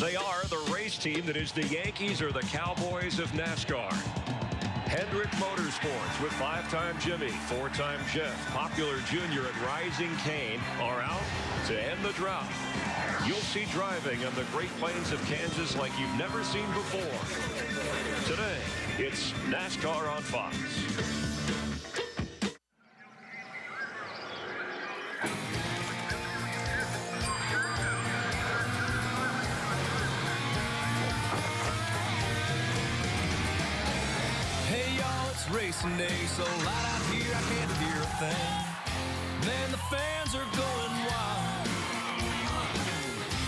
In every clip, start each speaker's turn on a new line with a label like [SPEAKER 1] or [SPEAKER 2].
[SPEAKER 1] They are the race team that is the Yankees or the Cowboys of NASCAR. Hendrick Motorsports with 5-time Jimmy, 4-time Jeff, Popular Jr. and Rising Kane are out to end the drought. You'll see driving on the Great Plains of Kansas like you've never seen before. Today, it's NASCAR on Fox.
[SPEAKER 2] Racing day, so loud out here I can't hear a thing. Man, the fans are going wild.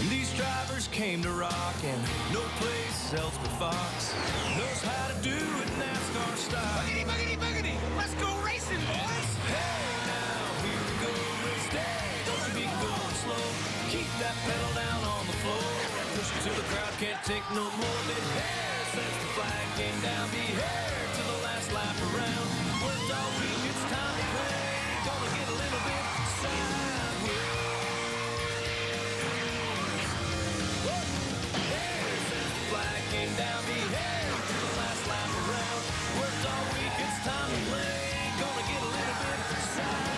[SPEAKER 2] And these drivers came to rock, and no place else but Fox knows how to do it NASCAR style. Boogity, boogity, boogity, let's go racing, boys. Hey, now here we go, race day. Don't you be going slow. Keep that pedal down on the floor. Push it till the crowd can't take no more. Mid-hair since the flag came down. Be here to the last lap around. Worked all week, it's time to play. Gonna get a little bit sideways. Here since the flag came down. Be here to the last lap around. Worked all week, it's time to play. Gonna get a little bit sideways.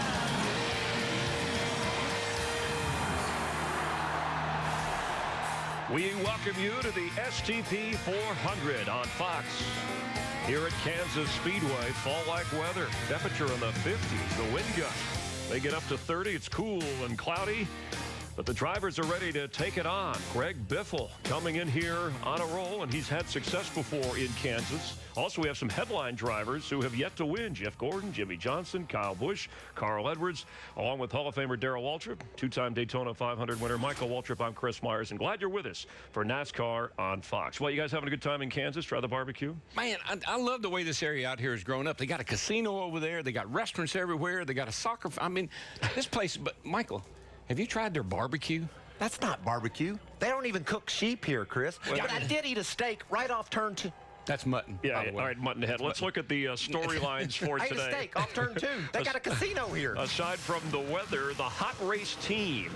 [SPEAKER 1] We welcome you to the STP 400 on Fox. Here at Kansas Speedway, fall-like weather, temperature in the 50s, the wind gust. They get up to 30, it's cool and cloudy, but the drivers are ready to take it on. Greg Biffle coming in here on a roll, and he's had success before in Kansas. Also, we have some headline drivers who have yet to win. Jeff Gordon, Jimmy Johnson, Kyle Busch, Carl Edwards, along with Hall of Famer Darrell Waltrip, 2-time Daytona 500 winner Michael Waltrip. I'm Chris Myers, and glad you're with us for NASCAR on Fox. Well, you guys having a good time in Kansas? Try the barbecue?
[SPEAKER 3] Man, I love the way this area out here has grown up. They got a casino over there. They got restaurants everywhere. They got a soccer. I mean, this place. But Michael, have you tried their barbecue?
[SPEAKER 4] That's not barbecue. They don't even cook sheep here, Chris.
[SPEAKER 3] Well,
[SPEAKER 4] but I did eat a steak right off turn 2.
[SPEAKER 3] That's mutton.
[SPEAKER 1] Yeah, all right, mutton head. Let's look at the storylines for
[SPEAKER 4] I
[SPEAKER 1] today.
[SPEAKER 4] ate a steak off turn 2. They got a casino here.
[SPEAKER 1] Aside from the weather, the hot race team,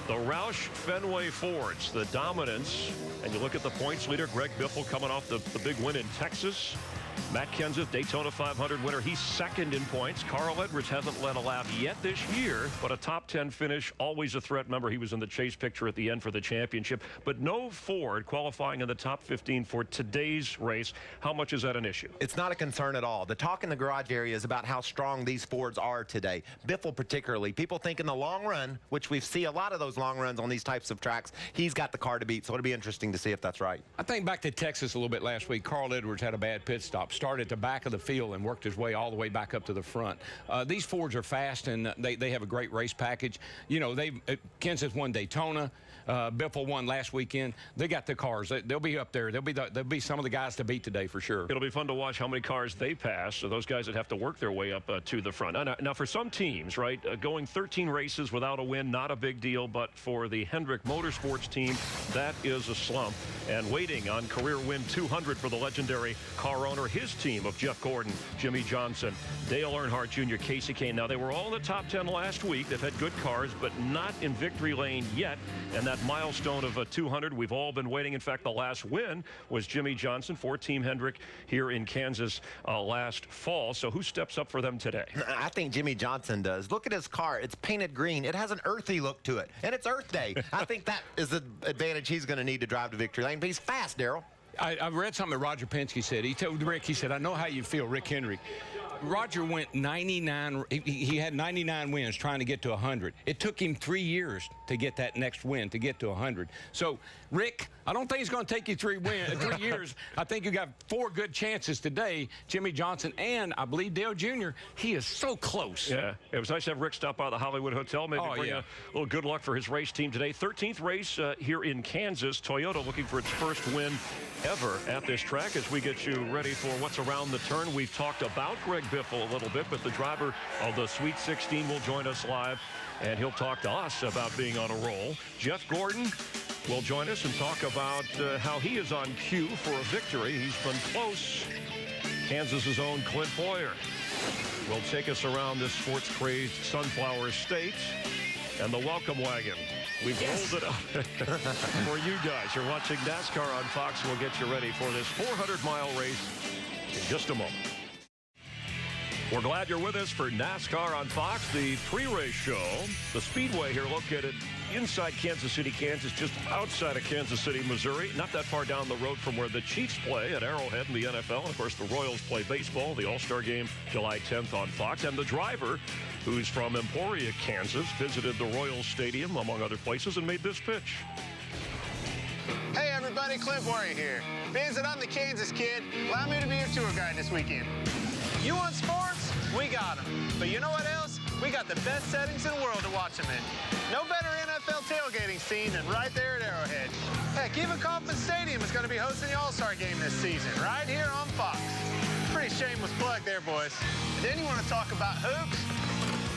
[SPEAKER 1] the Roush Fenway Fords, the dominance, and you look at the points leader, Greg Biffle coming off the big win in Texas. Matt Kenseth, Daytona 500 winner. He's second in points. Carl Edwards hasn't led a lap yet this year, but a top 10 finish, always a threat. Remember, he was in the chase picture at the end for the championship. But no Ford qualifying in the top 15 for today's race. How much is that an issue?
[SPEAKER 4] It's not a concern at all. The talk in the garage area is about how strong these Fords are today. Biffle particularly. People think in the long run, which we see a lot of those long runs on these types of tracks, he's got the car to beat. So it'll be interesting to see if that's right.
[SPEAKER 3] I think back to Texas a little bit last week. Carl Edwards had a bad pit stop. Started at the back of the field and worked his way all the way back up to the front. These Fords are fast, and they have a great race package. You know, Kansas won Daytona. Biffle won last weekend. They got the cars. They'll be up there. They'll be some of the guys to beat today for sure.
[SPEAKER 1] It'll be fun to watch how many cars they pass. So those guys that have to work their way up to the front. Now, for some teams, right, going 13 races without a win, not a big deal. But for the Hendrick Motorsports team, that is a slump. And waiting on career win 200 for the legendary car owner, his team of Jeff Gordon, Jimmy Johnson, Dale Earnhardt Jr., Casey Kane. Now, they were all in the top 10 last week. They've had good cars, but not in victory lane yet. And that milestone of 200, we've all been waiting. In fact, the last win was Jimmy Johnson for Team Hendrick here in Kansas last fall. So who steps up for them today?
[SPEAKER 4] I think Jimmy Johnson does. Look at his car. It's painted green. It has an earthy look to it, and it's Earth Day. I think that is the advantage he's going to need to drive to victory lane. But he's fast, Darrell.
[SPEAKER 3] I read something that Roger Penske said. He told Rick, he said, I know how you feel, Rick Hendrick. Roger went 99. He had 99 wins trying to get to 100. It took him 3 years to get that next win, to get to 100. So, Rick, I don't think it's going to take you 3 years. I think you got 4 good chances today. Jimmy Johnson and, I believe, Dale Jr., he is so close.
[SPEAKER 1] Yeah, it was nice to have Rick stop by the Hollywood Hotel. Maybe bring a little good luck for his race team today. 13th race here in Kansas. Toyota looking for its first win ever at this track. As we get you ready for what's around the turn, we've talked about Greg Biffle a little bit, but the driver of the Sweet 16 will join us live, and he'll talk to us about being on a roll. Jeff Gordon will join us and talk about how he is on cue for a victory. He's been close. Kansas's own Clint Boyer will take us around this sports-crazed Sunflower State. and the welcome wagon. We've rolled it up for you guys. You're watching NASCAR on Fox. We'll get you ready for this 400-mile race in just a moment. We're glad you're with us for NASCAR on Fox, the pre-race show. The Speedway here located inside Kansas City, Kansas, just outside of Kansas City, Missouri. Not that far down the road from where the Chiefs play at Arrowhead in the NFL. And of course, the Royals play baseball. The All-Star Game, July 10th on Fox. And the driver, who's from Emporia, Kansas, visited the Royals Stadium, among other places, and made this pitch.
[SPEAKER 5] Hey everybody, Clint Warrior here. Being that I'm the Kansas kid, allow me to be your tour guide this weekend. You want sports? We got them. But you know what else? We got the best settings in the world to watch them in. No better NFL tailgating scene than right there at Arrowhead. Heck, even Kauffman Stadium is going to be hosting the All-Star Game this season, right here on Fox. Pretty shameless plug there, boys. And then you want to talk about hoops?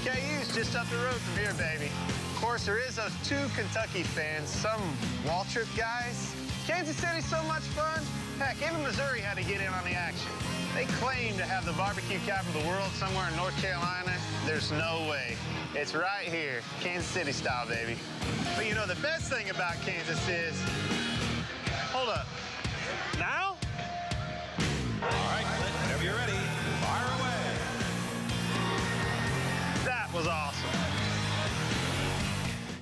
[SPEAKER 5] KU's just up the road from here, baby. Of course, there is those two Kentucky fans, some Waltrip guys. Kansas City's so much fun. Heck, even Missouri had to get in on the action. They claim to have the barbecue capital of the world somewhere in North Carolina. There's no way. It's right here, Kansas City style, baby. But you know, the best thing about Kansas is, hold up, now?
[SPEAKER 6] All right, Clint, whenever you're ready, fire away.
[SPEAKER 5] That was awesome.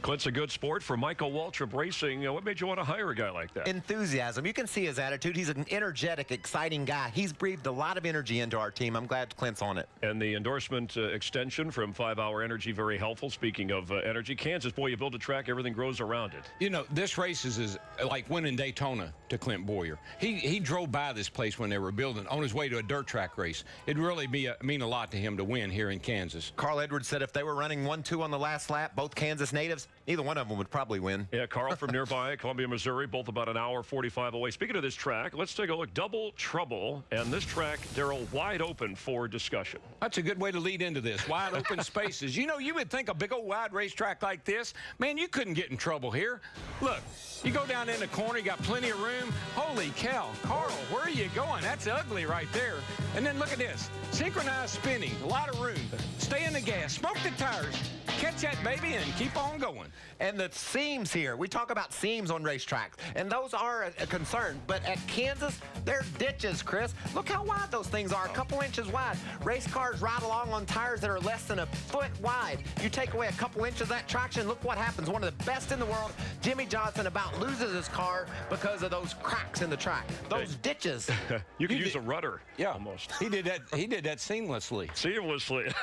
[SPEAKER 1] Clint's a good sport for Michael Waltrip Racing. What made you want to hire a guy like that?
[SPEAKER 4] Enthusiasm. You can see his attitude. He's an energetic, exciting guy. He's breathed a lot of energy into our team. I'm glad Clint's on it.
[SPEAKER 1] And the endorsement extension from 5 Hour Energy, very helpful. Speaking of energy, Kansas, boy, you build a track, everything grows around it.
[SPEAKER 3] You know, this race is like winning Daytona to Clint Boyer. He drove by this place when they were building on his way to a dirt track race. It'd really mean a lot to him to win here in Kansas.
[SPEAKER 4] Carl Edwards said if they were running 1-2 on the last lap, both Kansas natives, either one of them would probably win.
[SPEAKER 1] Yeah, Carl from nearby, Columbia, Missouri, both about an hour 45 away. Speaking of this track, let's take a look. Double trouble, and this track, Darrell, wide open for discussion.
[SPEAKER 3] That's a good way to lead into this. Wide open spaces. You know, you would think a big old wide racetrack like this, man, you couldn't get in trouble here. Look, you go down in the corner, you got plenty of room. Holy cow, Carl, where are you going? That's ugly right there. And then look at this. Synchronized spinning, a lot of room. Stay in the gas, smoke the tires, catch that baby, and keep on going.
[SPEAKER 4] And the seams here, we talk about seams on racetracks, and those are a concern. But at Kansas, they're ditches, Chris. Look how wide those things are, a couple inches wide. Race cars ride along on tires that are less than a foot wide. You take away a couple inches of that traction, look what happens. One of the best in the world, Jimmy Johnson, about loses his car because of those cracks in the track. Those ditches.
[SPEAKER 1] You could use a rudder.
[SPEAKER 3] Yeah,
[SPEAKER 1] almost.
[SPEAKER 3] He did that seamlessly.
[SPEAKER 1] Seamlessly.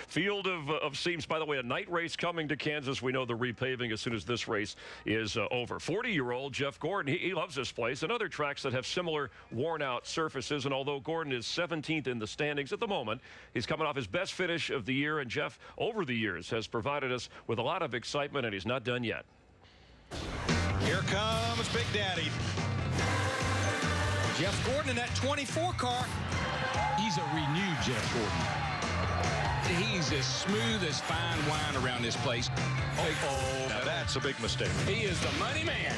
[SPEAKER 1] Field of seams. By the way, a night race coming to Kansas. We know the repaving as soon as this race is over. 40-year-old Jeff Gordon, he loves this place and other tracks that have similar worn-out surfaces. And although Gordon is 17th in the standings at the moment, he's coming off his best finish of the year. And Jeff, over the years, has provided us with a lot of excitement, and he's not done yet.
[SPEAKER 6] Here comes Big Daddy. Jeff Gordon in that 24 car.
[SPEAKER 3] He's a renewed Jeff Gordon. He's as smooth as fine wine around this place.
[SPEAKER 6] Now that's a big mistake.
[SPEAKER 3] He is the money man.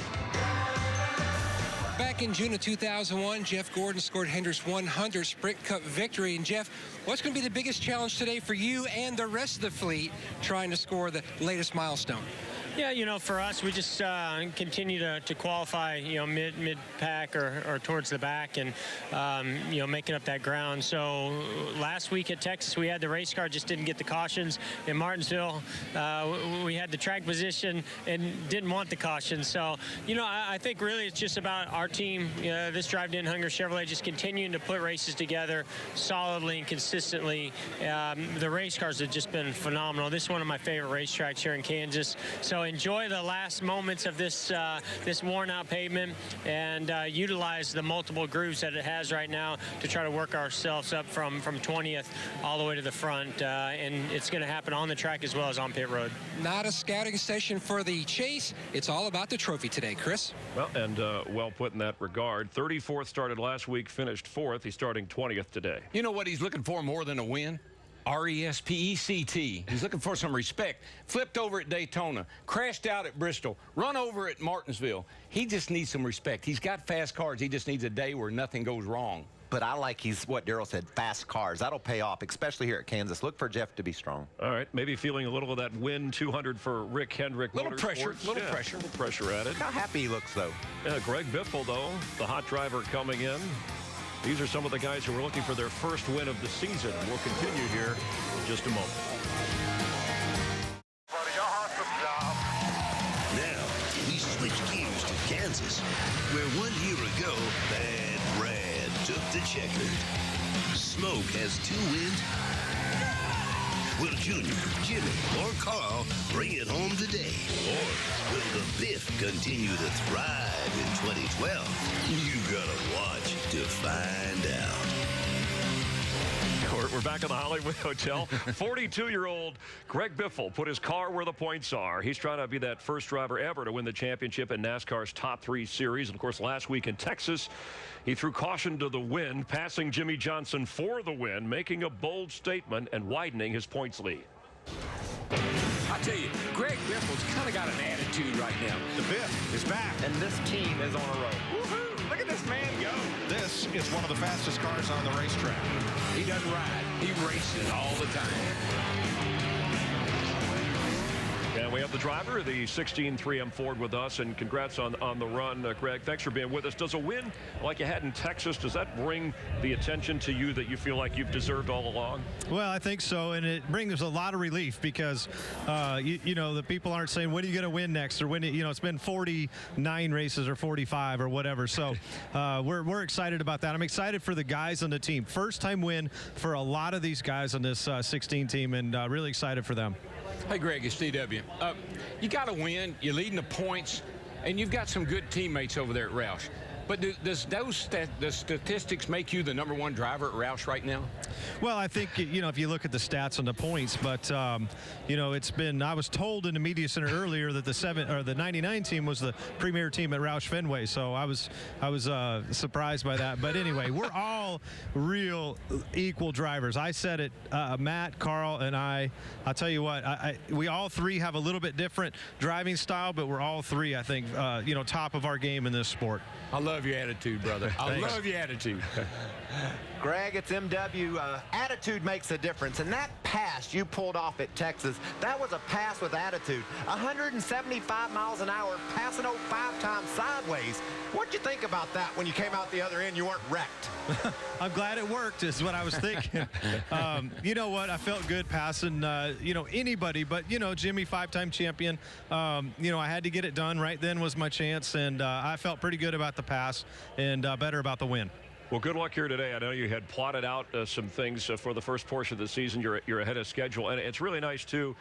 [SPEAKER 7] Back in June of 2001, Jeff Gordon scored Hendrick's 100th Sprint Cup victory. And Jeff, what's going to be the biggest challenge today for you and the rest of the fleet trying to score the latest milestone?
[SPEAKER 8] Yeah, you know, for us, we just continue to qualify, you know, mid-pack or towards the back and, you know, making up that ground. So last week at Texas, we had the race car, just didn't get the cautions. In Martinsville, we had the track position and didn't want the cautions. So, you know, I think really it's just about our team, this Drive to End Hunger Chevrolet, just continuing to put races together solidly and consistently. The race cars have just been phenomenal. This is one of my favorite racetracks here in Kansas. So enjoy the last moments of this this worn-out pavement and utilize the multiple grooves that it has right now to try to work ourselves up from 20th all the way to the front. And it's going to happen on the track as well as on pit road.
[SPEAKER 7] Not a scouting session for the chase. It's all about the trophy today, Chris.
[SPEAKER 1] Well, and well put in that regard. 34th started last week, finished 4th. He's starting 20th today.
[SPEAKER 3] You know what he's looking for more than a win? R-E-S-P-E-C-T. He's looking for some respect. Flipped over at Daytona, crashed out at Bristol, run over at Martinsville. He just needs some respect. He's got fast cars. He just needs a day where nothing goes wrong.
[SPEAKER 4] but I like what Darrell said, fast cars. That'll pay off, especially here at Kansas. Look for Jeff to be strong.
[SPEAKER 1] All right, maybe feeling a little of that win 200 for Rick Hendrick.
[SPEAKER 3] Little pressure,
[SPEAKER 1] Motorsports.
[SPEAKER 3] little pressure.
[SPEAKER 1] Little pressure added.
[SPEAKER 4] Look how happy he looks, though.
[SPEAKER 1] Greg Biffle, though, the hot driver coming in. These are some of the guys who are looking for their first win of the season. We'll continue here in just a moment.
[SPEAKER 9] Now, we switch gears to Kansas, where 1 year ago, Bad Brad took the checkered. Smoke has 2 wins. Will Junior, Jimmy, or Carl bring it home today? Or will the Biff continue to thrive in 2012? You gotta watch to find out.
[SPEAKER 1] We're back in the Hollywood Hotel. 42-year-old Greg Biffle put his car where the points are. He's trying to be that first driver ever to win the championship in NASCAR's Top 3 Series. And, of course, last week in Texas, he threw caution to the wind, passing Jimmy Johnson for the win, making a bold statement and widening his points lead.
[SPEAKER 3] I tell you, Greg Biffle's kind of got an attitude right now.
[SPEAKER 6] The Biff is back.
[SPEAKER 4] And this team is on a roll.
[SPEAKER 6] Woohoo! Look at this man go. This is one of the fastest cars on the racetrack.
[SPEAKER 3] He doesn't ride. He races all the time.
[SPEAKER 1] And we have the driver, the 16-3M Ford with us, and congrats on the run, Greg. Thanks for being with us. Does a win like you had in Texas, does that bring the attention to you that you feel like you've deserved all along?
[SPEAKER 10] Well, I think so, and it brings a lot of relief because, you know, the people aren't saying, when are you going to win next? Or when, you know, it's been 49 races or 45 or whatever. So we're excited about that. I'm excited for the guys on the team. First time win for a lot of these guys on this 16 team, and really excited for them.
[SPEAKER 3] Hey, Greg, it's DW. You got to win. You're leading the points, and you've got some good teammates over there at Roush. But does the statistics make you the '1 driver at Roush right now?
[SPEAKER 10] Well, I think, you know, if you look at the stats on the points, but, you know, it's been, I was told in the media center earlier that the 99 team was the premier team at Roush Fenway. So I was surprised by that. But anyway, we're all real equal drivers. I said it, Matt, Carl, and I'll tell you what, we all three have a little bit different driving style, but we're all three, I think, you know, top of our game in this sport.
[SPEAKER 3] I love your attitude, brother. I love your attitude.
[SPEAKER 4] Greg, it's MW. Attitude makes a difference, and that pass you pulled off at Texas, that was a pass with attitude. 175 miles an hour, passing 5 times sideways. What'd you think about that when you came out the other end? You weren't wrecked.
[SPEAKER 10] I'm glad it worked, is what I was thinking. You know what? I felt good passing, you know, anybody, but, you know, Jimmy, 5-time champion. You know, I had to get it done. Right then was my chance, and I felt pretty good about the pass and better about the win.
[SPEAKER 1] Well, good luck here today. I know you had plotted out some things for the first portion of the season. You're ahead of schedule. And it's really nice, too,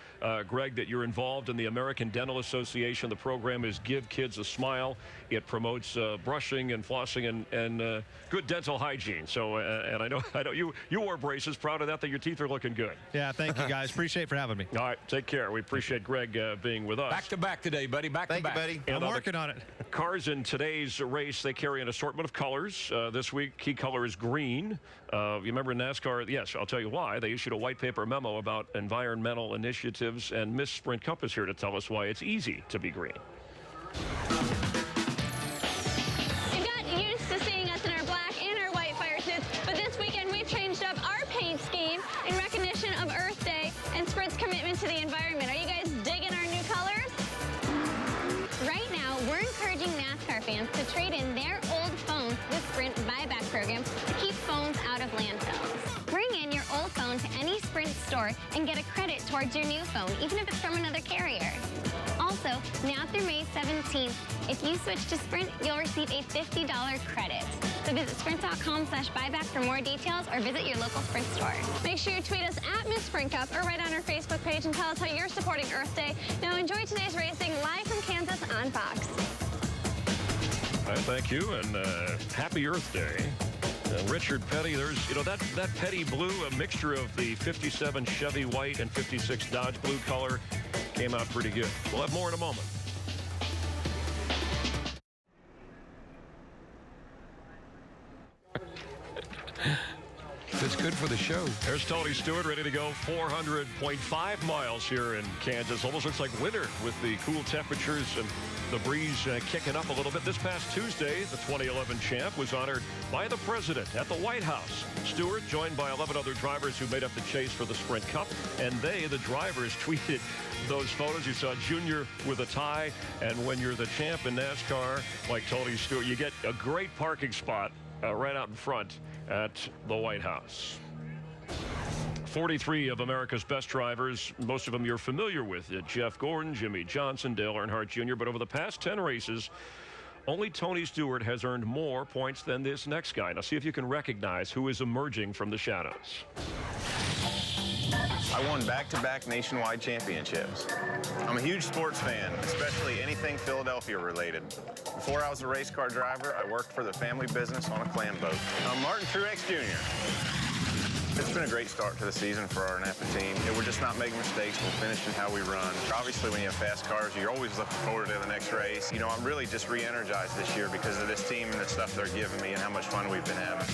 [SPEAKER 1] Greg, that you're involved in the American Dental Association. The program is Give Kids a Smile. It promotes brushing and flossing and good dental hygiene. So, and I know you wore braces. Proud of that your teeth are looking good.
[SPEAKER 10] Yeah, thank you, guys. Appreciate it for having me.
[SPEAKER 1] All right, take care. We appreciate Greg being with us.
[SPEAKER 3] Back to back today, buddy. Back to back.
[SPEAKER 4] Thank you, buddy.
[SPEAKER 1] And
[SPEAKER 10] I'm working on it.
[SPEAKER 1] Cars in today's race, they carry an assortment of colors. This week, key color is green. You remember in NASCAR? Yes, I'll tell you why. They issued a white paper memo about environmental initiatives, and Miss Sprint Cup is here to tell us why it's easy to be green.
[SPEAKER 11] You've got used to seeing us in our black and our white fire suits, but this weekend we've changed up our paint scheme in recognition of Earth Day and Sprint's commitment to the environment. Are you guys digging our new colors? Right now, we're encouraging NASCAR fans to trade in their old phones with Sprint buyback program to keep phones out of landfills. Bring in your old phone to any Sprint store and get a credit towards your new phone, even if it's from another carrier. Also, now through May 17th, if you switch to Sprint, you'll receive a $50 credit. So visit sprint.com/buyback for more details or visit your local Sprint store. Make sure you tweet us at Miss Sprint Cup or right on our Facebook page and tell us how you're supporting Earth Day. Now enjoy today's racing live from Kansas on Fox.
[SPEAKER 1] All right, thank you, and happy Earth Day. Richard Petty, there's, you know, that Petty blue, a mixture of the 57 Chevy white and 56 Dodge blue color, came out pretty good. We'll have more in a moment.
[SPEAKER 3] good for the show.
[SPEAKER 1] There's Tony Stewart ready to go 400.5 miles here in Kansas. Almost looks like winter with the cool temperatures and the breeze kicking up a little bit. This past Tuesday, the 2011 champ was honored by the president at the White House. Stewart, joined by 11 other drivers who made up the chase for the Sprint Cup, and they, the drivers, tweeted those photos. You saw Junior with a tie, and when you're the champ in NASCAR, like Tony Stewart, you get a great parking spot right out in front at the White House. 43 of America's best drivers, most of them you're familiar with. Jeff Gordon, Jimmy Johnson, Dale Earnhardt Jr. But over the past 10 races, only Tony Stewart has earned more points than this next guy. Now see if you can recognize who is emerging from the shadows.
[SPEAKER 5] I won back-to-back nationwide championships. I'm a huge sports fan, especially anything Philadelphia related. Before I was a race car driver, I worked for the family business on a clam boat. I'm Martin Truex Jr. It's been a great start to the season for our Napa team. We're just not making mistakes. We're finishing how we run. Obviously, when you have fast cars, you're always looking forward to the next race. You know, I'm really just re-energized this year because of this team and the stuff they're giving me and how much fun we've been having.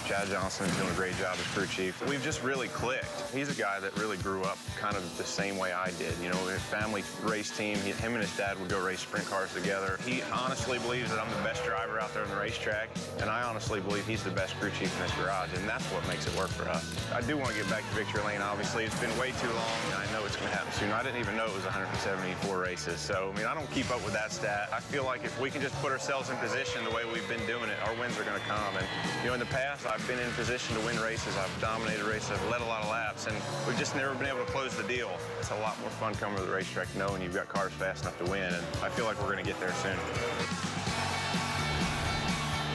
[SPEAKER 5] Chad Johnson is doing a great job as crew chief. We've just really clicked. He's a guy that really grew up kind of the same way I did. You know, a family race team. Him and his dad would go race sprint cars together. He honestly believes that I'm the best driver out there on the racetrack, and I honestly believe he's the best crew chief in this garage, and that's what makes it work for us. I do want to get back to victory lane, obviously. It's been way too long, and I know it's going to happen soon. I didn't even know it was 174 races, so, I mean, I don't keep up with that stat. I feel like if we can just put ourselves in position the way we've been doing it, our wins are going to come. And, you know, in the past, I've been in position to win races. I've dominated races. I've led a lot of laps, and we've just never been able to close the deal. It's a lot more fun coming to the racetrack knowing you've got cars fast enough to win, and I feel like we're going to get there soon.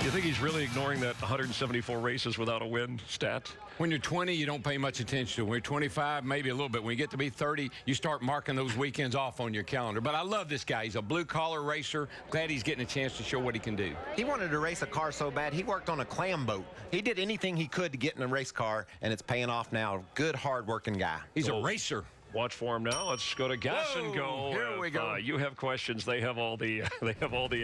[SPEAKER 1] You think he's really ignoring that 174 races without a win stat?
[SPEAKER 3] When you're 20, you don't pay much attention to it. When you're 25, maybe a little bit. When you get to be 30, you start marking those weekends off on your calendar. But I love this guy. He's a blue-collar racer. Glad he's getting a chance to show what he can do.
[SPEAKER 4] He wanted to race a car so bad, he worked on a clam boat. He did anything he could to get in a race car, and it's paying off now. Good, hard-working guy.
[SPEAKER 3] He's a racer.
[SPEAKER 1] Watch for him now. Let's go to Gas and Go.
[SPEAKER 3] Here we go.
[SPEAKER 1] You have questions. They have all the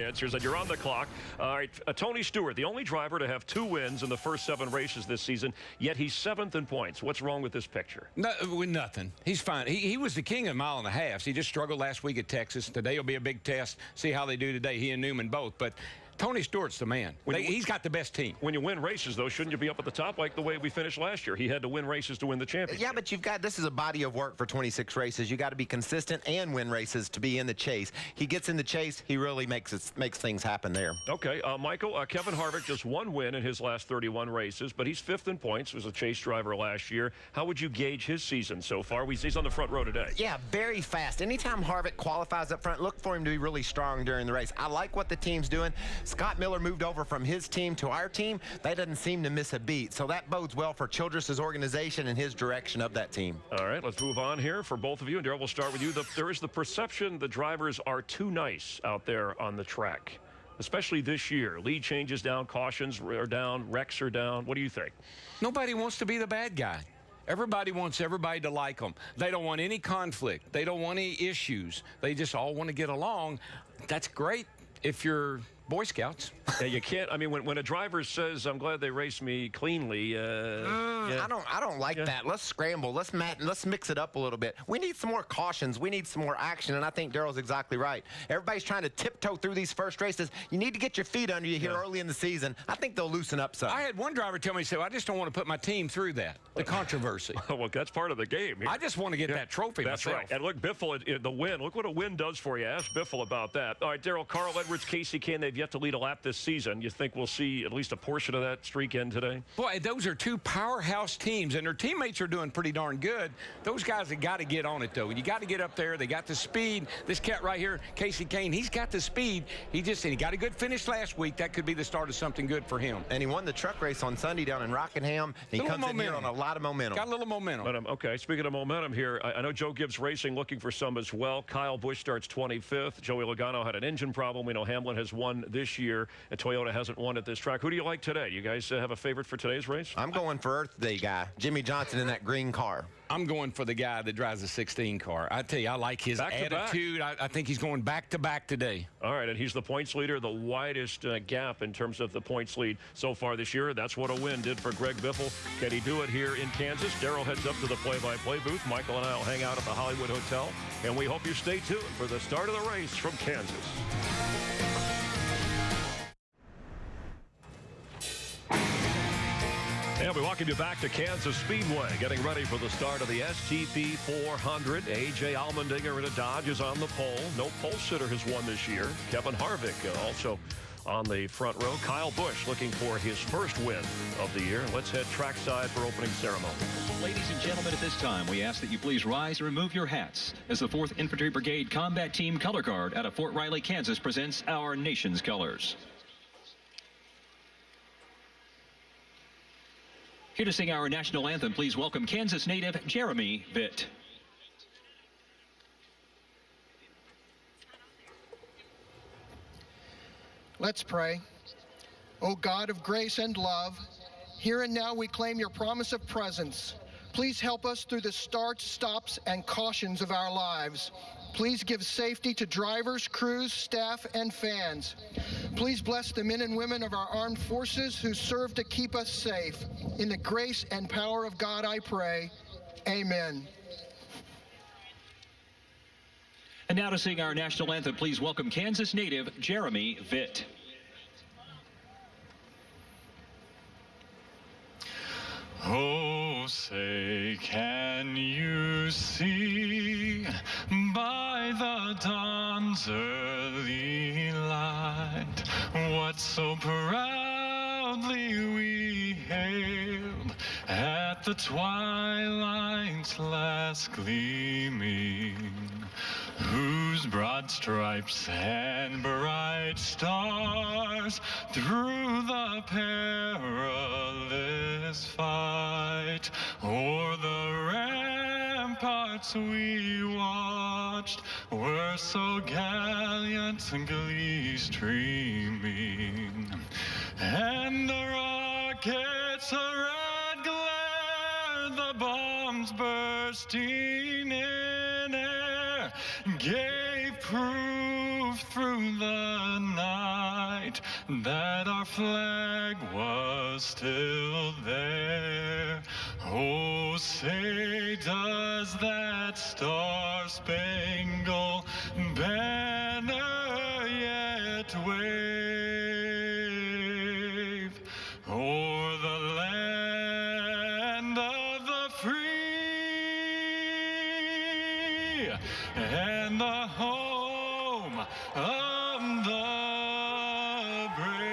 [SPEAKER 1] answers, and you're on the clock. All right, Tony Stewart, the only driver to have 2 wins in the first 7 races this season, yet he's 7th in points. What's wrong with this picture?
[SPEAKER 3] No, nothing. He's fine. He was the king of mile and a half. He just struggled last week at Texas. Today will be a big test. See how they do today. He and Newman both, but Tony Stewart's the man. He's got the best team.
[SPEAKER 1] When you win races, though, shouldn't you be up at the top like the way we finished last year? He had to win races to win the championship.
[SPEAKER 4] Yeah, but this is a body of work for 26 races. You got to be consistent and win races to be in the chase. He gets in the chase, he really makes things happen there.
[SPEAKER 1] Okay, Michael, Kevin Harvick just 1 win in his last 31 races, but he's 5th in points. Was a chase driver last year. How would you gauge his season so far? He's on the front row today.
[SPEAKER 4] Yeah, very fast. Anytime Harvick qualifies up front, look for him to be really strong during the race. I like what the team's doing. Scott Miller moved over from his team to our team. They doesn't seem to miss a beat, so that bodes well for Childress's organization and his direction of that team.
[SPEAKER 1] All right, let's move on here for both of you. And Darrell, we'll start with you. There is the perception the drivers are too nice out there on the track, especially this year. Lead changes down, cautions are down, wrecks are down. What do you think?
[SPEAKER 3] Nobody wants to be the bad guy. Everybody wants everybody to like them. They don't want any conflict. They don't want any issues. They just all want to get along. That's great if you're Boy Scouts.
[SPEAKER 1] Yeah, you can't. I mean, when a driver says, "I'm glad they raced me cleanly," yeah.
[SPEAKER 4] I don't like that. Let's scramble. Let's mix it up a little bit. We need some more cautions. We need some more action, and I think Darrell's exactly right. Everybody's trying to tiptoe through these first races. You need to get your feet under you here early in the season. I think they'll loosen up some.
[SPEAKER 3] I had one driver tell me, "So I just don't want to put my team through that, the controversy."
[SPEAKER 1] Well, that's part of the game.
[SPEAKER 3] I just want to get that trophy
[SPEAKER 1] That's
[SPEAKER 3] myself.
[SPEAKER 1] right. And look, Biffle, the win. Look what a win does for you. Ask Biffle about that. All right, Darrell, Carl Edwards, Casey Kane, they've yet to lead a lap this season. You think we'll see at least a portion of that streak end today?
[SPEAKER 3] Boy, those are 2 powerhouse teams, and their teammates are doing pretty darn good. Those guys have got to get on it, though. You got to get up there. They got the speed. This cat right here, Casey Kane, he's got the speed. He got a good finish last week. That could be the start of something good for him.
[SPEAKER 4] And he won the truck race on Sunday down in Rockingham. He comes in here on a lot of momentum.
[SPEAKER 3] Got a little momentum.
[SPEAKER 1] Okay, speaking of momentum here, I know Joe Gibbs Racing looking for some as well. Kyle Busch starts 25th. Joey Logano had an engine problem. We know Hamlin has won this year, and Toyota hasn't won at this track. Who do you like today? You guys have a favorite for today's race?
[SPEAKER 4] I'm going for Earth Day guy, Jimmy Johnson in that green car.
[SPEAKER 3] I'm going for the guy that drives the 16 car. I tell you, I like his attitude. I think he's going back-to-back today.
[SPEAKER 1] All right, and he's the points leader, the widest gap in terms of the points lead so far this year. That's what a win did for Greg Biffle. Can he do it here in Kansas? Darrell heads up to the play-by-play booth. Michael and I will hang out at the Hollywood Hotel, and we hope you stay tuned for the start of the race from Kansas. And we welcome you back to Kansas Speedway, getting ready for the start of the STP 400. A.J. Allmendinger in a Dodge is on the pole. No pole sitter has won this year. Kevin Harvick also on the front row. Kyle Busch looking for his first win of the year. Let's head trackside for opening ceremony.
[SPEAKER 12] Ladies and gentlemen, at this time, we ask that you please rise and remove your hats as the 4th Infantry Brigade Combat Team Color Guard out of Fort Riley, Kansas presents our nation's colors. Here to sing our national anthem, please welcome Kansas native Jeremy Vitt.
[SPEAKER 13] Let's pray. O God of grace and love, here and now we claim your promise of presence. Please help us through the starts, stops, and cautions of our lives. Please give safety to drivers, crews, staff, and fans. Please bless the men and women of our armed forces who serve to keep us safe. In the grace and power of God, I pray. Amen.
[SPEAKER 12] And now to sing our national anthem, please welcome Kansas native Jeremy Vitt.
[SPEAKER 14] Oh, say, can you see by the dawn's early light what so proudly we hailed at the twilight's last gleaming, whose broad stripes and bright stars through the perilous fight o'er the ramparts we watched were so gallantly streaming, and the rockets a red glare, the bombs bursting in air, gave proof through the night that our flag was still there. Oh, say, does that star-spangled banner yet wave o'er the land of the free and the home of the brave?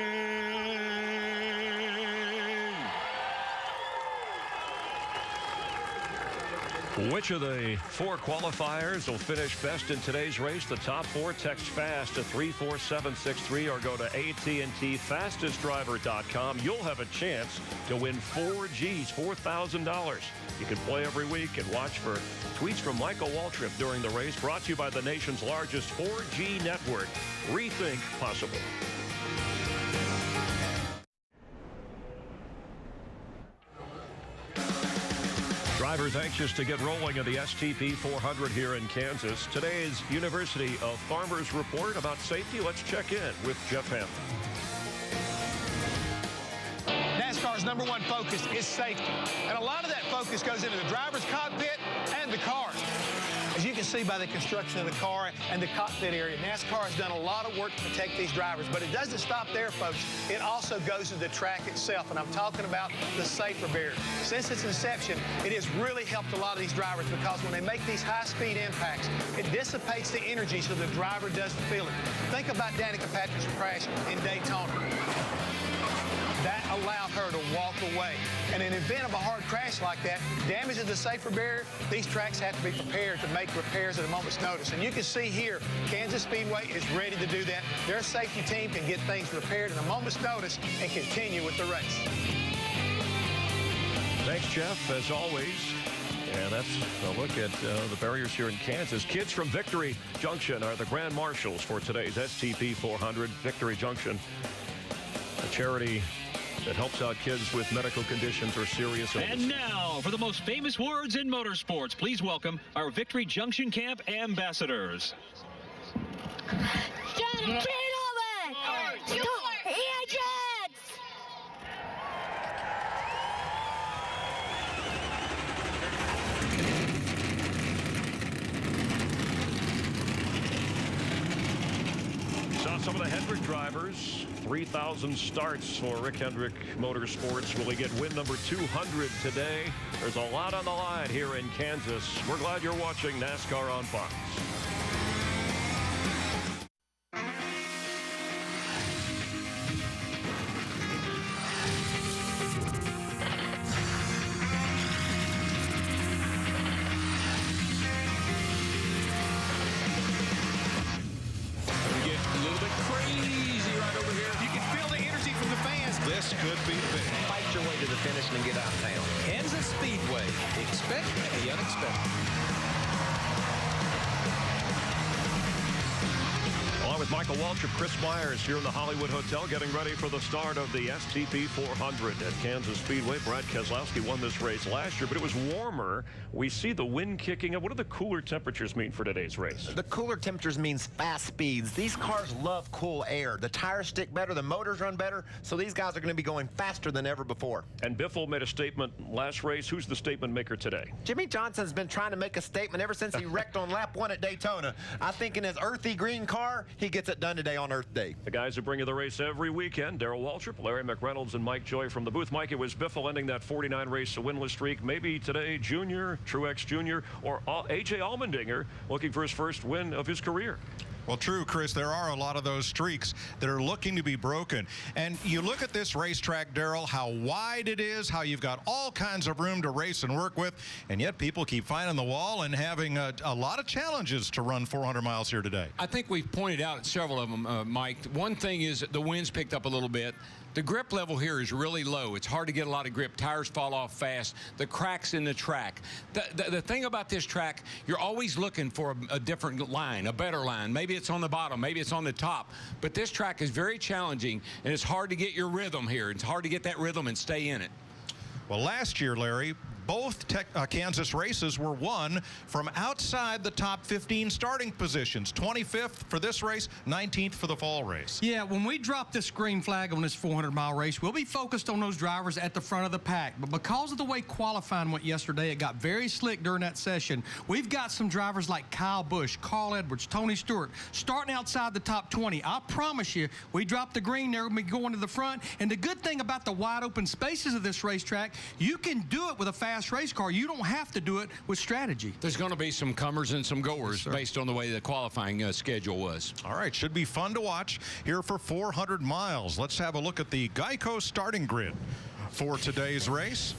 [SPEAKER 1] Which of the 4 qualifiers will finish best in today's race? The top 4. Text FAST to 34763 or go to AT&T FastestDriver.com. You'll have a chance to win 4 G's, $4,000. You can play every week and watch for tweets from Michael Waltrip during the race. Brought to you by the nation's largest 4G network. Rethink possible. Drivers anxious to get rolling in the STP 400 here in Kansas. Today's University of Farmers report about safety. Let's check in with Jeff Hampton.
[SPEAKER 5] NASCAR's #1 focus is safety. And a lot of that focus goes into the driver's cockpit and the cars. As you can see by the construction of the car and the cockpit area, NASCAR has done a lot of work to protect these drivers, but it doesn't stop there, folks. It also goes to the track itself, and I'm talking about the safer barrier. Since its inception, it has really helped a lot of these drivers because when they make these high-speed impacts, it dissipates the energy so the driver doesn't feel it. Think about Danica Patrick's crash in Daytona. That allowed her to walk away. And in the event of a hard crash like that, damage to the safer barrier, these tracks have to be prepared to make repairs at a moment's notice. And you can see here, Kansas Speedway is ready to do that. Their safety team can get things repaired at a moment's notice and continue with the race.
[SPEAKER 1] Thanks, Jeff, as always. And that's a look at the barriers here in Kansas. Kids from Victory Junction are the grand marshals for today's STP 400. Victory Junction, a charity that helps out kids with medical conditions or serious illness.
[SPEAKER 12] And now, for the most famous words in motorsports, please welcome our Victory Junction Camp ambassadors.
[SPEAKER 11] Gentlemen, your agents!
[SPEAKER 1] Saw some of the Hendrick drivers. 3,000 starts for Rick Hendrick Motorsports. Will he get win number 200 today? There's a lot on the line here in Kansas. We're glad you're watching NASCAR on Fox.
[SPEAKER 6] This could be big.
[SPEAKER 4] Fight your way to the finish and get out of town.
[SPEAKER 6] Kansas Speedway. Expect the unexpected.
[SPEAKER 1] Along with Michael Waltrip, Chris Myers here in the Hollywood Hotel getting ready for the start of the STP 400 at Kansas Speedway. Brad Keselowski won this race last year, but it was warmer. We see the wind kicking up. What do the cooler temperatures mean for today's race?
[SPEAKER 4] The cooler temperatures means fast speeds. These cars love cool air. The tires stick better, the motors run better, so these guys are going to be going faster than ever before.
[SPEAKER 1] And Biffle made a statement last race. Who's the statement maker today?
[SPEAKER 4] Jimmy Johnson's been trying to make a statement ever since he wrecked on lap 1 at Daytona. I think in his earthy green car, he gets it done today on Earth Day.
[SPEAKER 1] The guys who bring you the race every weekend, Darrell Waltrip, Larry McReynolds, and Mike Joy from the booth. Mike, it was Biffle ending that 49 race winless streak. Maybe today, Junior, Truex Jr., or A.J. Allmendinger looking for his first win of his career.
[SPEAKER 15] Well, true, Chris. There are a lot of those streaks that are looking to be broken. And you look at this racetrack, Darrell, how wide it is, how you've got all kinds of room to race and work with, and yet people keep finding the wall and having a lot of challenges to run 400 miles here today.
[SPEAKER 3] I think we've pointed out several of them, Mike. One thing is the wind's picked up a little bit. The grip level here is really low. It's hard to get a lot of grip. Tires fall off fast. The cracks in the track. The thing about this track, you're always looking for a different line, a better line. Maybe it's on the bottom, maybe it's on the top. But this track is very challenging, and it's hard to get your rhythm here. It's hard to get that rhythm and stay in it.
[SPEAKER 15] Well, last year, Larry, both Kansas races were won from outside the top 15 starting positions. 25th for this race, 19th for the fall race.
[SPEAKER 16] Yeah, when we drop this green flag on this 400-mile race, we'll be focused on those drivers at the front of the pack. But because of the way qualifying went yesterday, it got very slick during that session. We've got some drivers like Kyle Busch, Carl Edwards, Tony Stewart, starting outside the top 20. I promise you, we drop the green, they're going to be going to the front. And the good thing about the wide open spaces of this racetrack, you can do it with a fast race car. You don't have to do it with strategy.
[SPEAKER 3] There's going to be some comers and some goers based on the way the qualifying schedule was.
[SPEAKER 15] All right, should be fun to watch here for 400 miles. Let's have a look at the Geico starting grid for today's race.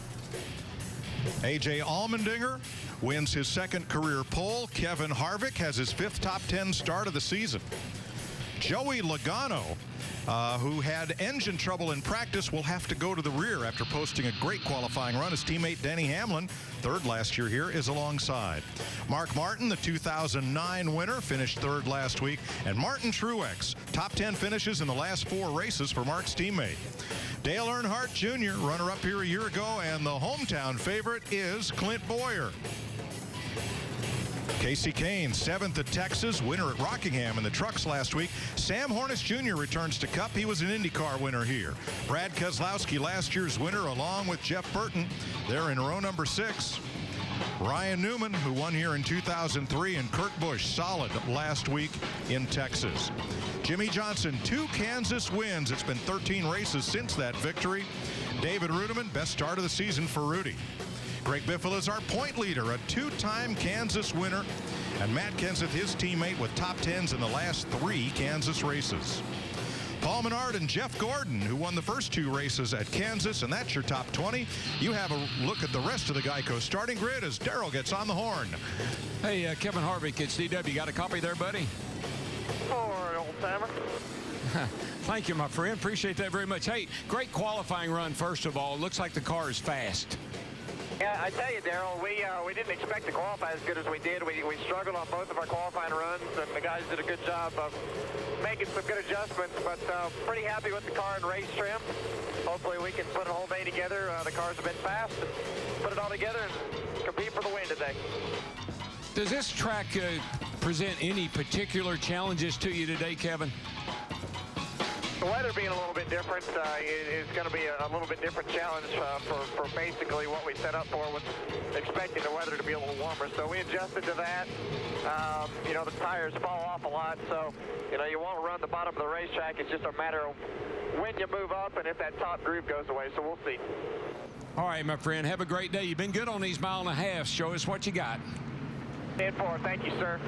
[SPEAKER 15] A.J. Allmendinger wins his second career pole. Kevin Harvick has his 5th top 10 start of the season. Joey Logano, who had engine trouble in practice, will have to go to the rear after posting a great qualifying run. His teammate Denny Hamlin, 3rd last year here, is alongside. Mark Martin, the 2009 winner, finished 3rd last week. And Martin Truex, top 10 finishes in the last 4 races for Mark's teammate. Dale Earnhardt Jr., runner-up here a year ago, and the hometown favorite is Clint Bowyer. Casey Kane, 7th at Texas, winner at Rockingham in the trucks last week. Sam Hornish Jr. returns to Cup. He was an IndyCar winner here. Brad Keselowski, last year's winner, along with Jeff Burton. They're in row number 6. Ryan Newman, who won here in 2003, and Kurt Busch, solid last week in Texas. Jimmy Johnson, 2 Kansas wins. It's been 13 races since that victory. David Rudiman, best start of the season for Rudy. Greg Biffle is our point leader, a 2-time Kansas winner. And Matt Kenseth, his teammate, with top 10s in the last 3 Kansas races. Paul Menard and Jeff Gordon, who won the first 2 races at Kansas, and that's your top 20. You have a look at the rest of the Geico starting grid as Darrell gets on the horn.
[SPEAKER 3] Hey, Kevin Harvick, it's DW. Got a copy there, buddy?
[SPEAKER 17] All right, old timer.
[SPEAKER 3] Thank you, my friend. Appreciate that very much. Hey, great qualifying run, first of all. Looks like the car is fast.
[SPEAKER 17] Yeah, I tell you, Darrell, we didn't expect to qualify as good as we did. We struggled on both of our qualifying runs, and the guys did a good job of making some good adjustments, but pretty happy with the car and race trim. Hopefully we can put a whole day together. The cars have been fast, and put it all together and compete for the win today.
[SPEAKER 3] Does this track present any particular challenges to you today, Kevin?
[SPEAKER 17] The weather being a little bit different is going to be a little bit different challenge for basically what we set up for, was expecting the weather to be a little warmer. So we adjusted to that. You know, the tires fall off a lot, so, you know, you won't run the bottom of the racetrack. It's just a matter of when you move up and if that top groove goes away, so we'll see.
[SPEAKER 3] All right, my friend, have a great day. You've been good on these 1.5 miles. Show us what you got.
[SPEAKER 17] 10-4, thank you, sir.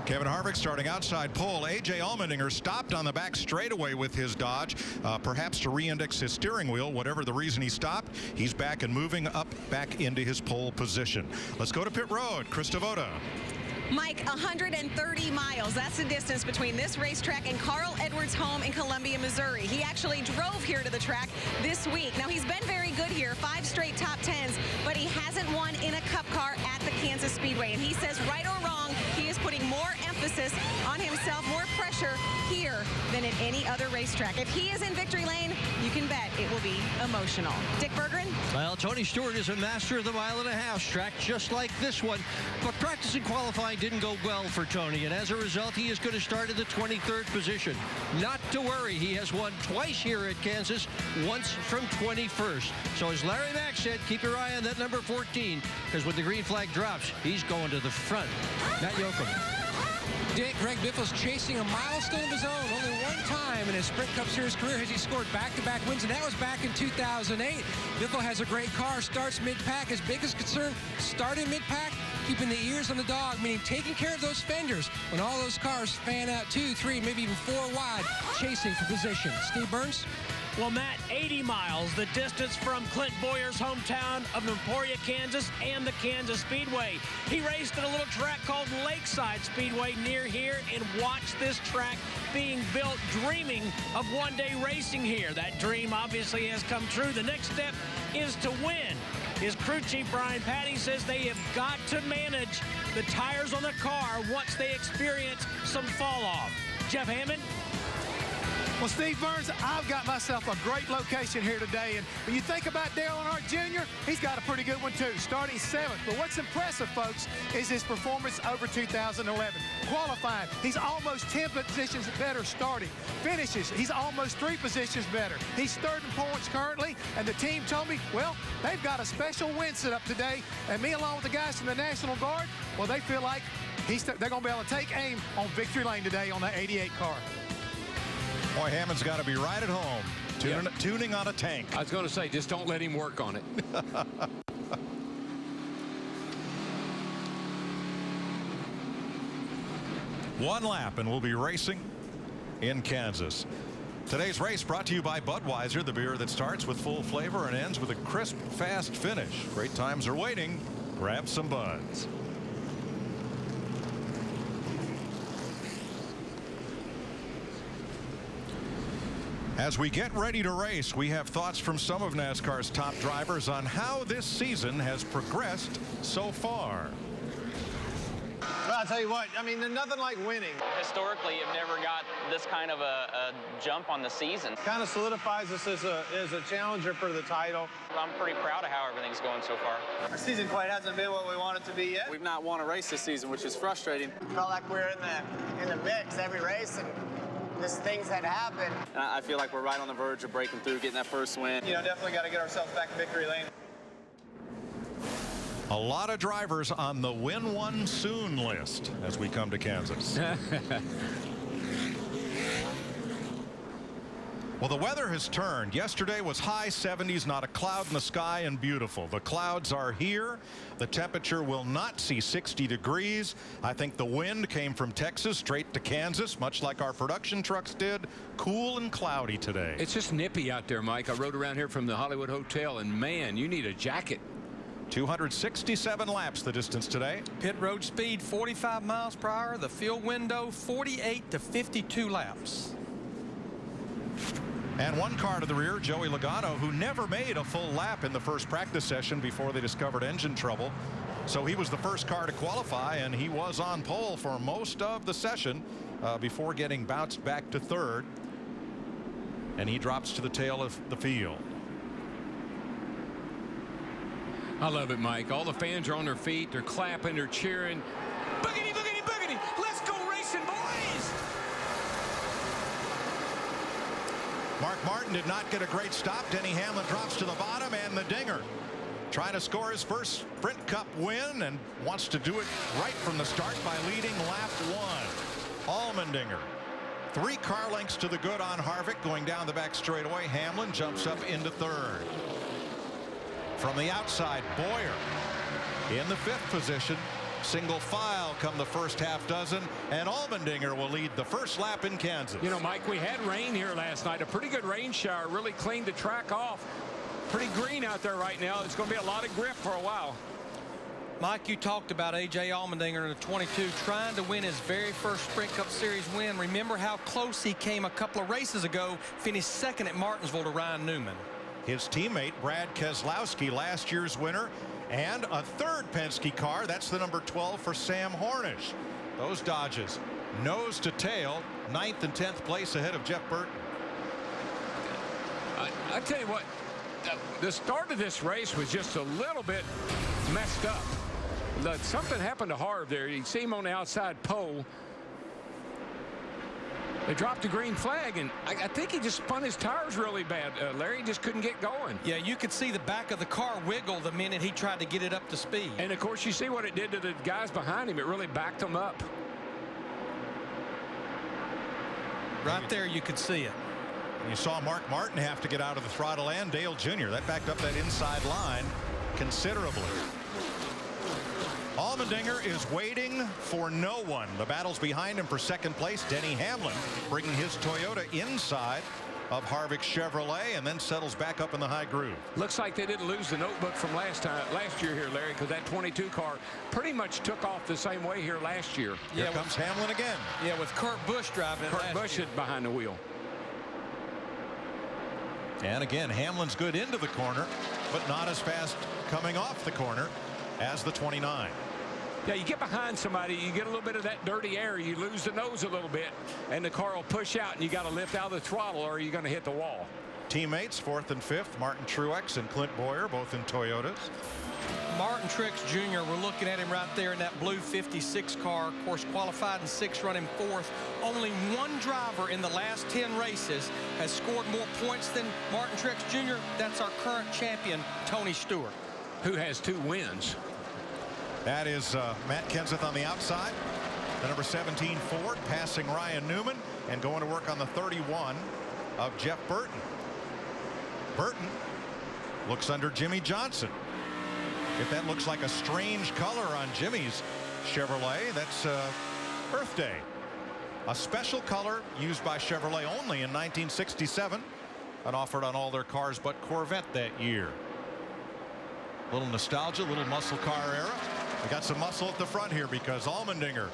[SPEAKER 15] Kevin Harvick starting outside pole. A.J. Allmendinger stopped on the back straightaway with his Dodge, perhaps to re-index his steering wheel. Whatever the reason he stopped, he's back and moving up back into his pole position. Let's go to pit road. Chris Devoda.
[SPEAKER 18] Mike, 130 miles. That's the distance between this racetrack and Carl Edwards' home in Columbia, Missouri. He actually drove here to the track this week. Now, he's been very good here, 5 straight top 10s, but he hasn't won in a Cup car at the Kansas Speedway. And he says, right or wrong, he is putting more emphasis on himself, more pressure here than at any other racetrack. If he is in victory lane, you can bet it will be emotional. Dick Berggren?
[SPEAKER 19] Well, Tony Stewart is a master of the 1.5 mile track, just like this one. But practice and qualifying didn't go well for Tony, and as a result, he is going to start in the 23rd position. Not to worry, he has won twice here at Kansas, once from 21st. So as Larry Mack said, keep your eye on that number 14, because when the green flag drops, he's going to the front. Matt Yoakum.
[SPEAKER 7] Dick, Greg Biffle's chasing a milestone of his own. Only one time in his Sprint Cup Series career has he scored back-to-back wins, and that was back in 2008. Biffle has a great car, starts mid-pack. His biggest concern, starting mid-pack, keeping the ears on the dog, meaning taking care of those fenders when all those cars fan out 2, 3, maybe even 4 wide, chasing for position. Steve Burns?
[SPEAKER 20] Well, Matt, 80 miles, the distance from Clint Boyer's hometown of Emporia, Kansas, and the Kansas Speedway. He raced at a little track called Lakeside Speedway near here and watched this track being built, dreaming of one-day racing here. That dream obviously has come true. The next step is to win. His crew chief, Brian Patty, says they have got to manage the tires on the car once they experience some fall-off. Jeff Hammond?
[SPEAKER 21] Well, Steve Burns, I've got myself a great location here today. And when you think about Dale Earnhardt Jr., he's got a pretty good one, too, starting 7th. But what's impressive, folks, is his performance over 2011. Qualifying, he's almost 10 positions better starting. Finishes, he's almost 3 positions better. He's 3rd in points currently, and the team told me, well, they've got a special win set up today. And me, along with the guys from the National Guard, well, they feel like they're going to be able to take aim on victory lane today on that 88 car.
[SPEAKER 15] Boy, Hammond's got to be right at home, tuning on a tank.
[SPEAKER 3] I was going to say, just don't let him work on it.
[SPEAKER 15] One lap, and we'll be racing in Kansas. Today's race brought to you by Budweiser, the beer that starts with full flavor and ends with a crisp, fast finish. Great times are waiting. Grab some buds. As we get ready to race, we have thoughts from some of NASCAR's top drivers on how this season has progressed so far.
[SPEAKER 5] Well, I'll tell you what, I mean, there's nothing like winning.
[SPEAKER 22] Historically, you've never got this kind of a jump on the season.
[SPEAKER 5] Kind of solidifies us as a challenger for the title.
[SPEAKER 22] I'm pretty proud of how everything's going so far.
[SPEAKER 5] Our season quite hasn't been what we want it to be yet.
[SPEAKER 22] We've not won a race this season, which is frustrating.
[SPEAKER 23] Felt like we're in the mix every race, and just things had happened.
[SPEAKER 22] I feel like we're right on the verge of breaking through, getting that first win.
[SPEAKER 5] You know, definitely got to get ourselves back in victory lane.
[SPEAKER 15] A lot of drivers on the win one soon list as we come to Kansas. Well, the weather has turned. Yesterday was high 70s, not a cloud in the sky, and beautiful. The clouds are here. The temperature will not see 60 degrees. I think the wind came from Texas straight to Kansas, much like our production trucks did. Cool and cloudy today.
[SPEAKER 3] It's just nippy out there, Mike. I rode around here from the Hollywood Hotel, and man, you need a jacket.
[SPEAKER 15] 267 laps the distance today.
[SPEAKER 16] Pit road speed 45 miles per hour. The field window 48 to 52 laps.
[SPEAKER 15] And one car to the rear, Joey Logano, who never made a full lap in the first practice session before they discovered engine trouble. So he was the first car to qualify, and he was on pole for most of the session before getting bounced back to third. And he drops to the tail of the field.
[SPEAKER 2] I love it, Mike. All the fans are on their feet. They're clapping. They're cheering. Boogity, boogity, boogity. Let's go racing, boys.
[SPEAKER 15] Mark Martin did not get a great stop. Denny Hamlin drops to the bottom, and the dinger. Trying to score his first Sprint Cup win, and wants to do it right from the start by leading lap 1. Allmendinger. 3 car lengths to the good on Harvick going down the back straightaway. Hamlin jumps up into third. From the outside, Bowyer in the 5th position. Single file come the first half dozen, and Allmendinger will lead the first lap in Kansas.
[SPEAKER 2] You know, Mike, we had rain here last night. A pretty good rain shower. Really cleaned the track off. Pretty green out there right now. It's going to be a lot of grip for a while.
[SPEAKER 16] Mike, you talked about A.J. Allmendinger in the 22 trying to win his very first Sprint Cup Series win. Remember how close he came a couple of races ago, finished second at Martinsville to Ryan Newman.
[SPEAKER 15] His teammate Brad Keselowski, last year's winner, and a third Penske car. That's the number 12 for Sam Hornish. Those Dodges nose to tail, 9th and 10th place ahead of Jeff Burton.
[SPEAKER 2] I tell you what, the start of this race was just a little bit messed up. Something happened to Harv there. You see him on the outside pole. They dropped the green flag, and I think he just spun his tires really bad. Larry just couldn't get going.
[SPEAKER 16] Yeah, you could see the back of the car wiggle the minute he tried to get it up to speed.
[SPEAKER 2] And, of course, you see what it did to the guys behind him. It really backed them up.
[SPEAKER 16] Right there, you could see it.
[SPEAKER 15] You saw Mark Martin have to get out of the throttle, and Dale Jr. That backed up that inside line considerably. Allmendinger is waiting for no one. The battle's behind him for second place. Denny Hamlin bringing his Toyota inside of Harvick's Chevrolet, and then settles back up in the high groove.
[SPEAKER 2] Looks like they didn't lose the notebook from last year here, Larry, because that 22 car pretty much took off the same way here last year.
[SPEAKER 15] Here comes Hamlin again.
[SPEAKER 16] Yeah, with Kurt Busch driving it.
[SPEAKER 2] Kurt Busch is behind the wheel.
[SPEAKER 15] And again, Hamlin's good into the corner, but not as fast coming off the corner as the 29.
[SPEAKER 2] Yeah, you get behind somebody, you get a little bit of that dirty air, you lose the nose a little bit, and the car will push out, and you got to lift out of the throttle, or you're going to hit the wall.
[SPEAKER 15] Teammates, 4th and 5th, Martin Truex and Clint Bowyer, both in Toyotas.
[SPEAKER 16] Martin Truex Jr., we're looking at him right there in that blue 56 car. Of course, qualified in 6th, running 4th. Only one driver in the last 10 races has scored more points than Martin Truex Jr. That's our current champion, Tony Stewart,
[SPEAKER 2] who has 2 wins.
[SPEAKER 15] That is Matt Kenseth on the outside. The number 17 Ford passing Ryan Newman and going to work on the 31 of Jeff Burton. Burton looks under Jimmy Johnson. If that looks like a strange color on Jimmy's Chevrolet, that's Earth Day. A special color used by Chevrolet only in 1967 and offered on all their cars but Corvette that year. Little nostalgia, little muscle car era. We got some muscle at the front here because Allmendinger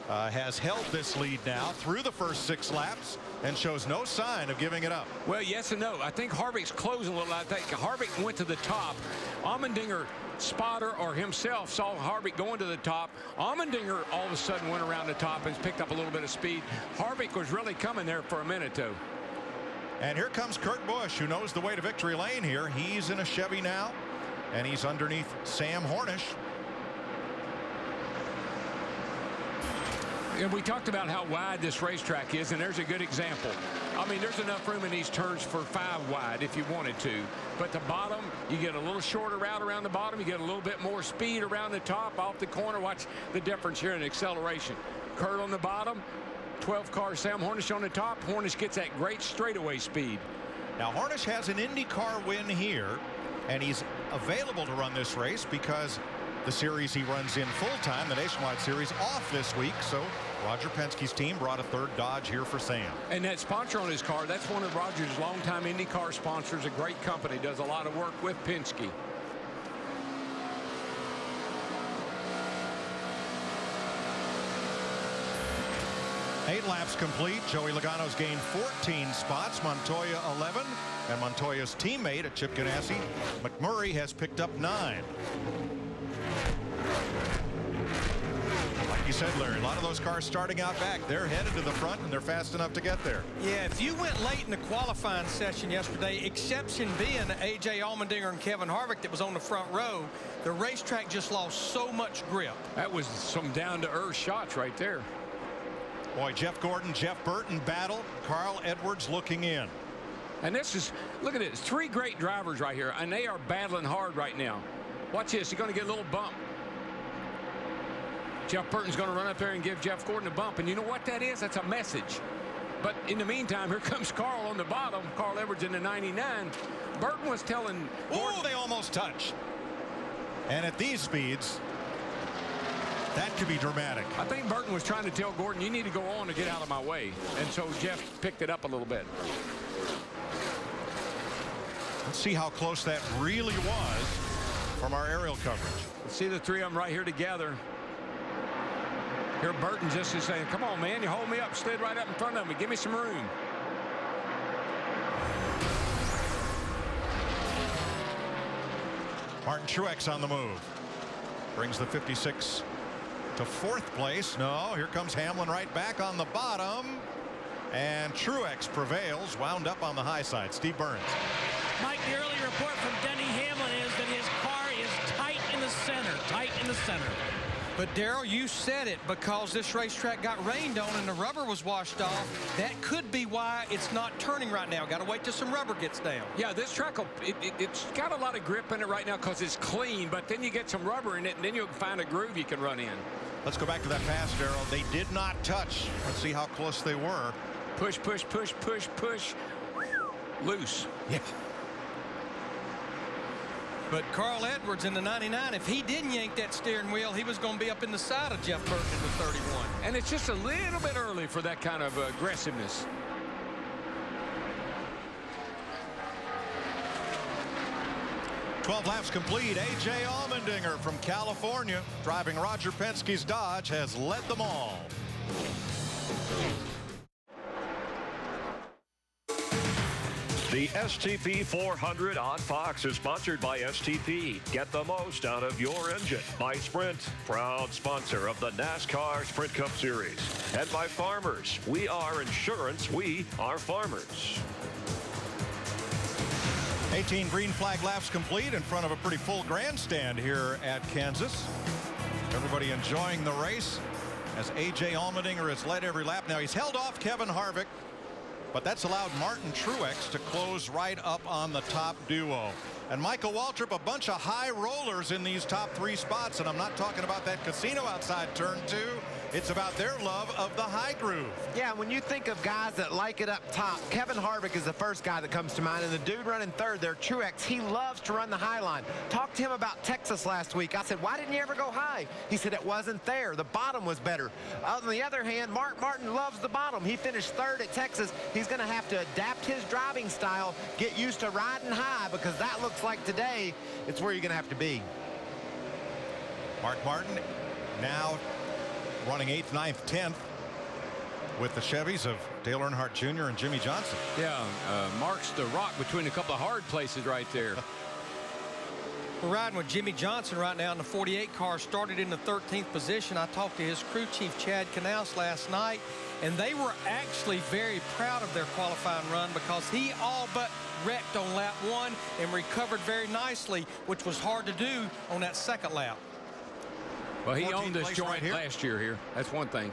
[SPEAKER 15] has held this lead now through the first 6 laps and shows no sign of giving it up.
[SPEAKER 2] Well, yes and no. I think Harvick's closing a little. I think Harvick went to the top. Allmendinger, spotter or himself, saw Harvick going to the top. Allmendinger all of a sudden went around the top and picked up a little bit of speed. Harvick was really coming there for a minute, though.
[SPEAKER 15] And here comes Kurt Busch, who knows the way to victory lane here. He's in a Chevy now, and he's underneath Sam Hornish.
[SPEAKER 2] And we talked about how wide this racetrack is, and there's a good example. I mean, there's enough room in these turns for 5 wide if you wanted to. But the bottom, you get a little shorter route around the bottom. You get a little bit more speed around the top, off the corner. Watch the difference here in acceleration. Kurt on the bottom, 12 car Sam Hornish on the top. Hornish gets that great straightaway speed.
[SPEAKER 15] Now, Hornish has an IndyCar win here, and he's available to run this race because the series he runs in full-time, the Nationwide Series, off this week. So Roger Penske's team brought a 3rd Dodge here for Sam.
[SPEAKER 2] And that sponsor on his car, that's one of Roger's longtime IndyCar sponsors, a great company, does a lot of work with Penske.
[SPEAKER 15] 8 laps complete. Joey Logano's gained 14 spots. Montoya 11. And Montoya's teammate at Chip Ganassi, McMurray, has picked up 9. Like you said, Larry, a lot of those cars starting out back, they're headed to the front and they're fast enough to get there.
[SPEAKER 16] Yeah, if you went late in the qualifying session yesterday, exception being A.J. Allmendinger and Kevin Harvick that was on the front row, the racetrack just lost so much grip.
[SPEAKER 2] That was some down-to-earth shots right there.
[SPEAKER 15] Boy, Jeff Gordon, Jeff Burton battle. Carl Edwards looking in.
[SPEAKER 2] And this is, look at this, 3 great drivers right here, and they are battling hard right now. Watch this, he's going to get a little bump. Jeff Burton's going to run up there and give Jeff Gordon a bump, and you know what that is? That's a message. But in the meantime, here comes Carl on the bottom. Carl Edwards in the 99. Burton was telling Gordon.
[SPEAKER 15] Oh, they almost touched. And at these speeds, that could be dramatic.
[SPEAKER 2] I think Burton was trying to tell Gordon, you need to go on to get out of my way. And so Jeff picked it up a little bit.
[SPEAKER 15] Let's see how close that really was from our aerial coverage.
[SPEAKER 2] Let's see the 3 of them right here together. Here Burton just is saying, come on, man, you hold me up, slid right up in front of me, give me some room.
[SPEAKER 15] Martin Truex on the move. Brings the 56 to 4th place. No, here comes Hamlin right back on the bottom. And Truex prevails, wound up on the high side. Steve Burns.
[SPEAKER 20] Mike, the early report from Denny Hamlin is that his car is tight in the center,
[SPEAKER 16] But Darrell, you said it, because this racetrack got rained on and the rubber was washed off. That could be why it's not turning right now. Got to wait till some rubber gets down.
[SPEAKER 2] Yeah, this track, it's got a lot of grip in it right now because it's clean, but then you get some rubber in it, and then you'll find a groove you can run in.
[SPEAKER 15] Let's go back to that pass, Darrell. They did not touch. Let's see how close they were.
[SPEAKER 2] Push, push, push, push, push. Loose.
[SPEAKER 15] Yeah.
[SPEAKER 16] But Carl Edwards in the 99, if he didn't yank that steering wheel, he was going to be up in the side of Jeff Burton in the 31.
[SPEAKER 2] And it's just a little bit early for that kind of aggressiveness.
[SPEAKER 15] "12 laps complete. A.J. Allmendinger from California, driving Roger Penske's Dodge, has led them all.
[SPEAKER 1] The STP 400 on Fox is sponsored by STP. Get the most out of your engine. By Sprint, proud sponsor of the NASCAR Sprint Cup Series. And by Farmers. We are insurance. We are farmers.
[SPEAKER 15] 18 green flag laps complete in front of a pretty full grandstand here at Kansas. Everybody enjoying the race as A.J. Allmendinger has led every lap. Now he's held off Kevin Harvick, but that's allowed Martin Truex to close right up on the top duo. And Michael Waltrip, a bunch of high rollers in these top 3 spots, and I'm not talking about that casino outside turn 2. It's about their love of the high groove.
[SPEAKER 4] Yeah, when you think of guys that like it up top, Kevin Harvick is the first guy that comes to mind, and the dude running third there, Truex, he loves to run the high line. Talked to him about Texas last week. I said, why didn't you ever go high? He said it wasn't there. The bottom was better. On the other hand, Mark Martin loves the bottom. He finished third at Texas. He's going to have to adapt his driving style, get used to riding high, because that looks like today it's where you're going to have to be.
[SPEAKER 15] Mark Martin now running 8th, 9th, 10th with the Chevys of Dale Earnhardt Jr. and Jimmy Johnson.
[SPEAKER 2] Yeah, marks the rock between a couple of hard places right there.
[SPEAKER 16] We're riding with Jimmy Johnson right now in the 48 car, started in the 13th position. I talked to his crew chief, Chad Knaus, last night, and they were actually very proud of their qualifying run because he all but wrecked on lap 1 and recovered very nicely, which was hard to do on that second lap.
[SPEAKER 2] Well, he owned this joint
[SPEAKER 15] right
[SPEAKER 2] last year here. That's one thing.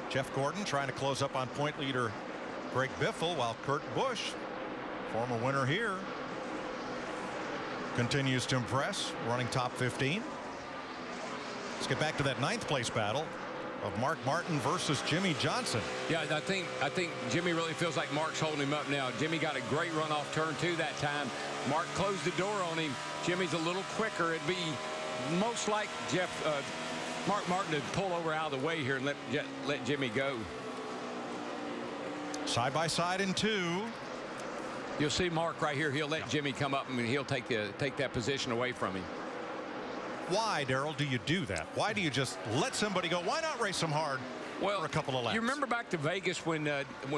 [SPEAKER 15] Jeff Gordon trying to close up on point leader Greg Biffle, while Kurt Busch, former winner here, continues to impress, running top 15. Let's get back to that 9th place battle of Mark Martin versus Jimmy Johnson.
[SPEAKER 2] Yeah, I think Jimmy really feels like Mark's holding him up now. Jimmy got a great run off turn 2 that time. Mark closed the door on him. Jimmy's a little quicker. It'd be most like Mark Martin to pull over out of the way here and let Jimmy go.
[SPEAKER 15] Side by side in 2.
[SPEAKER 2] You'll see Mark right here. He'll let Jimmy come up and he'll take that position away from him.
[SPEAKER 15] Why, Darrell, do you do that? Why do you just let somebody go? Why not race them hard?
[SPEAKER 2] Well,
[SPEAKER 15] for a couple of laps.
[SPEAKER 2] You remember back to Vegas when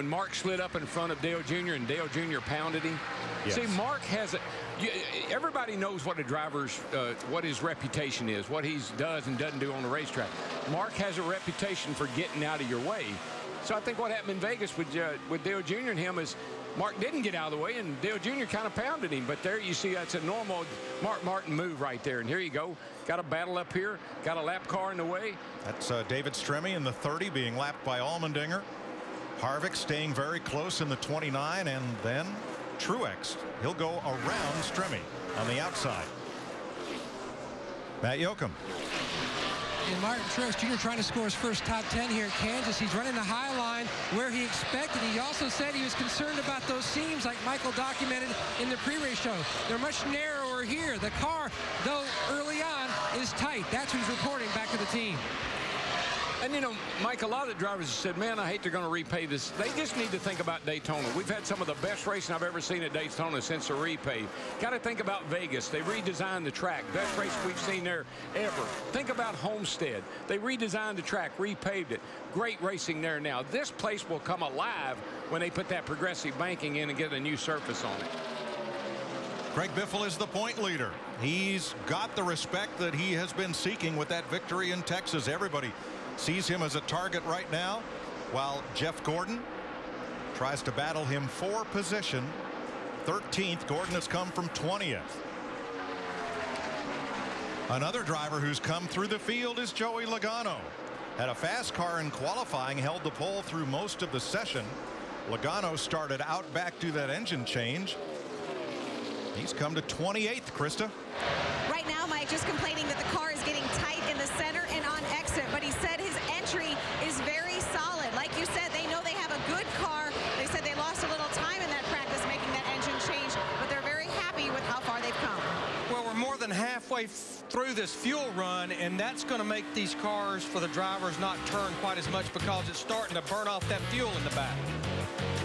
[SPEAKER 2] Mark slid up in front of Dale Jr. and Dale Jr. pounded him?
[SPEAKER 15] Yes.
[SPEAKER 2] See, Mark has everybody knows what a driver's, what his reputation is, what he does and doesn't do on the racetrack. Mark has a reputation for getting out of your way. So I think what happened in Vegas with Dale Jr. and him is Mark didn't get out of the way, and Dale Jr. kind of pounded him. But there you see that's a normal Mark Martin move right there. And here you go. Got a battle up here. Got a lap car in the way.
[SPEAKER 15] That's David Stremme in the 30 being lapped by Allmendinger. Harvick staying very close in the 29, and then Truex. He'll go around Stremme on the outside. Matt Yoakum.
[SPEAKER 7] And Martin Truex Jr. trying to score his first top 10 here at Kansas. He's running the high line where he expected. He also said he was concerned about those seams like Michael documented in the pre-race show. They're much narrower here. The car, though early on, is tight. That's who's reporting back to the team.
[SPEAKER 2] And, you know, Mike, a lot of the drivers have said, man, I hate they're going to repave this. They just need to think about Daytona. We've had some of the best racing I've ever seen at Daytona since the repave. Got to think about Vegas. They redesigned the track. Best race we've seen there ever. Think about Homestead. They redesigned the track, repaved it. Great racing there now. This place will come alive when they put that progressive banking in and get a new surface on it.
[SPEAKER 15] Greg Biffle is the point leader. He's got the respect that he has been seeking with that victory in Texas. Everybody sees him as a target right now, while Jeff Gordon tries to battle him for position. 13th. Gordon has come from 20th. Another driver who's come through the field is Joey Logano. Had a fast car in qualifying, held the pole through most of the session. Logano started out back to that engine change. He's come to 28th, Krista.
[SPEAKER 18] Right now, Mike just complaining that the car is getting tight in the center and on exit, but he said his entry is very solid. Like you said, they know they have a good car. They said they lost a little time in that practice making that engine change, but they're very happy with how far they've come.
[SPEAKER 16] Well, we're more than halfway through this fuel run, and that's going to make these cars for the drivers not turn quite as much because it's starting to burn off that fuel in the back.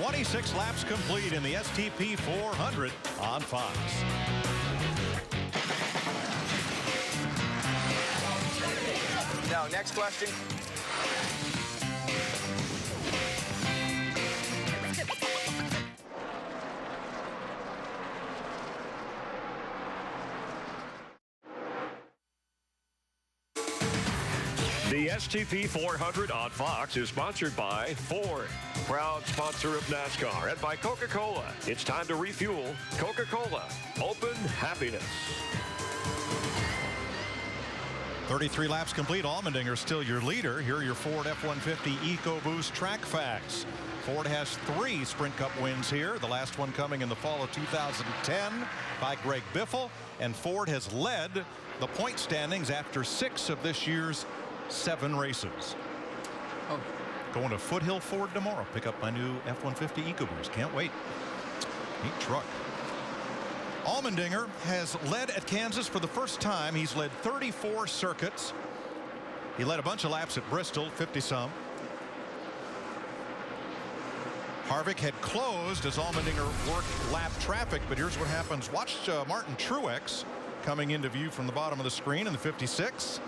[SPEAKER 15] 26 laps complete in the STP 400 on Fox.
[SPEAKER 5] No, next question.
[SPEAKER 1] The STP 400 on Fox is sponsored by Ford, proud sponsor of NASCAR, and by Coca-Cola. It's time to refuel. Coca-Cola, open happiness.
[SPEAKER 15] 33 laps complete. Allmendinger still your leader. Here are your Ford F-150 EcoBoost track facts. Ford has 3 Sprint Cup wins here, the last one coming in the fall of 2010 by Greg Biffle, and Ford has led the point standings after 6 of this year's 7 races.
[SPEAKER 2] Oh.
[SPEAKER 15] Going to Foothill Ford tomorrow. Pick up my new F-150 EcoBoost. Can't wait. Neat truck. Allmendinger has led at Kansas for the first time. He's led 34 circuits. He led a bunch of laps at Bristol, 50-some. Harvick had closed as Allmendinger worked lap traffic, but here's what happens. Watch Martin Truex coming into view from the bottom of the screen in the 56.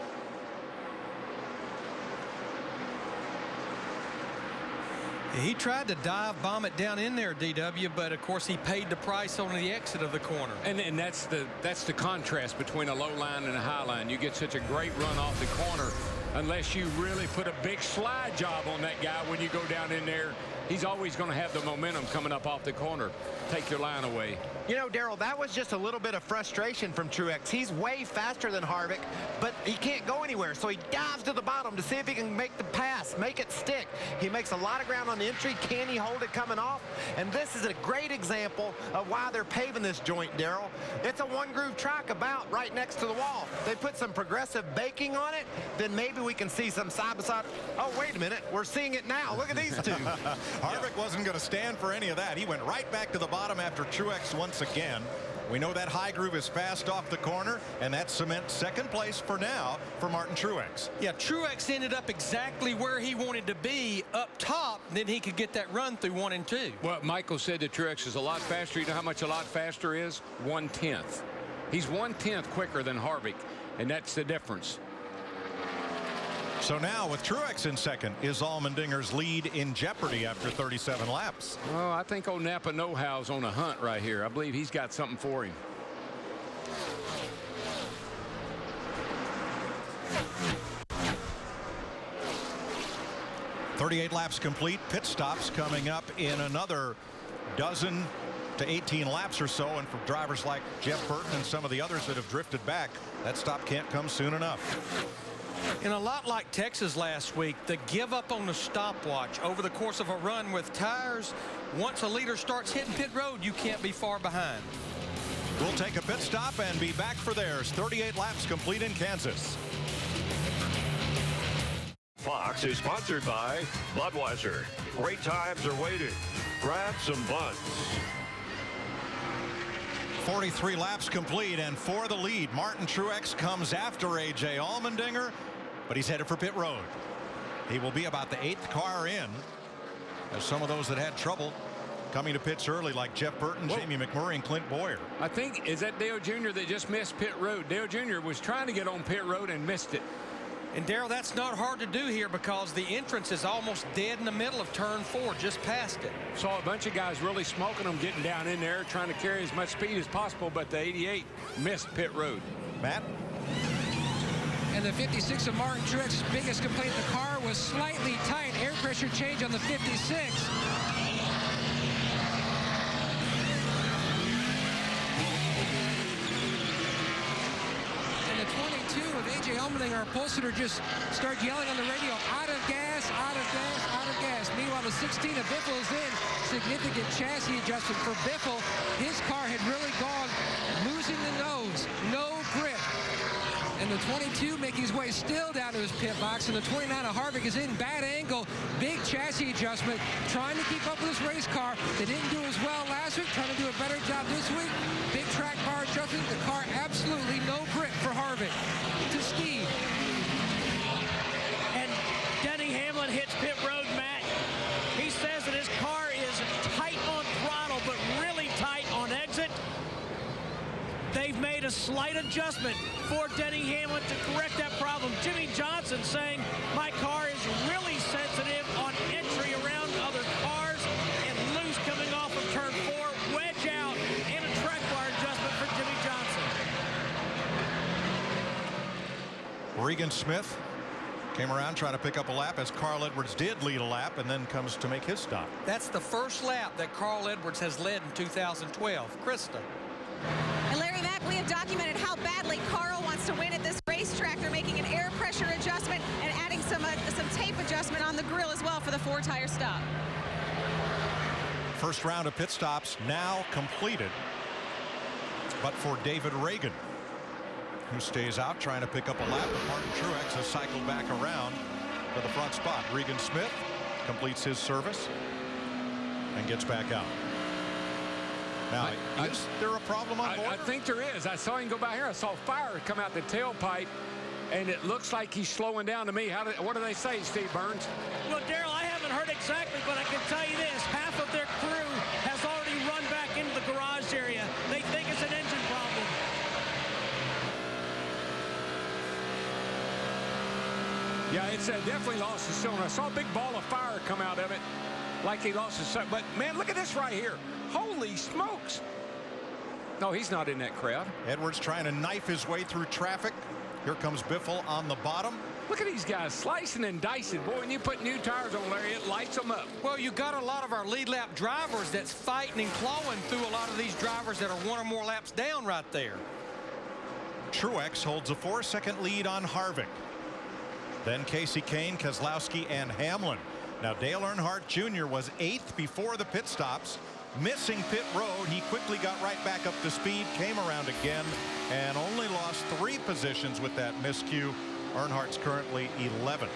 [SPEAKER 16] He tried to dive bomb it down in there, DW, but of course he paid the price on the exit of the corner.
[SPEAKER 2] And that's the contrast between a low line and a high line. You get such a great run off the corner unless you really put a big slide job on that guy when you go down in there. He's always going to have the momentum coming up off the corner. Take your line away.
[SPEAKER 4] You know, Darrell, that was just a little bit of frustration from Truex. He's way faster than Harvick, but he can't go anywhere. So he dives to the bottom to see if he can make the pass, make it stick. He makes a lot of ground on the entry. Can he hold it coming off? And this is a great example of why they're paving this joint, Darrell. It's a one-groove track about right next to the wall. They put some progressive baking on it, then maybe we can see some side-by-side. Oh, wait a minute. We're seeing it now. Look at these two.
[SPEAKER 15] Harvick wasn't going to stand for any of that. He went right back to the bottom after Truex once again. We know that high groove is fast off the corner, and that cements second place for now for Martin Truex.
[SPEAKER 16] Yeah, Truex ended up exactly where he wanted to be up top, then he could get that run through 1 and 2.
[SPEAKER 2] Well, Michael said that Truex is a lot faster. You know how much a lot faster is? 1/10. He's 1/10 quicker than Harvick, and that's the difference.
[SPEAKER 15] So now with Truex in second, is Allmendinger's lead in jeopardy after 37 laps?
[SPEAKER 2] Oh, I think old Napa Know-how's on a hunt right here. I believe he's got something for him.
[SPEAKER 15] .38 laps complete. Pit stops coming up in another dozen to 18 laps or so, and for drivers like Jeff Burton and some of the others that have drifted back, that stop can't come soon enough.
[SPEAKER 16] And a lot like Texas last week, the give up on the stopwatch over the course of a run with tires, once a leader starts hitting pit road, you can't be far behind.
[SPEAKER 15] We'll take a pit stop and be back for theirs. 38 laps complete in Kansas.
[SPEAKER 1] Fox is sponsored by Budweiser. Great times are waiting. Grab some buns.
[SPEAKER 15] 43 laps complete, and for the lead, Martin Truex comes after A.J. Allmendinger, but he's headed for pit road. He will be about the 8th car in, as some of those that had trouble coming to pits early, like Jeff Burton, Jamie McMurray, and Clint Boyer.
[SPEAKER 2] I think, is that Dale Jr. that just missed pit road? Dale Jr. was trying to get on pit road and missed it.
[SPEAKER 16] And Darrell, that's not hard to do here because the entrance is almost dead in the middle of turn 4, just past it.
[SPEAKER 2] Saw a bunch of guys really smoking them, getting down in there, trying to carry as much speed as possible, but the 88 missed pit road.
[SPEAKER 15] Matt?
[SPEAKER 7] And the 56 of Martin Truex's biggest complaint, the car was slightly tight. Air pressure change on the 56. Of A.J. Allmendinger, our pulsator, just start yelling on the radio, out of gas, out of gas, out of gas. Meanwhile, the 16 of Biffle is in. Significant chassis adjustment for Biffle. His car had really gone, losing the nose, no grip. And the 22 making his way still down to his pit box. And the 29 of Harvick is in, bad angle, big chassis adjustment, trying to keep up with his race car. They didn't do as well last week, trying to do a better job this week. Big track bar adjustment, the car absolutely no grip for Harvick. To Steve.
[SPEAKER 20] And Denny Hamlin hits pit road, Matt. He says that his car is tight on throttle, but really tight on exit. They've made a slight adjustment for Denny Hamlin to correct that problem. Jimmy Johnson saying, my car is really sensitive on entry around other cars and loose coming off of turn 4, wedge out, and a track bar adjustment for Jimmy Johnson.
[SPEAKER 15] Regan Smith came around trying to pick up a lap, as Carl Edwards did lead a lap and then comes to make his stop.
[SPEAKER 16] That's the first lap that Carl Edwards has led in 2012. Krista.
[SPEAKER 18] And Larry Mack, we have documented how badly Carl wants to win at this racetrack. They're making an air pressure adjustment and adding some tape adjustment on the grill as well for the 4-tire stop.
[SPEAKER 15] First round of pit stops now completed, but for David Reagan, who stays out trying to pick up a lap, and Martin Truex has cycled back around to the front spot. Regan Smith completes his service and gets back out. Now, is there a problem on board?
[SPEAKER 2] I think there is. I saw him go by here. I saw fire come out the tailpipe, and it looks like he's slowing down to me. What do they say, Steve Burns?
[SPEAKER 20] Well, Darrell, I haven't heard exactly, but I can tell you this. Half of their crew has already run back into the garage area. They think it's an engine problem.
[SPEAKER 2] Yeah, it's definitely lost his cylinder. I saw a big ball of fire come out of it, like he lost his cylinder. But, man, look at this right here. Holy smokes. No, he's not in that crowd.
[SPEAKER 15] Edwards trying to knife his way through traffic. Here comes Biffle on the bottom.
[SPEAKER 2] Look at these guys slicing and dicing. Boy, when you put new tires on, Larry, it lights them up.
[SPEAKER 16] Well, you got a lot of our lead lap drivers that's fighting and clawing through a lot of these drivers that are 1 or more laps down right there.
[SPEAKER 15] Truex holds a 4-second lead on Harvick. Then Casey Kane, Keselowski, and Hamlin. Now, Dale Earnhardt Jr. was 8th before the pit stops. Missing pit road, he quickly got right back up to speed, came around again, and only lost 3 positions with that miscue. Earnhardt's currently 11th.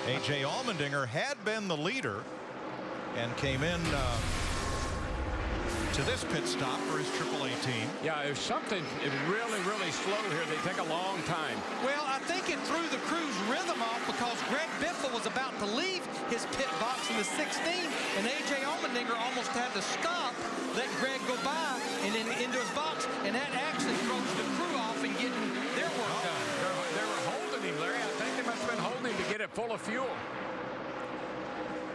[SPEAKER 15] A.J. Allmendinger had been the leader and came in to this pit stop for his AAA team.
[SPEAKER 2] Yeah, if something is really, really slow here, they take a long time.
[SPEAKER 16] Well, I think it threw the crew's rhythm off because Greg Biffle was about to leave his pit box in the 16, and A.J. Allmendinger almost had to stop, let Greg go by, and then into his box, and that actually throws the crew off and getting their work done.
[SPEAKER 2] They were holding him, Larry. I full of fuel.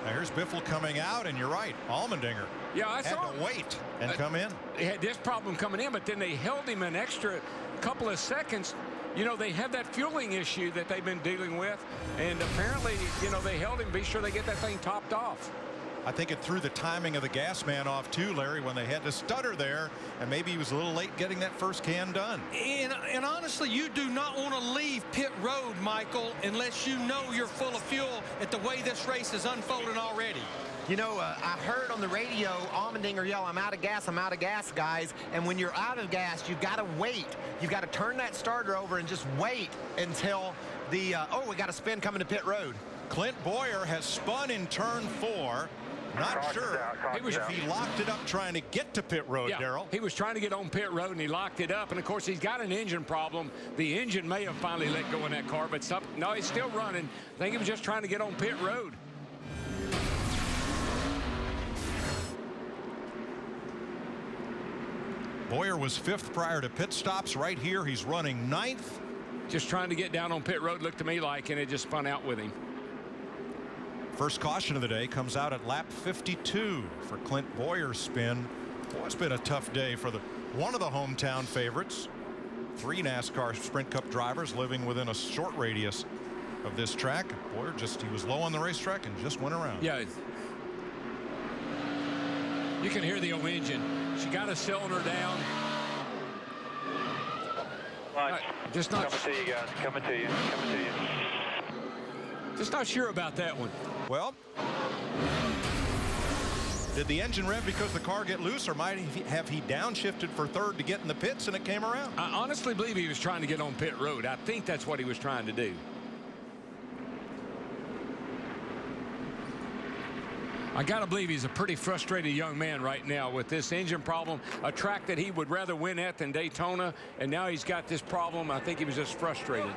[SPEAKER 15] Now here's Biffle coming out, and you're right, Allmendinger
[SPEAKER 2] I saw
[SPEAKER 15] had to wait and come in.
[SPEAKER 2] They had this problem coming in, but then they held him an extra couple of seconds. You know, they have that fueling issue that they've been dealing with, and apparently, you know, they held him to be sure they get that thing topped off.
[SPEAKER 15] I think it threw the timing of the gas man off too, Larry, when they had to stutter there, and maybe he was a little late getting that first can done.
[SPEAKER 16] And honestly, you do not want to leave pit road, Michael, unless you know you're full of fuel at the way this race is unfolding already.
[SPEAKER 4] You know, I heard on the radio Allmendinger yell, I'm out of gas, guys. And when you're out of gas, you've got to wait. You've got to turn that starter over and just wait until the, we got a spin coming to pit road.
[SPEAKER 15] Clint Boyer has spun in turn 4. Not sure if he locked it up trying to get to pit road, Darrell.
[SPEAKER 2] He was trying to get on pit road, and he locked it up. And, of course, he's got an engine problem. The engine may have finally let go in that car, but no, he's still running. I think he was just trying to get on pit road.
[SPEAKER 15] Boyer was 5th prior to pit stops. Right here, he's running 9th.
[SPEAKER 2] Just trying to get down on pit road, looked to me like, and it just spun out with him.
[SPEAKER 15] First caution of the day comes out at lap 52 for Clint Boyer's spin. Boy, it's been a tough day for one of the hometown favorites. 3 NASCAR Sprint Cup drivers living within a short radius of this track. Boyer he was low on the racetrack and just went around.
[SPEAKER 2] Yeah. You can hear the old engine. She got a cylinder down. Just not
[SPEAKER 17] coming to you guys. Coming to you.
[SPEAKER 2] Just not sure about that one.
[SPEAKER 15] Well, did the engine rev because the car get loose, or might have he downshifted for 3rd to get in the pits and it came around?
[SPEAKER 2] I honestly believe he was trying to get on pit road. I think that's what he was trying to do. I got to believe he's a pretty frustrated young man right now with this engine problem, a track that he would rather win at than Daytona, and now he's got this problem. I think he was just frustrated.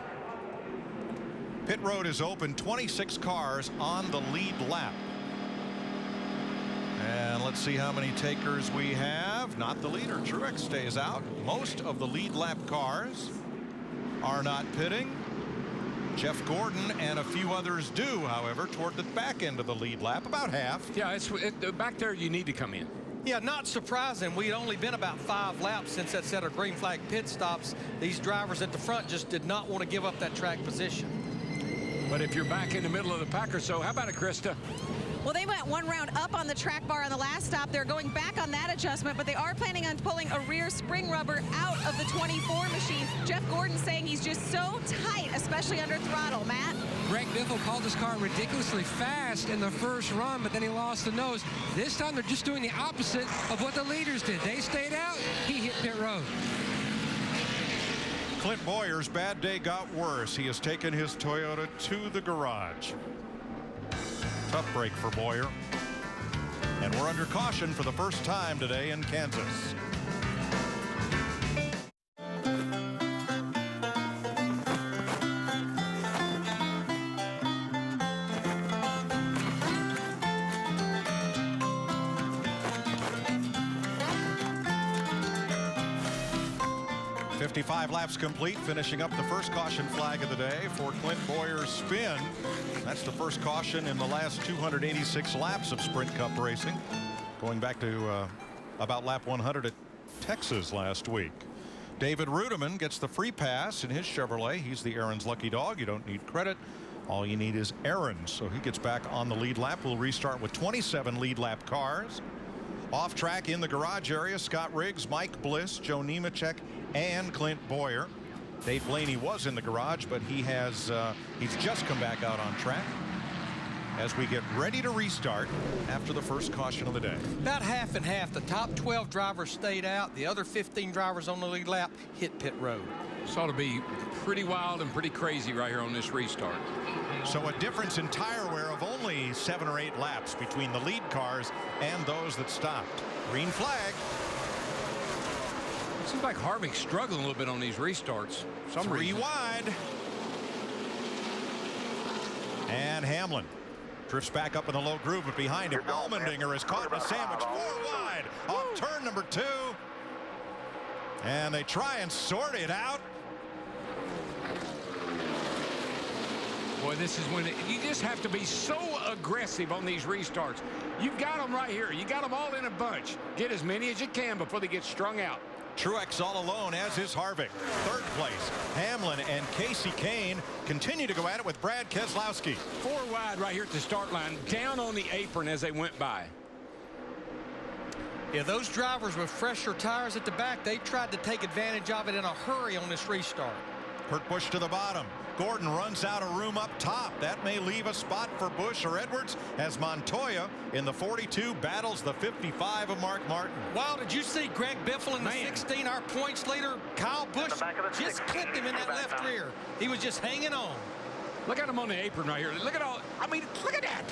[SPEAKER 15] Pit road is open, 26 cars on the lead lap. And let's see how many takers we have. Not the leader. Truex stays out. Most of the lead lap cars are not pitting. Jeff Gordon and a few others do, however, toward the back end of the lead lap, about half.
[SPEAKER 2] Yeah, back there you need to come in.
[SPEAKER 16] Yeah, not surprising. We'd only been about 5 laps since that set of green flag pit stops. These drivers at the front just did not want to give up that track position.
[SPEAKER 2] But if you're back in the middle of the pack or so, how about it, Krista?
[SPEAKER 18] Well, they went 1 round up on the track bar on the last stop. They're going back on that adjustment, but they are planning on pulling a rear spring rubber out of the 24 machine. Jeff Gordon saying he's just so tight, especially under throttle. Matt?
[SPEAKER 7] Greg Biffle called his car ridiculously fast in the first run, but then he lost the nose. This time they're just doing the opposite of what the leaders did. They stayed out, he hit pit road.
[SPEAKER 15] Clint Boyer's bad day got worse. He has taken his Toyota to the garage. Tough break for Boyer. And we're under caution for the first time today in Kansas. .55 laps complete, finishing up the first caution flag of the day for Clint Boyer's spin. That's the first caution in the last 286 laps of Sprint Cup racing, going back to about lap 100 at Texas last week. David Rudiman gets the free pass in his Chevrolet. He's the Aaron's lucky dog. You don't need credit. All you need is Aaron. So he gets back on the lead lap. We'll restart with 27 lead lap cars. Off track in the garage area, Scott Riggs, Mike Bliss, Joe Nemechek, and Clint Boyer. Dave Blaney was in the garage, but he's just come back out on track as we get ready to restart after the first caution of the day.
[SPEAKER 16] About half and half. The top 12 drivers stayed out. The other 15 drivers on the lead lap hit pit road.
[SPEAKER 2] This ought to be pretty wild and pretty crazy right here on this restart.
[SPEAKER 15] So a difference in tire wear of only 7 or 8 laps between the lead cars and those that stopped. Green flag.
[SPEAKER 2] It seems like Harvick's struggling a little bit on these restarts.
[SPEAKER 15] Three wide. And Hamlin drifts back up in the low groove, but behind him, Allmendinger is caught in a sandwich. 4 wide off turn number 2. And they try and sort it out.
[SPEAKER 2] Boy, this is when you just have to be so aggressive on these restarts. You've got them right here. You got them all in a bunch. Get as many as you can before they get strung out.
[SPEAKER 15] Truex all alone, as is Harvick. Third place, Hamlin and Casey Kane continue to go at it with Brad Keselowski.
[SPEAKER 2] 4 wide right here at the start line, down on the apron as they went by.
[SPEAKER 16] Yeah, those drivers with fresher tires at the back, they tried to take advantage of it in a hurry on this restart.
[SPEAKER 15] Kurt Busch to the bottom. Gordon runs out of room up top. That may leave a spot for Busch or Edwards as Montoya in the 42 battles the 55 of Mark Martin.
[SPEAKER 16] Wow, did you see Greg Biffle in the 16, our points leader? Kyle Busch just clipped him in that left rear. He was just hanging on.
[SPEAKER 2] Look at him on the apron right here. Look at all, I mean, look at that.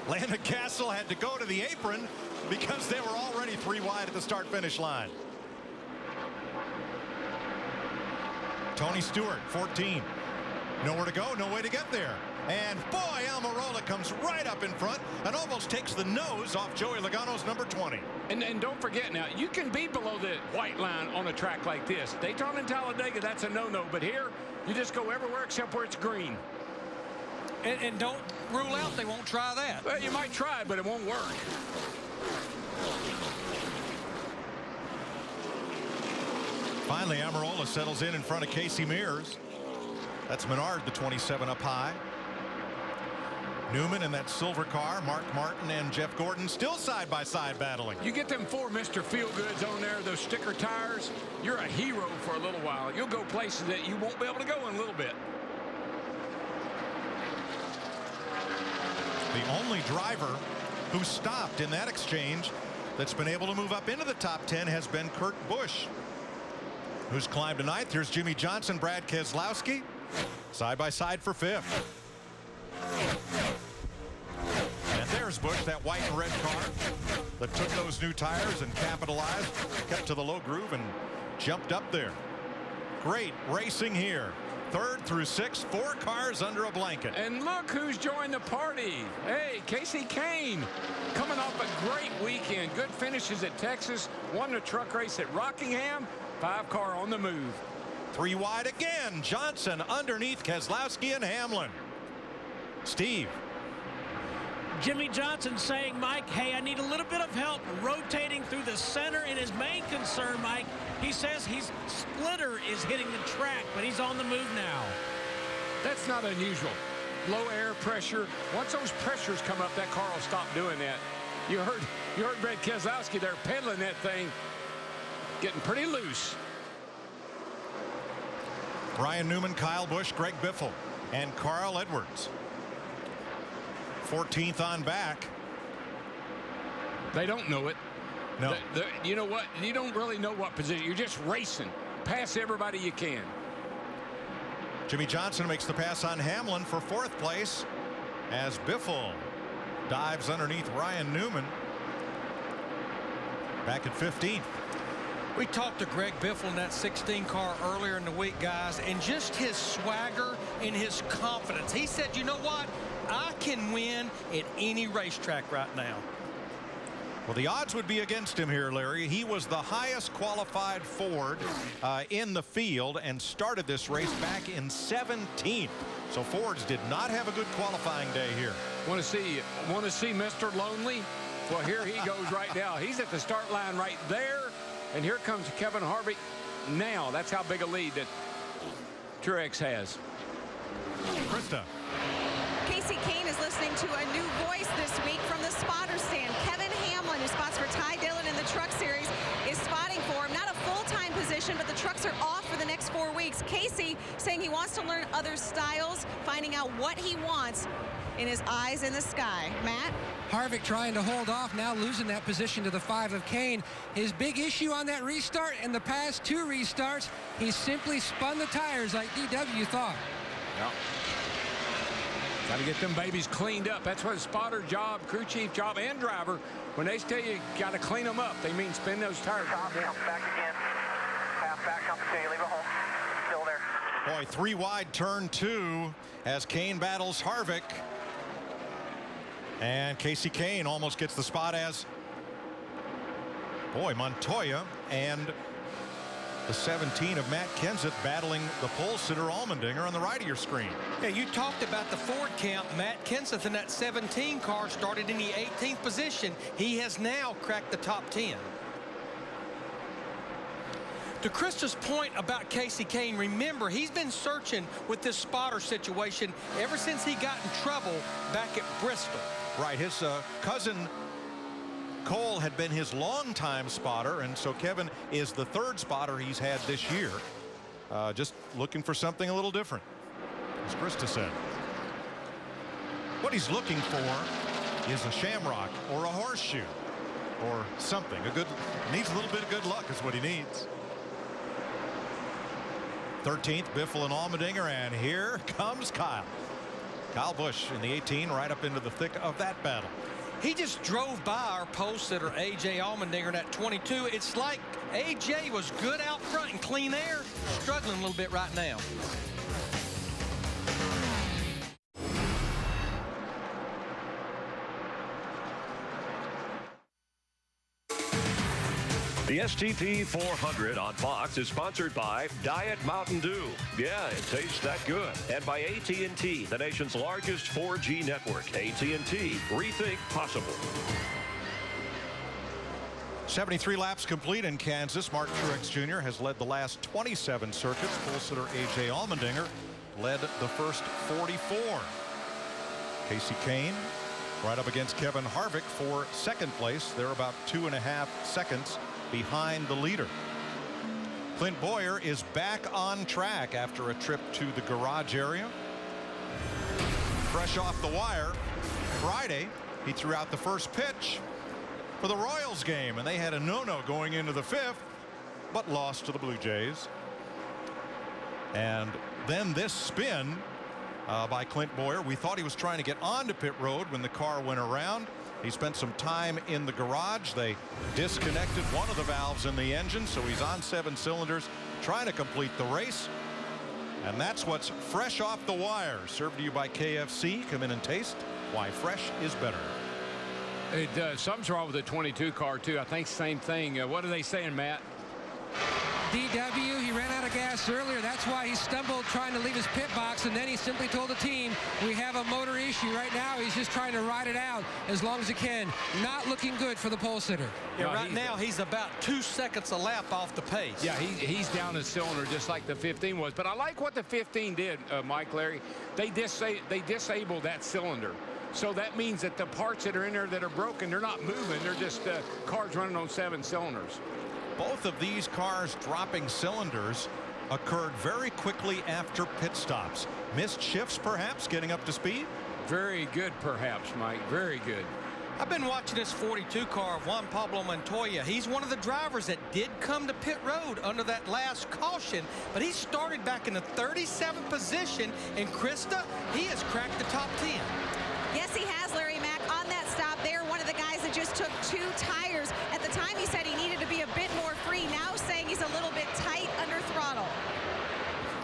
[SPEAKER 15] Landon Castle had to go to the apron because they were already 3 wide at the start-finish line. Tony Stewart, 14. Nowhere to go, no way to get there. And boy, Almirola comes right up in front and almost takes the nose off Joey Logano's number 20.
[SPEAKER 2] And don't forget now, you can be below the white line on a track like this. Daytona and Talladega, that's a no-no. But here, you just go everywhere except where it's green.
[SPEAKER 16] And don't rule out they won't try that.
[SPEAKER 2] Well, you might try it, but it won't work.
[SPEAKER 15] Finally, Almirola settles in front of Casey Mears. That's Menard, the 27 up high. Newman in that silver car, Mark Martin and Jeff Gordon still side by side battling.
[SPEAKER 2] You get them 4 Mr. Feel-Goods on there, those sticker tires, you're a hero for a little while. You'll go places that you won't be able to go in a little bit.
[SPEAKER 15] The only driver who stopped in that exchange that's been able to move up into the top 10 has been Kurt Busch, who's climbed to 9th. Here's Jimmy Johnson, Brad Keselowski, side by side for 5th. And there's Busch, that white and red car that took those new tires and capitalized, kept to the low groove and jumped up there. Great racing here. 3rd through 6th, 4 cars under a blanket.
[SPEAKER 2] And look who's joined the party. Hey, Casey Kane, coming off a great weekend. Good finishes at Texas, won the truck race at Rockingham. 5 car on the move.
[SPEAKER 15] 3 wide again. Johnson underneath Keselowski and Hamlin. Steve.
[SPEAKER 20] Jimmy Johnson saying, Mike, hey, I need a little bit of help rotating through the center. And his main concern, Mike, he says his splitter is hitting the track, but he's on the move now.
[SPEAKER 2] That's not unusual. Low air pressure. Once those pressures come up, that car will stop doing that. You heard Brad Keselowski there pedaling that thing, getting pretty loose.
[SPEAKER 15] Ryan Newman, Kyle Busch, Greg Biffle, and Carl Edwards. 14th on back.
[SPEAKER 2] They don't know it.
[SPEAKER 15] No.
[SPEAKER 2] You know what? You don't really know what position. You're just racing. Pass everybody you can.
[SPEAKER 15] Jimmy Johnson makes the pass on Hamlin for 4th place as Biffle dives underneath Ryan Newman. Back at 15th.
[SPEAKER 16] We talked to Greg Biffle in that 16 car earlier in the week, guys, and just his swagger and his confidence. He said, you know what? I can win at any racetrack right now.
[SPEAKER 15] Well, the odds would be against him here, Larry. He was the highest qualified Ford in the field and started this race back in 17th. So Fords did not have a good qualifying day here.
[SPEAKER 2] Want to see Mr. Lonely? Well, here he goes right now. He's at the start line right there. And here comes Kevin Harvick now. That's how big a lead that Truex has.
[SPEAKER 15] Krista.
[SPEAKER 18] Casey Kane is listening to a new voice this week from the spotter stand. Kevin Hamlin, who spots for Ty Dillon in the Truck Series, is spotting for him. Not a full-time position, but the trucks are off for the next 4 weeks. Casey saying he wants to learn other styles, finding out what he wants in his eyes in the sky. Matt?
[SPEAKER 7] Harvick trying to hold off, now losing that position to the 5 of Kane. His big issue on that restart and the past 2 restarts, he simply spun the tires like DW thought.
[SPEAKER 2] Yep. Got to get them babies cleaned up. That's what a spotter job, crew chief job, and driver. When they tell you got to clean them up, they mean spin those tires.
[SPEAKER 17] Come back again. Half back, come continue, leave it home. Still there.
[SPEAKER 15] Boy, 3 wide turn 2 as Kane battles Harvick. And Casey Kane almost gets the spot as, boy, Montoya and the 17 of Matt Kenseth battling the pole sitter Allmendinger on the right of your screen.
[SPEAKER 16] Yeah, you talked about the Ford camp. Matt Kenseth in that 17 car started in the 18th position. He has now cracked the top 10. To Krista's point about Casey Kane, remember, he's been searching with this spotter situation ever since he got in trouble back at Bristol.
[SPEAKER 15] Right, his cousin Cole had been his longtime spotter, and so Kevin is the third spotter he's had this year. Just looking for something a little different, as Krista said. What he's looking for is a shamrock or a horseshoe or something. Needs a little bit of good luck is what he needs. 13th, Biffle and Allmendinger, and here comes Kyle. Kyle Busch in the 18, right up into the thick of that battle.
[SPEAKER 16] He just drove by our pole sitter, A.J. Allmendinger, in that 22. It's like A.J. was good out front and clean air, struggling a little bit right now.
[SPEAKER 1] The STP 400 on Fox is sponsored by Diet Mountain Dew. Yeah, it tastes that good. And by AT&T, the nation's largest 4G network. AT&T, rethink possible.
[SPEAKER 15] 73 laps complete in Kansas. Mark Truex Jr. has led the last 27 circuits. Pole sitter A.J. Allmendinger led the first 44. Casey Kane right up against Kevin Harvick for second place. They're about 2.5 seconds behind the leader. Clint Bowyer is back on track after a trip to the garage area. Fresh off the wire Friday, he threw out the first pitch for the Royals game, and they had a no-no going into the 5th, but lost to the Blue Jays. And then this spin by Clint Bowyer. We thought he was trying to get onto pit road when the car went around. He spent some time in the garage. They disconnected one of the valves in the engine, so he's on 7 cylinders trying to complete the race. And that's what's fresh off the wire. Served to you by KFC. Come in and taste why fresh is better.
[SPEAKER 2] It does. Something's wrong with the 22 car, too. I think same thing. What are they saying, Matt?
[SPEAKER 7] DW, he ran out of gas earlier. That's why he stumbled trying to leave his pit box, and then he simply told the team, we have a motor issue right now. He's just trying to ride it out as long as he can. Not looking good for the pole sitter.
[SPEAKER 16] Yeah, right now he's about 2 seconds a lap off the pace.
[SPEAKER 2] Yeah, he's down a cylinder just like the 15 was. But I like what the 15 did, Mike, Larry. They disabled that cylinder. So that means that the parts that are in there that are broken, they're not moving. They're just cars running on 7 cylinders.
[SPEAKER 15] Both of these cars dropping cylinders occurred very quickly after pit stops. Missed shifts, perhaps, getting up to speed?
[SPEAKER 2] Very good, perhaps, Mike. Very good.
[SPEAKER 16] I've been watching this 42 car of Juan Pablo Montoya. He's one of the drivers that did come to pit road under that last caution, but he started back in the 37th position, and Krista, he has cracked the top 10.
[SPEAKER 18] Yes, he has, Larry Mack. On that stop there, one of the guys that just took 2 tires. At the time, he said he needed to be a bit more free. Now saying he's a little bit tight under throttle.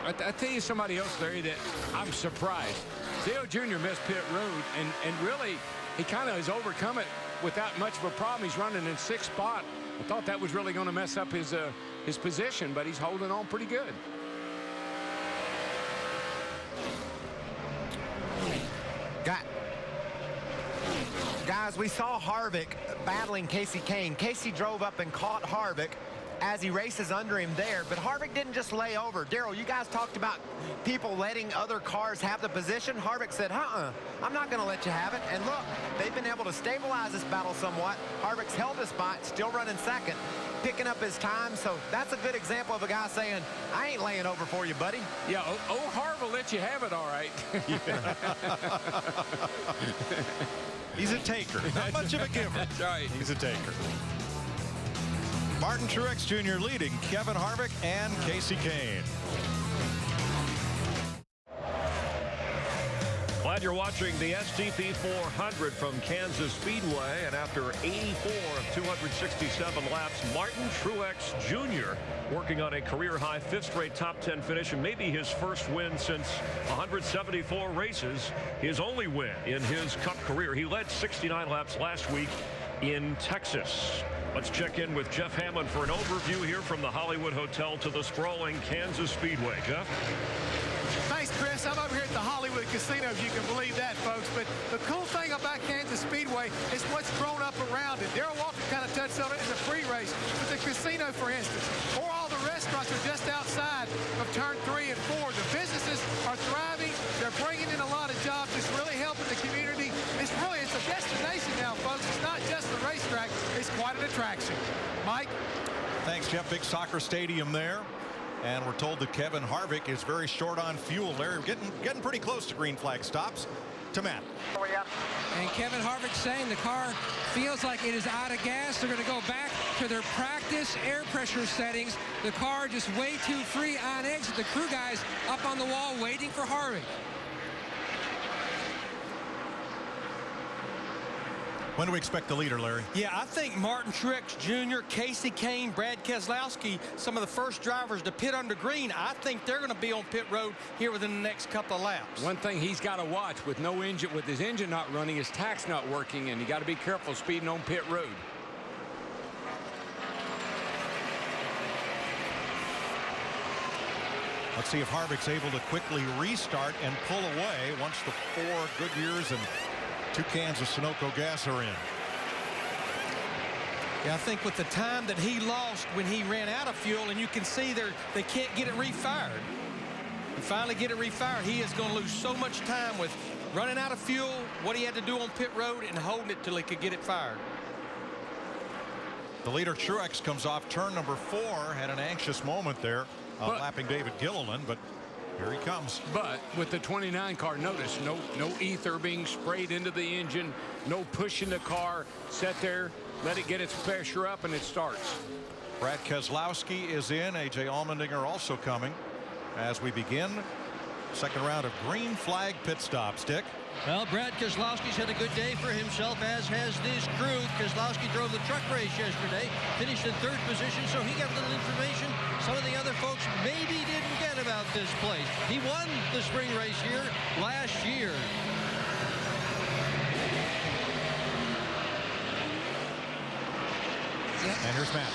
[SPEAKER 2] I tell you somebody else, Larry, that I'm surprised. Dale Jr. missed pit road, and really, he kind of has overcome it without much of a problem. He's running in 6th spot. I thought that was really going to mess up his position, but he's holding on pretty good.
[SPEAKER 4] Guys, we saw Harvick battling Casey Kane. Casey drove up and caught Harvick as he races under him there, but Harvick didn't just lay over. Darrell, you guys talked about people letting other cars have the position. Harvick said, I'm not going to let you have it. And look, they've been able to stabilize this battle somewhat. Harvick's held his spot, still running second, picking up his time. So that's a good example of a guy saying, I ain't laying over for you, buddy.
[SPEAKER 2] Yeah, Harv will let you have it all right.
[SPEAKER 15] He's a taker, not much of a giver.
[SPEAKER 2] That's right.
[SPEAKER 15] He's a taker. Martin Truex Jr. leading Kevin Harvick and Casey Kane.
[SPEAKER 1] Glad you're watching the STP 400 from Kansas Speedway. And after 84 of 267 laps, Martin Truex Jr. working on a career-high 5th straight top 10 finish, and maybe his first win since 174 races. His only win in his Cup career. He led 69 laps last week in Texas. Let's check in with Jeff Hammond for an overview here from the Hollywood Hotel to the sprawling Kansas Speedway. Jeff?
[SPEAKER 21] Thanks, Chris. I'm over here at the Hollywood Casino, if you can believe that, folks. But the cool thing about Kansas Speedway is what's grown up around it. Darrell Walker kind of touched on it in the pre-race. With the casino, for instance, or all the restaurants are just outside of turn 3 and 4. The businesses are thriving. They're bringing in a lot of jobs. It's really helping the community. It's a destination now, folks. It's not just the racetrack. It's quite an attraction. Mike?
[SPEAKER 15] Thanks, Jeff. Big soccer stadium there. And we're told that Kevin Harvick is very short on fuel there. Getting pretty close to green flag stops. To Matt.
[SPEAKER 7] And Kevin Harvick saying the car feels like it is out of gas. They're going to go back to their practice air pressure settings. The car just way too free on exit. The crew guys up on the wall waiting for Harvick.
[SPEAKER 15] When do we expect the leader, Larry?
[SPEAKER 16] Yeah, I think Martin Truex Jr., Casey Kane, Brad Keselowski, some of the first drivers to pit under green, I think they're going to be on pit road here within the next couple of laps.
[SPEAKER 2] One thing he's got to watch with no engine, with his engine not running, his tach's not working, and you got to be careful speeding on pit road.
[SPEAKER 15] Let's see if Harvick's able to quickly restart and pull away once the 4 Goodyears and 2 cans of Sunoco gas are in.
[SPEAKER 16] Yeah, I think with the time that he lost when he ran out of fuel, and you can see they can't get it refired. And finally get it refired, he is going to lose so much time with running out of fuel, what he had to do on pit road, and holding it till he could get it fired.
[SPEAKER 15] The leader, Truex, comes off turn number 4, had an anxious moment there, lapping David Gilliland, but here he comes.
[SPEAKER 2] But with the 29 car, notice no ether being sprayed into the engine, no pushing the car, set there, let it get its pressure up, and it starts.
[SPEAKER 15] Brad Keselowski is in. A.J. Allmendinger also coming as we begin second round of green flag pit stops. Dick?
[SPEAKER 19] Well, Brad Keselowski's had a good day for himself, as has this crew. Keselowski drove the truck race yesterday, finished in 3rd position, so he got a little information some of the other folks maybe didn't get about this place. He won the spring race here last year.
[SPEAKER 15] And here's Matt.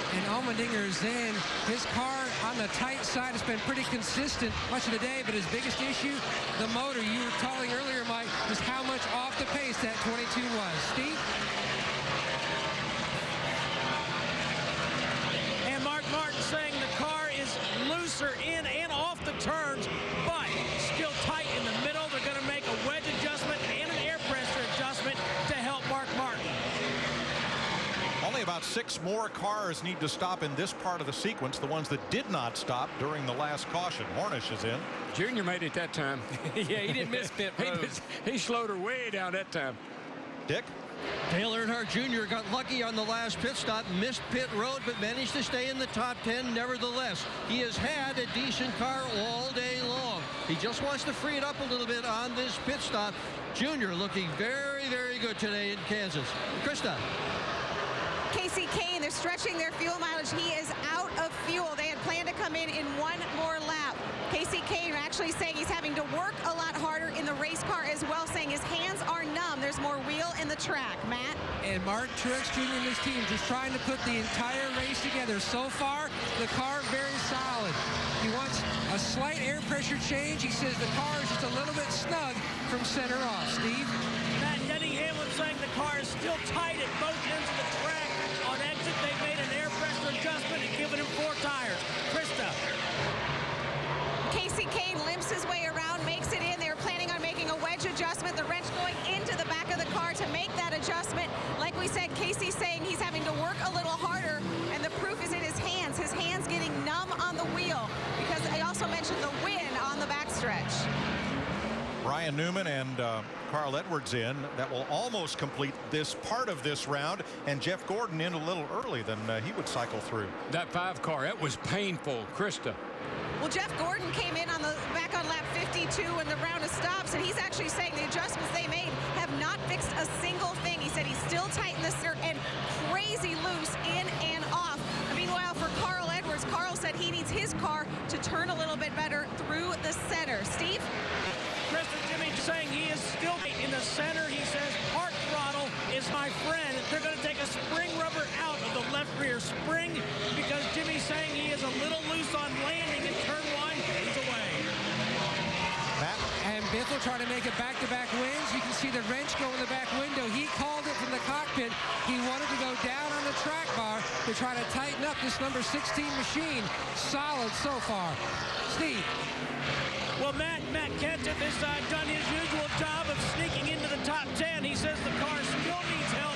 [SPEAKER 7] And Allmendinger is in. His car on the tight side has been pretty consistent much of the day, but his biggest issue, the motor. You were telling earlier, Mike, just how much off the pace that 22 was. Steve?
[SPEAKER 20] And Mark Martin saying the car is looser in and off the turns, but still tight in the middle. They're going to make a wedge adjustment and an air pressure adjustment to help Mark Martin.
[SPEAKER 15] Only about 6 more cars need to stop in this part of the sequence, the ones that did not stop during the last caution. Hornish is in.
[SPEAKER 2] Junior made it that time.
[SPEAKER 16] Yeah, he didn't miss pit road.
[SPEAKER 2] He slowed her way down that time.
[SPEAKER 15] Dick?
[SPEAKER 19] Dale Earnhardt Jr. got lucky on the last pit stop, missed pit road, but managed to stay in the top 10 nevertheless. He has had a decent car all day long. He just wants to free it up a little bit on this pit stop. Junior looking very, very good today in Kansas. Krista?
[SPEAKER 18] Casey Kane, they're stretching their fuel mileage. He is out of fuel. They had planned to come in 1 more lap. Casey Kane actually saying he's having to work a lot harder in the race car as well, saying his hands are numb. There's more wheel in the track. Matt?
[SPEAKER 7] And Martin Truex Jr. and his team just trying to put the entire race together. So far, the car very solid. He wants a slight air pressure change. He says the car is just a little bit snug from center off. Steve?
[SPEAKER 20] Matt, Denny Hamlin saying the car is still tight at both ends of the track. On exit, they made an air pressure adjustment and given him 4 tires. Krista?
[SPEAKER 18] Casey Kane limps his way around, makes it in. They were planning on making a wedge adjustment, the wrench going into the back of the car to make that adjustment. Like we said, Casey's saying he's having to work a little harder, and the proof is in his hands. His hands getting numb on the wheel, because I also mentioned the wind on the backstretch.
[SPEAKER 15] Brian Newman and Carl Edwards in. That will almost complete this part of this round, and Jeff Gordon in a little early than he would cycle through.
[SPEAKER 2] That 5 car, that was painful. Krista?
[SPEAKER 18] Well, Jeff Gordon came in back on lap 52 in the round of stops, and he's actually saying the adjustments they made have not fixed a single thing. He said he's still tight in the center and crazy loose in and off. Meanwhile, for Carl Edwards, Carl said he needs his car to turn a little bit better through the center. Steve?
[SPEAKER 20] Mr. Jimmy saying he is still in the center. He says park throttle is my friend. They're going to take a spring rubber out of the
[SPEAKER 7] Biffle trying to make it back-to-back wins. You can see the wrench go in the back window. He called it from the cockpit. He wanted to go down on the track bar to try to tighten up this number 16 machine. Solid so far. Steve.
[SPEAKER 20] Well, Matt Kenseth has done his usual job of sneaking into the top 10. He says the car still needs help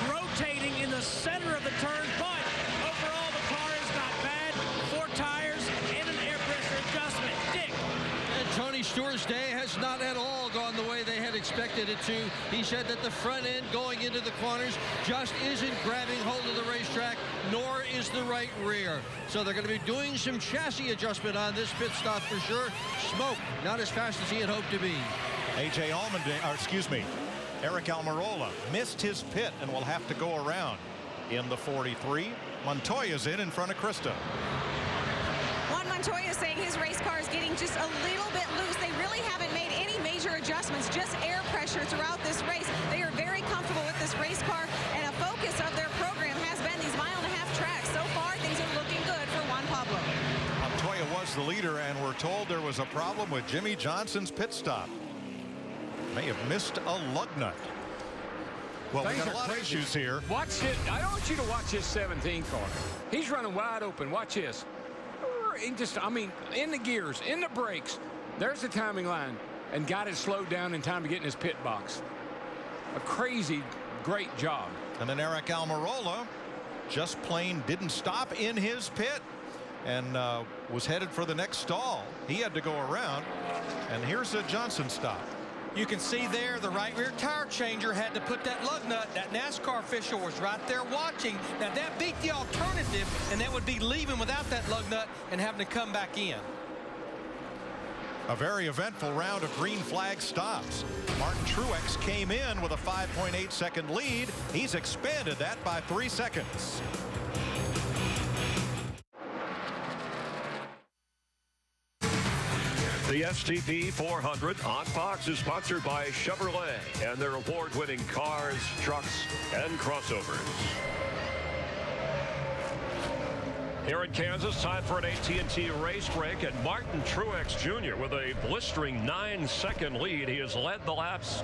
[SPEAKER 20] rotating in the center of the turn, but overall the car is not bad. 4 tires and an air pressure adjustment. Dick.
[SPEAKER 19] And Tony Stewart's day has not at all gone the way they had expected it to. He said that the front end going into the corners just isn't grabbing hold of the racetrack, nor is the right rear. So they're going to be doing some chassis adjustment on this pit stop for sure. Smoke, not as fast as he had hoped to be.
[SPEAKER 15] Eric Almirola missed his pit and will have to go around in the 43. Montoya's in front of Krista.
[SPEAKER 18] Juan Montoya saying his race car is getting just a little bit loose. They really haven't made any major adjustments, just air pressure throughout this race. They are very comfortable with this race car, and a focus of their program has been these mile-and-a-half tracks. So far, things are looking good for Juan Pablo.
[SPEAKER 15] Montoya was the leader, and we're told there was a problem with Jimmy Johnson's pit stop. May have missed a lug nut. Well, we got a lot of issues here.
[SPEAKER 2] Watch it. I want you to watch this 17 car. He's running wide open. Watch this. He just, I mean, in the gears, in the brakes. There's the timing line, and got it slowed down in time to get in his pit box. A crazy, great job.
[SPEAKER 15] And then Eric Almirola just plain didn't stop in his pit and was headed for the next stall. He had to go around, and here's a Johnson stop.
[SPEAKER 16] You can see there the right rear tire changer had to put that lug nut. That NASCAR official was right there watching. Now that beat the alternative, and that would be leaving without that lug nut and having to come back in.
[SPEAKER 15] A very eventful round of green flag stops. Martin Truex came in with a 5.8 second lead. He's expanded that by 3 seconds.
[SPEAKER 1] The STP 400 on Fox is sponsored by Chevrolet and their award-winning cars, trucks, and crossovers. Here in Kansas, time for an AT&T race break, and Martin Truex Jr. with a blistering 9-second lead. He has led the laps,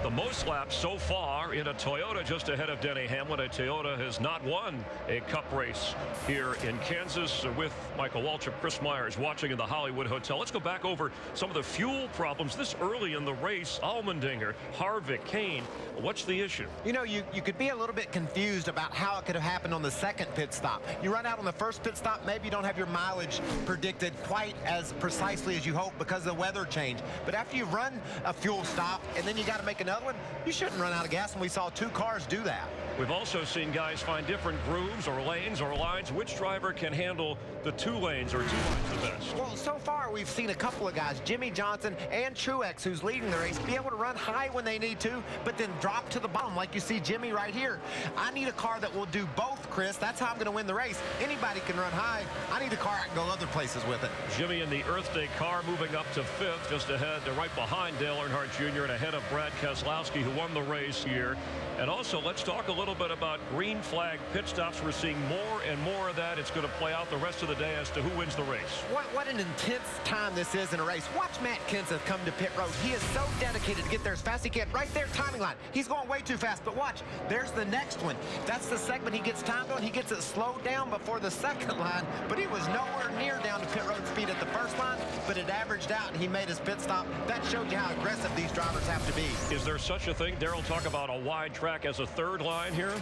[SPEAKER 1] the most laps so far in a Toyota, just ahead of Denny Hamlin. A Toyota has not won a Cup race here in Kansas. With Michael Waltrip, Chris Myers watching in the Hollywood Hotel. Let's go back over some of the fuel problems this early in the race. Allmendinger, Harvick, Kane. What's the issue?
[SPEAKER 4] You know, you could be a little bit confused about how it could have happened on the second pit stop. You run out on the first pit stop, maybe you don't have your mileage predicted quite as precisely as you hope because of the weather change. But after you run a fuel stop and then you got to make another one, you shouldn't run out of gas, and we saw 2 cars do that.
[SPEAKER 1] We've also seen guys find different grooves or lanes or lines. Which driver can handle the 2 lanes or 2 lines the best?
[SPEAKER 4] Well, so far we've seen a couple of guys, Jimmy Johnson and Truex, who's leading the race, be able to run high when they need to, but then drop to the bottom like you see Jimmy right here. I need a car that will do both, Chris. That's how I'm going to win the race. Anybody can run high. I need a car I can go other places with it.
[SPEAKER 1] Jimmy in the Earth Day car moving up to 5th, just ahead, right behind Dale Earnhardt Jr. and ahead of Brad Keselowski, who won the race here. And also, let's talk a little bit about green flag pit stops. We're seeing more and more of that. It's going to play out the rest of the day as to who wins the race.
[SPEAKER 4] What an intense time this is in a race. Watch Matt Kenseth come to pit road. He is so dedicated to get there as fast as he can. Right there, timing line. He's going way too fast, but watch. There's the next one. That's the segment he gets timed on. He gets it slowed down before the second line, but he was nowhere near down to pit road speed at the first line, but it averaged out, and he made his pit stop. That showed you how aggressive these drivers have to be.
[SPEAKER 1] Is there such a thing, Darrell, talk about a wide track as a third line here?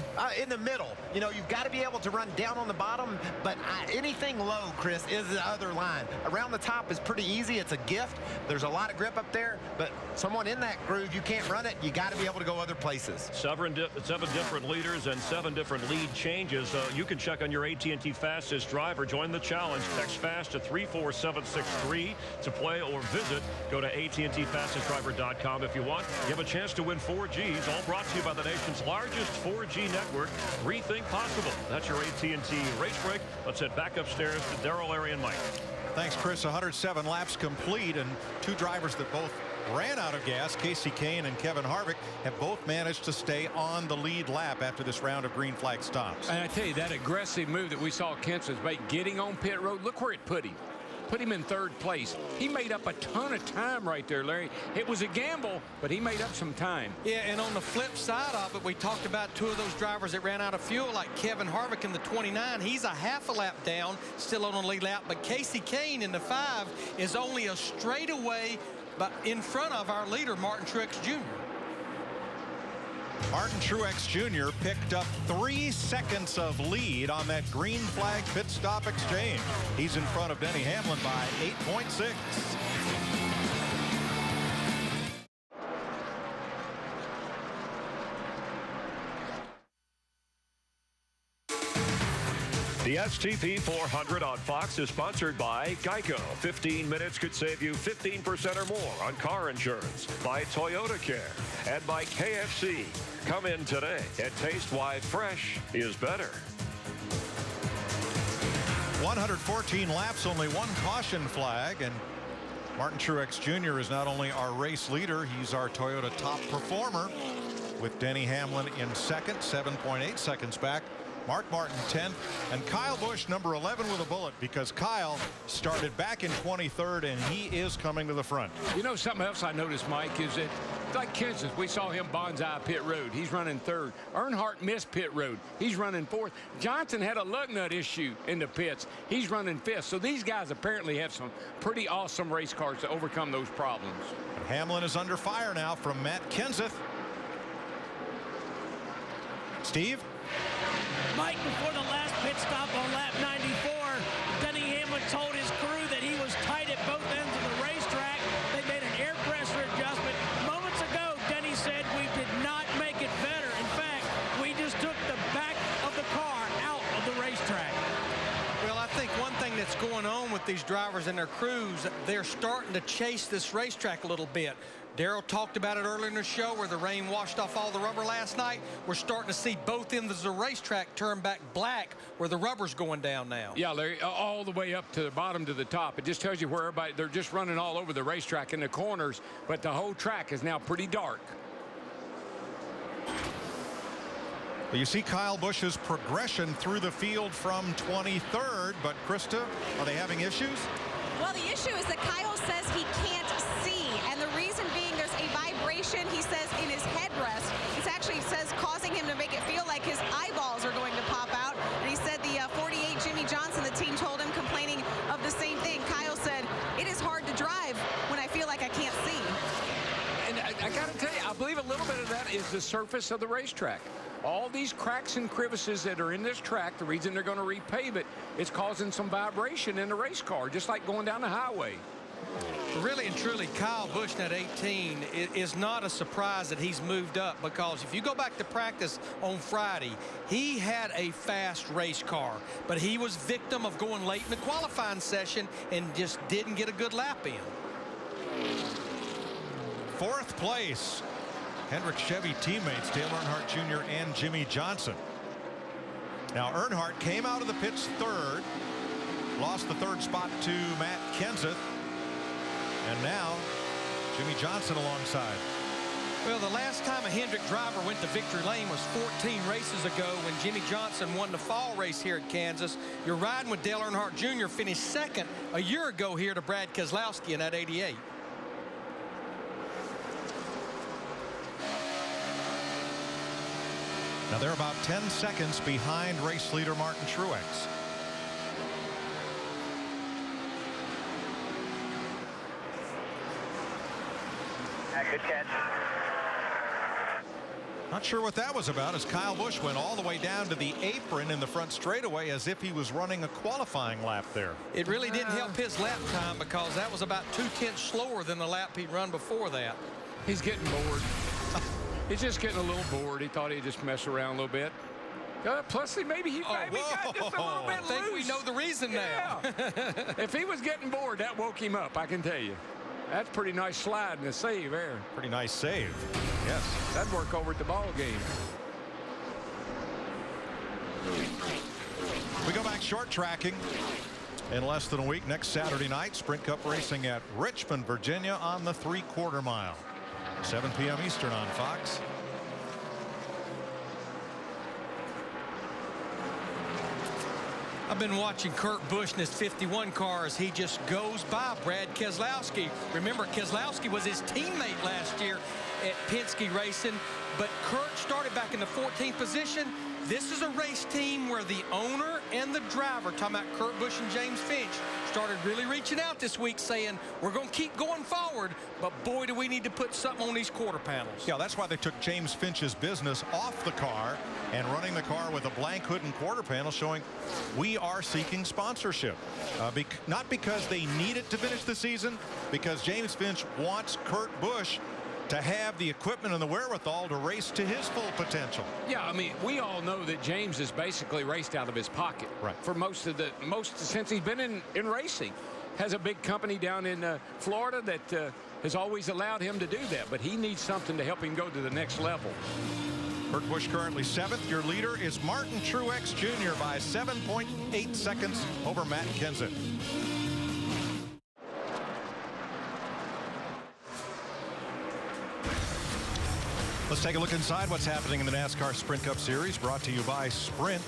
[SPEAKER 4] In the middle. You know, you've got to be able to run down on the bottom, but anything low, Chris, is the other line. Around the top is pretty easy. It's a gift. There's a lot of grip up there, but someone in that groove, you can't run it. You got to be able to go other places. 7
[SPEAKER 1] different leaders and 7 different lead changes. You can check on your AT&T fastest driver. Join the challenge. Text FAST to 34763 to play or visit. Go to AT&TfastestDriver.com if you want. You have a chance to win 4 Gs, all brought to you by the nation's largest 4G network. Rethink possible. That's your AT&T race break. Let's head back upstairs to Darrell, Larry, and Mike.
[SPEAKER 15] Thanks, Chris. 107 laps complete, and 2 drivers that both ran out of gas, Casey Kane and Kevin Harvick, have both managed to stay on the lead lap after this round of green flag stops.
[SPEAKER 2] And I tell you, that aggressive move that we saw Kenseth make, getting on pit road, look where it put him. put him in third place. He made up a ton of time right there, Larry. It was a gamble, but he made up some time.
[SPEAKER 16] Yeah, and on the flip side of it, we talked about two of those drivers that ran out of fuel, like Kevin Harvick in the 29. He's a half a lap down, still on the lead lap, but Casey Kane in the 5 is only a straightaway in front of our leader, Martin Truex Jr.
[SPEAKER 15] Martin Truex Jr. picked up 3 seconds of lead on that green flag pit stop exchange. He's in front of Denny Hamlin by 8.6.
[SPEAKER 1] The STP 400 on Fox is sponsored by Geico. 15 minutes could save you 15% or more on car insurance. By Toyota Care and by KFC. Come in today and taste why fresh is better.
[SPEAKER 15] 114 laps, only 1 caution flag, and Martin Truex Jr. is not only our race leader, he's our Toyota top performer, with Denny Hamlin in second, 7.8 seconds back. Mark Martin 10th, and Kyle Busch number 11 with a bullet, because Kyle started back in 23rd and he is coming to the front.
[SPEAKER 2] You know, something else I noticed, Mike, is that like Kansas, we saw him bonsai pit road. He's running 3rd. Earnhardt missed pit road. He's running 4th. Johnson had a lug nut issue in the pits. He's running 5th. So these guys apparently have some pretty awesome race cars to overcome those problems.
[SPEAKER 15] Hamlin is under fire now from Matt Kenseth. Steve?
[SPEAKER 20] Mike, before the last pit stop on lap 94, Denny Hamlin told his crew that he was tight at both ends of the racetrack. They made an air pressure adjustment. Moments ago, Denny said we did not make it better. In fact, we just took the back of the car out of the racetrack.
[SPEAKER 16] Well, I think one thing that's going on with these drivers and their crews, they're starting to chase this racetrack a little bit. Darrell talked about it earlier in the show where the rain washed off all the rubber last night. We're starting to see both ends of the racetrack turn back black where the rubber's going down now.
[SPEAKER 2] Yeah, Larry, all the way up to the bottom to the top. It just tells you where everybody, they're just running all over the racetrack in the corners, but the whole track is now pretty dark.
[SPEAKER 15] Well, you see Kyle Busch's progression through the field from 23rd, but Krista, are they having issues?
[SPEAKER 18] Well, the issue is that Kyle says he can't see, and the reason being there's a vibration, he says, in his headrest. It actually says causing him to make it feel like his eyeballs are going to pop out. And he said the 48 Jimmy Johnson, the team told him, complaining of the same thing. Kyle said, it is hard to drive when I feel like I can't see.
[SPEAKER 2] And I got to tell you, I believe a little bit of that is the surface of the racetrack. All these cracks and crevices that are in this track, the reason they're going to repave it, it's causing some vibration in the race car, just like going down the highway.
[SPEAKER 16] Really and truly, Kyle Busch at 18 is not a surprise that he's moved up, because if you go back to practice on Friday, he had a fast race car, but he was victim of going late in the qualifying session and just didn't get a good lap in.
[SPEAKER 15] 4th place. Hendrick Chevy teammates Dale Earnhardt Jr. and Jimmy Johnson. Now Earnhardt came out of the pits 3rd, lost the 3rd spot to Matt Kenseth, and now Jimmy Johnson alongside.
[SPEAKER 16] Well, the last time a Hendrick driver went to victory lane was 14 races ago when Jimmy Johnson won the fall race here at Kansas. You're riding with Dale Earnhardt Jr. finished 2nd a year ago here to Brad Keselowski in that 88.
[SPEAKER 15] Now they're about 10 seconds behind race leader Martin Truex.
[SPEAKER 17] Good catch.
[SPEAKER 15] Not sure what that was about, as Kyle Busch went all the way down to the apron in the front straightaway as if he was running a qualifying lap there.
[SPEAKER 16] It really didn't help his lap time, because that was about 2/10 slower than the lap he'd run before that.
[SPEAKER 2] He's getting bored. He's just getting a little bored. He thought he'd just mess around a little bit. Plus, maybe he got just a little bit loose.
[SPEAKER 16] I think we know the reason now.
[SPEAKER 2] If he was getting bored, that woke him up, I can tell you. That's pretty nice slide and a save there.
[SPEAKER 15] Pretty nice save. Yes.
[SPEAKER 2] That'd work over at the ball game.
[SPEAKER 15] We go back short tracking in less than a week. Next Saturday night, Sprint Cup racing at Richmond, Virginia on the 3/4 mile. 7 p.m. Eastern on Fox.
[SPEAKER 16] I've been watching Kurt Busch in his 51 car as he just goes by Brad Keselowski. Remember, Keselowski was his teammate last year at Penske Racing, but Kurt started back in the 14th position. This is a race team where the owner and the driver, talking about Kurt Busch and James Finch, started really reaching out this week saying, we're going to keep going forward, but boy, do we need to put something on these quarter panels.
[SPEAKER 15] Yeah, that's why they took James Finch's business off the car and running the car with a blank hood and quarter panel showing we are seeking sponsorship. Not because they need it to finish the season, because James Finch wants Kurt Busch to have the equipment and the wherewithal to race to his full potential.
[SPEAKER 2] Yeah, I mean, we all know that James has basically raced out of his pocket for most since he's been in racing. Has a big company down in Florida that has always allowed him to do that, but he needs something to help him go to the next level.
[SPEAKER 15] Kurt Busch currently 7th. Your leader is Martin Truex Jr. by 7.8 seconds over Matt Kenseth. Let's take a look inside what's happening in the NASCAR Sprint Cup Series, brought to you by Sprint.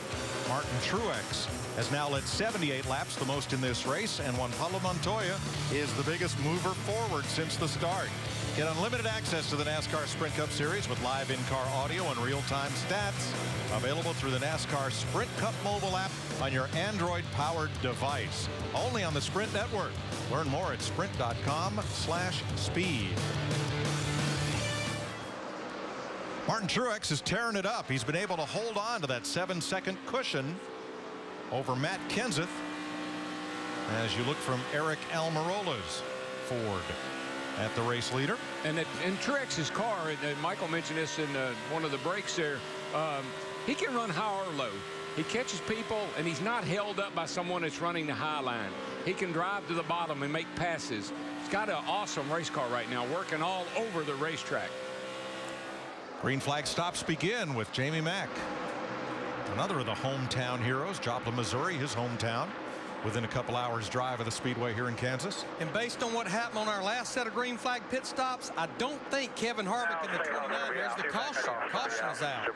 [SPEAKER 15] Martin Truex has now led 78 laps, the most in this race, and Juan Pablo Montoya is the biggest mover forward since the start. Get unlimited access to the NASCAR Sprint Cup Series with live in-car audio and real-time stats, available through the NASCAR Sprint Cup mobile app on your Android-powered device. Only on the Sprint network. Learn more at sprint.com/speed. Martin Truex is tearing it up. He's been able to hold on to that 7-second cushion over Matt Kenseth as you look from Eric Almirola's Ford at the race leader.
[SPEAKER 2] And in Truex's car, and Michael mentioned this in one of the breaks there, he can run high or low. He catches people, and he's not held up by someone that's running the high line. He can drive to the bottom and make passes. He's got an awesome race car right now, working all over the racetrack.
[SPEAKER 15] Green flag stops begin with Jamie Mack, another of the hometown heroes, Joplin, Missouri, his hometown, within a couple hours drive of the speedway here in Kansas.
[SPEAKER 16] And based on what happened on our last set of green flag pit stops, I don't think Kevin Harvick in the 29, there's the caution. Caution is out.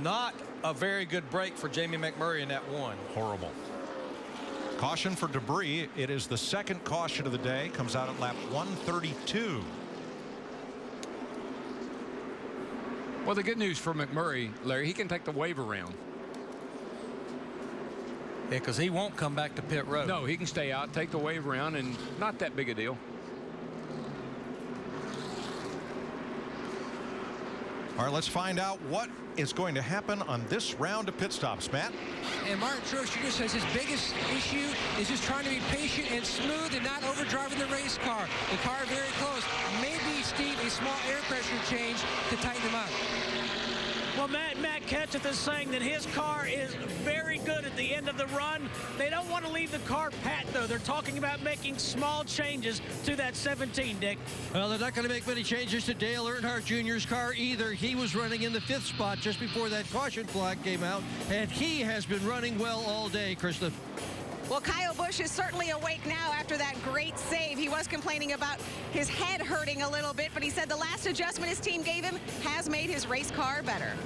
[SPEAKER 16] Not a very good break for Jamie McMurray in that one.
[SPEAKER 15] Horrible. Caution for debris. It is the second caution of the day. Comes out at lap 132.
[SPEAKER 2] Well, the good news for McMurray, Larry, he can take the wave around.
[SPEAKER 16] Yeah, because he won't come back to pit road.
[SPEAKER 2] No, he can stay out, take the wave around, and not that big a deal.
[SPEAKER 15] All right, let's find out what is going to happen on this round of pit stops, Matt.
[SPEAKER 7] And Martin Truex Jr. says his biggest issue is just trying to be patient and smooth and not overdriving the race car. The car very close. Maybe, Steve, a small air pressure change to tighten him up.
[SPEAKER 20] Well, Matt Kenseth is saying that his car is very good at the end of the run. They don't want to leave the car pat, though. They're talking about making small changes to that 17, Dick.
[SPEAKER 19] Well, they're not going to make many changes to Dale Earnhardt Jr.'s car either. He was running in the 5th spot just before that caution flag came out, and he has been running well all day, Krista.
[SPEAKER 18] Well, Kyle Busch is certainly awake now after that great save. He was complaining about his head hurting a little bit, but he said the last adjustment his team gave him has made his race car better.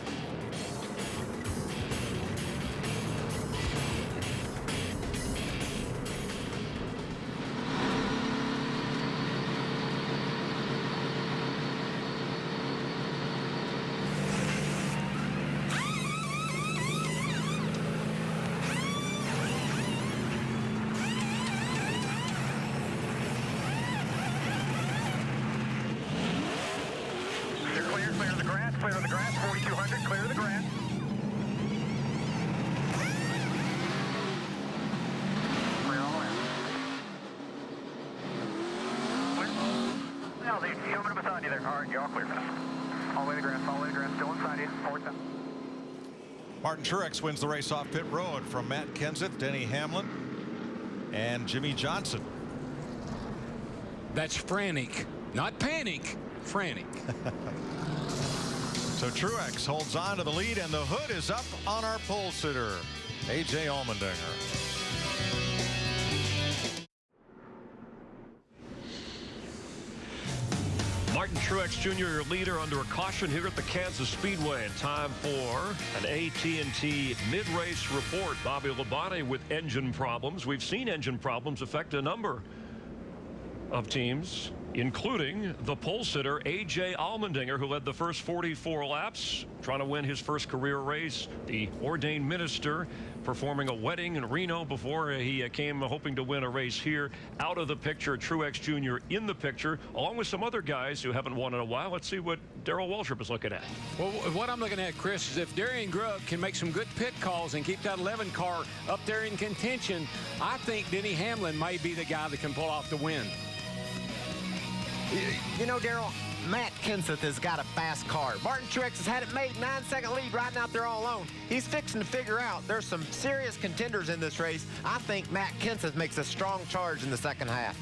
[SPEAKER 17] Clear the grass, 4,200, clear the grass. Clear all in. Clear. Now, the gentleman beside you there. All right, you're all clear for now. All the way to grass, all the way to grass, still inside you, 4,000.
[SPEAKER 15] Martin Truex wins the race off pit road from Matt Kenseth, Denny Hamlin, and Jimmy Johnson.
[SPEAKER 2] That's frantic, not panic, frantic.
[SPEAKER 15] So Truex holds on to the lead, and the hood is up on our pole sitter, A.J. Allmendinger.
[SPEAKER 1] Martin Martin Truex Jr., your leader, under a caution here at the Kansas Speedway. And time for an AT&T mid-race report. Bobby Labonte with engine problems. We've seen engine problems affect a number of teams, including the pole sitter A.J. Allmendinger, who led the first 44 laps, trying to win his first career race. The ordained minister performing a wedding in Reno before he came hoping to win a race here. Out of the picture, Truex Jr. in the picture, along with some other guys who haven't won in a while. Let's see what Darrell Waltrip is looking at.
[SPEAKER 2] Well, what I'm looking at, Chris, is if Darian Grubb can make some good pit calls and keep that 11 car up there in contention, I think Denny Hamlin may be the guy that can pull off the win.
[SPEAKER 4] You know, Darrell, Matt Kenseth has got a fast car. Martin Truex has had it made, 9-second lead, riding out there all alone. He's fixing to figure out there's some serious contenders in this race. I think Matt Kenseth makes a strong charge in the second half.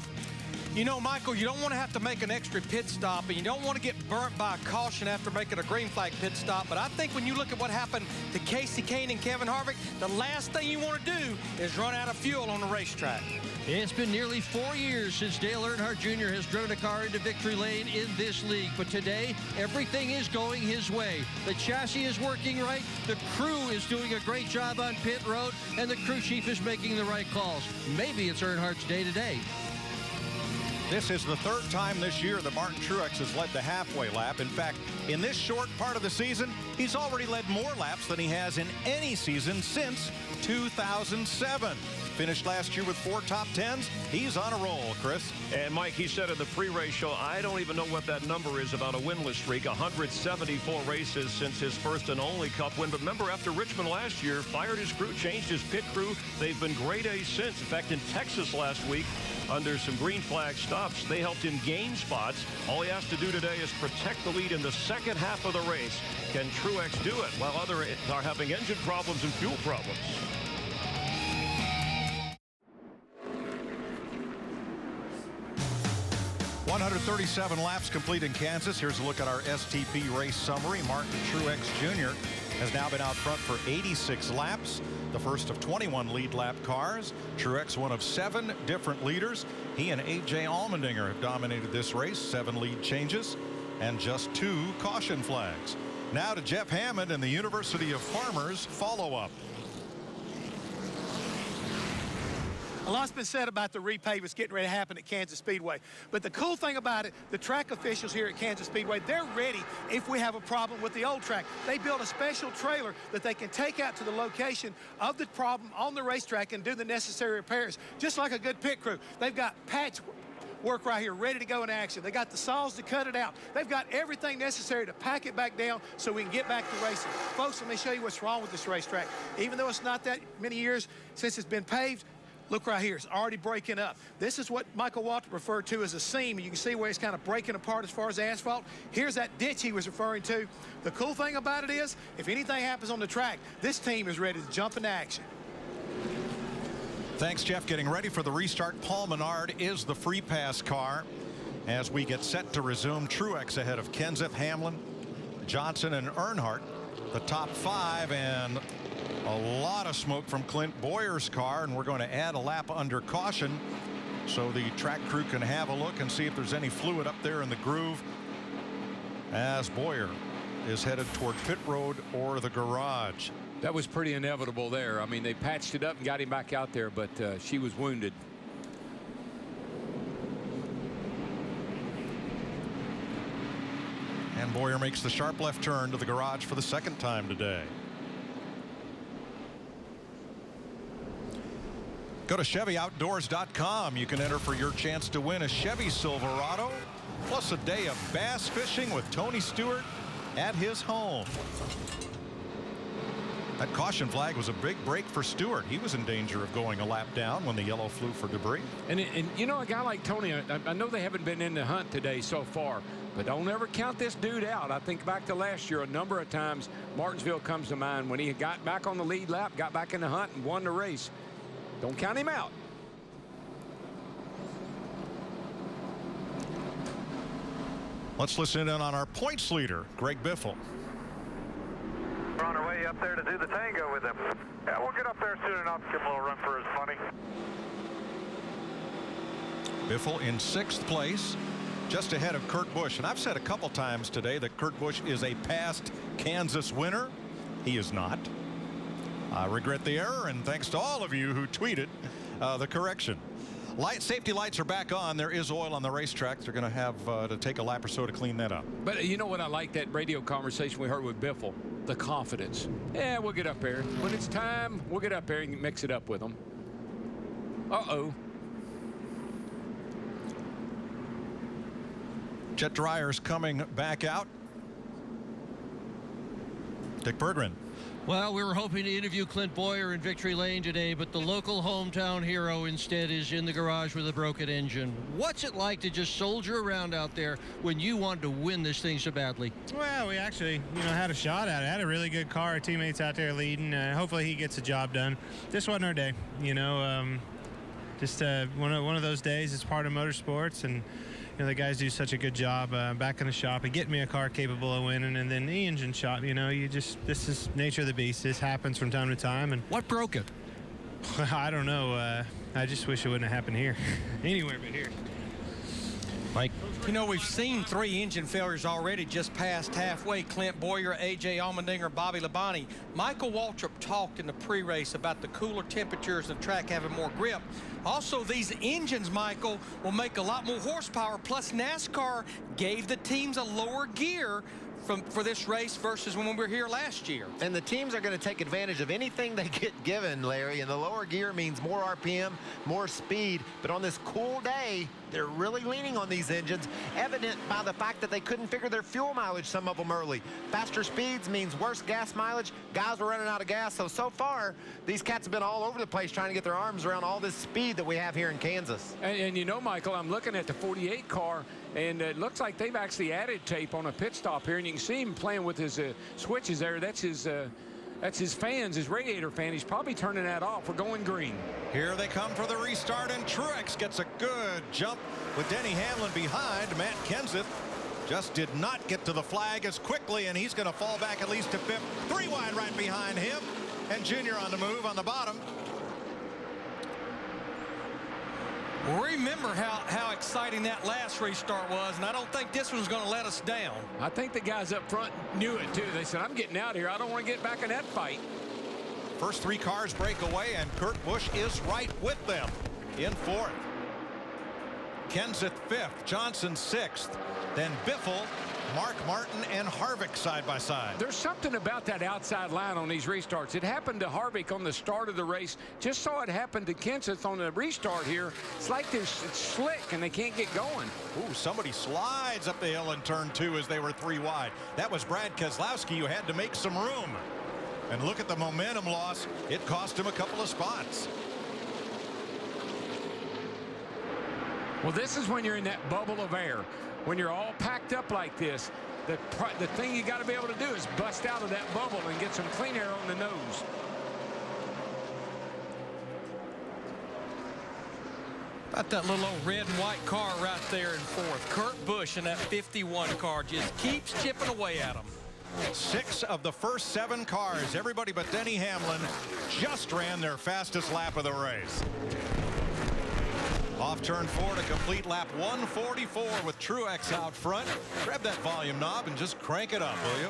[SPEAKER 16] You know, Michael, you don't want to have to make an extra pit stop, and you don't want to get burnt by a caution after making a green flag pit stop. But I think when you look at what happened to Casey Kane and Kevin Harvick, the last thing you want to do is run out of fuel on the racetrack.
[SPEAKER 19] It's been nearly 4 years since Dale Earnhardt Jr. has driven a car into victory lane in this league. But today, everything is going his way. The chassis is working right. The crew is doing a great job on pit road. And the crew chief is making the right calls. Maybe it's Earnhardt's day today.
[SPEAKER 15] This is the third time this year that Martin Truex has led the halfway lap. In fact, in this short part of the season, he's already led more laps than he has in any season since 2007. Finished last year with 4 top 10s. He's on a roll, Chris.
[SPEAKER 1] And Mike, he said in the pre-race show, I don't even know what that number is about a winless streak. 174 races since his first and only Cup win. But remember, after Richmond last year, fired his crew, changed his pit crew. They've been grade A since. In fact, in Texas last week, under some green flag stops, they helped him gain spots. All he has to do today is protect the lead in the second half of the race. Can Truex do it while others are having engine problems and fuel problems?
[SPEAKER 15] .137 laps complete in Kansas. Here's a look at our STP race summary. Martin Truex Jr. has now been out front for 86 laps, the first of 21 lead lap cars. Truex, one of 7 different leaders. He and A.J. Allmendinger have dominated this race, 7 lead changes and just 2 caution flags. Now to Jeff Hammond and the University of Farmers follow-up.
[SPEAKER 21] A lot's been said about the repave that's getting ready to happen at Kansas Speedway. But the cool thing about it, the track officials here at Kansas Speedway, they're ready if we have a problem with the old track. They built a special trailer that they can take out to the location of the problem on the racetrack and do the necessary repairs, just like a good pit crew. They've got patch work right here ready to go in action. They got the saws to cut it out. They've got everything necessary to pack it back down so we can get back to racing. Folks, let me show you what's wrong with this racetrack. Even though it's not that many years since it's been paved, look right here, it's already breaking up. This is what Michael Waltrip referred to as a seam. You can see where it's kind of breaking apart as far as asphalt. Here's that ditch he was referring to. The cool thing about it is, if anything happens on the track, this team is ready to jump into action.
[SPEAKER 15] Thanks, Jeff. Getting ready for the restart. Paul Menard is the free pass car as we get set to resume. Truex ahead of Kenseth, Hamlin, Johnson, and Earnhardt. The top 5, and a lot of smoke from Clint Bowyer's car, and we're going to add a lap under caution so the track crew can have a look and see if there's any fluid up there in the groove as Bowyer is headed toward pit road or the garage.
[SPEAKER 2] That was pretty inevitable there. I mean, they patched it up and got him back out there, but she was wounded.
[SPEAKER 15] And Bowyer makes the sharp left turn to the garage for the second time today. Go to ChevyOutdoors.com. You can enter for your chance to win a Chevy Silverado, plus a day of bass fishing with Tony Stewart at his home. That caution flag was a big break for Stewart. He was in danger of going a lap down when the yellow flew for debris.
[SPEAKER 2] And you know, a guy like Tony, I know they haven't been in the hunt today so far, but don't ever count this dude out. I think back to last year, a number of times Martinsville comes to mind when he got back on the lead lap, got back in the hunt, and won the race. Don't count him out.
[SPEAKER 15] Let's listen in on our points leader, Greg Biffle.
[SPEAKER 17] We're on our way up there to do the tango with him. Yeah, we'll get up there soon enough to give him a little run for his money.
[SPEAKER 15] Biffle in 6th place. just ahead of Kurt Busch. And I've said a couple times today that Kurt Busch is a past Kansas winner. He is not. I regret the error, and thanks to all of you who tweeted the correction. Safety lights are back on. There is oil on the racetrack. They're going to have to take a lap or so to clean that up.
[SPEAKER 2] But you know what I like, that radio conversation we heard with Biffle? The confidence. Yeah, we'll get up there. When it's time, we'll get up there and mix it up with them. Uh-oh.
[SPEAKER 15] Jet dryers coming back out. Dick Berggren.
[SPEAKER 19] Well, we were hoping to interview Clint Boyer in Victory Lane today, but the local hometown hero instead is in the garage with a broken engine. What's it like to just soldier around out there when you want to win this thing so badly?
[SPEAKER 8] Well, we actually, had a shot at it. Had a really good car. Our teammates out there leading. Hopefully he gets the job done. This wasn't our day, just one of those days. It's part of motorsports, and the guys do such a good job back in the shop and getting me a car capable of winning. And then the engine shop, this is nature of the beast. This happens from time to time. And
[SPEAKER 19] what broke it?
[SPEAKER 8] I don't know. I just wish it wouldn't have happened here. Anywhere but here.
[SPEAKER 3] Mike.
[SPEAKER 16] We've seen 3 engine failures already just past halfway. Clint Boyer, A.J. Allmendinger, Bobby Labonte. Michael Waltrip talked in the pre-race about the cooler temperatures of the track having more grip. Also, these engines, Michael, will make a lot more horsepower. Plus, NASCAR gave the teams a lower gear for this race versus when we were here last year.
[SPEAKER 4] And the teams are going to take advantage of anything they get given, Larry. And the lower gear means more RPM, more speed. But on this cool day, they're really leaning on these engines, evident by the fact that they couldn't figure their fuel mileage, some of them early. Faster speeds means worse gas mileage. Guys were running out of gas. So far, these cats have been all over the place trying to get their arms around all this speed that we have here in Kansas.
[SPEAKER 2] And Michael, I'm looking at the 48 car, and it looks like they've actually added tape on a pit stop here, and you can see him playing with his switches there. That's his fans, his radiator fan. He's probably turning that off. We're going green.
[SPEAKER 15] Here they come for the restart, and Truex gets a good jump with Denny Hamlin behind. Matt Kenseth just did not get to the flag as quickly, and he's going to fall back at least to fifth. 3 wide right behind him, and Junior on the move on the bottom.
[SPEAKER 16] Remember how exciting that last restart was, and I don't think this one's going to let us down.
[SPEAKER 2] I think the guys up front knew it, too. They said, I'm getting out of here. I don't want to get back in that fight.
[SPEAKER 15] First 3 cars break away, and Kurt Busch is right with them in 4th. Kenseth 5th, Johnson 6th, then Biffle, Mark Martin, and Harvick side by side.
[SPEAKER 2] There's something about that outside line on these restarts. It happened to Harvick on the start of the race. Just saw it happen to Kenseth on the restart here. It's like it's slick and they can't get going.
[SPEAKER 15] Ooh, somebody slides up the hill in turn 2 as they were 3 wide. That was Brad Keselowski, who had to make some room. And look at the momentum loss. It cost him a couple of spots.
[SPEAKER 2] Well, this is when you're in that bubble of air. When you're all packed up like this, the thing you got to be able to do is bust out of that bubble and get some clean air on the nose.
[SPEAKER 16] About that little old red and white car right there in 4th. Kurt Busch in that 51 car just keeps chipping away at him.
[SPEAKER 15] 6 of the first 7 cars, everybody but Denny Hamlin, just ran their fastest lap of the race. Off turn 4 to complete lap 144 with Truex out front. Grab that volume knob and just crank it up, will you?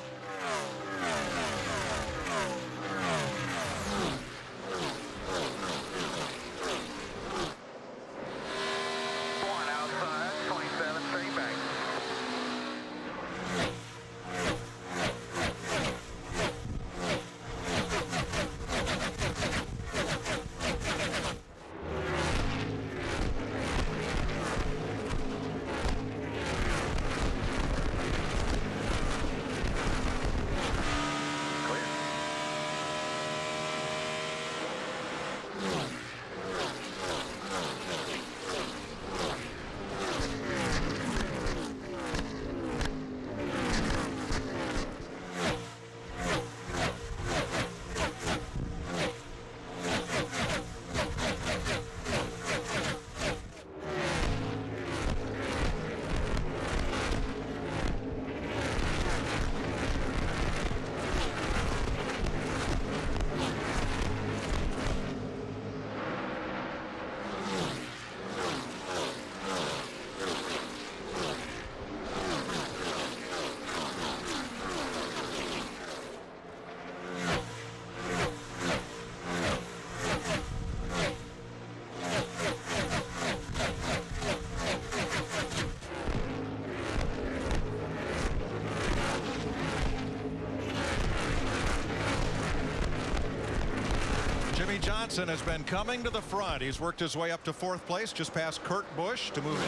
[SPEAKER 15] Jimmy Johnson has been coming to the front. He's worked his way up to 4th place, just past Kurt Busch to move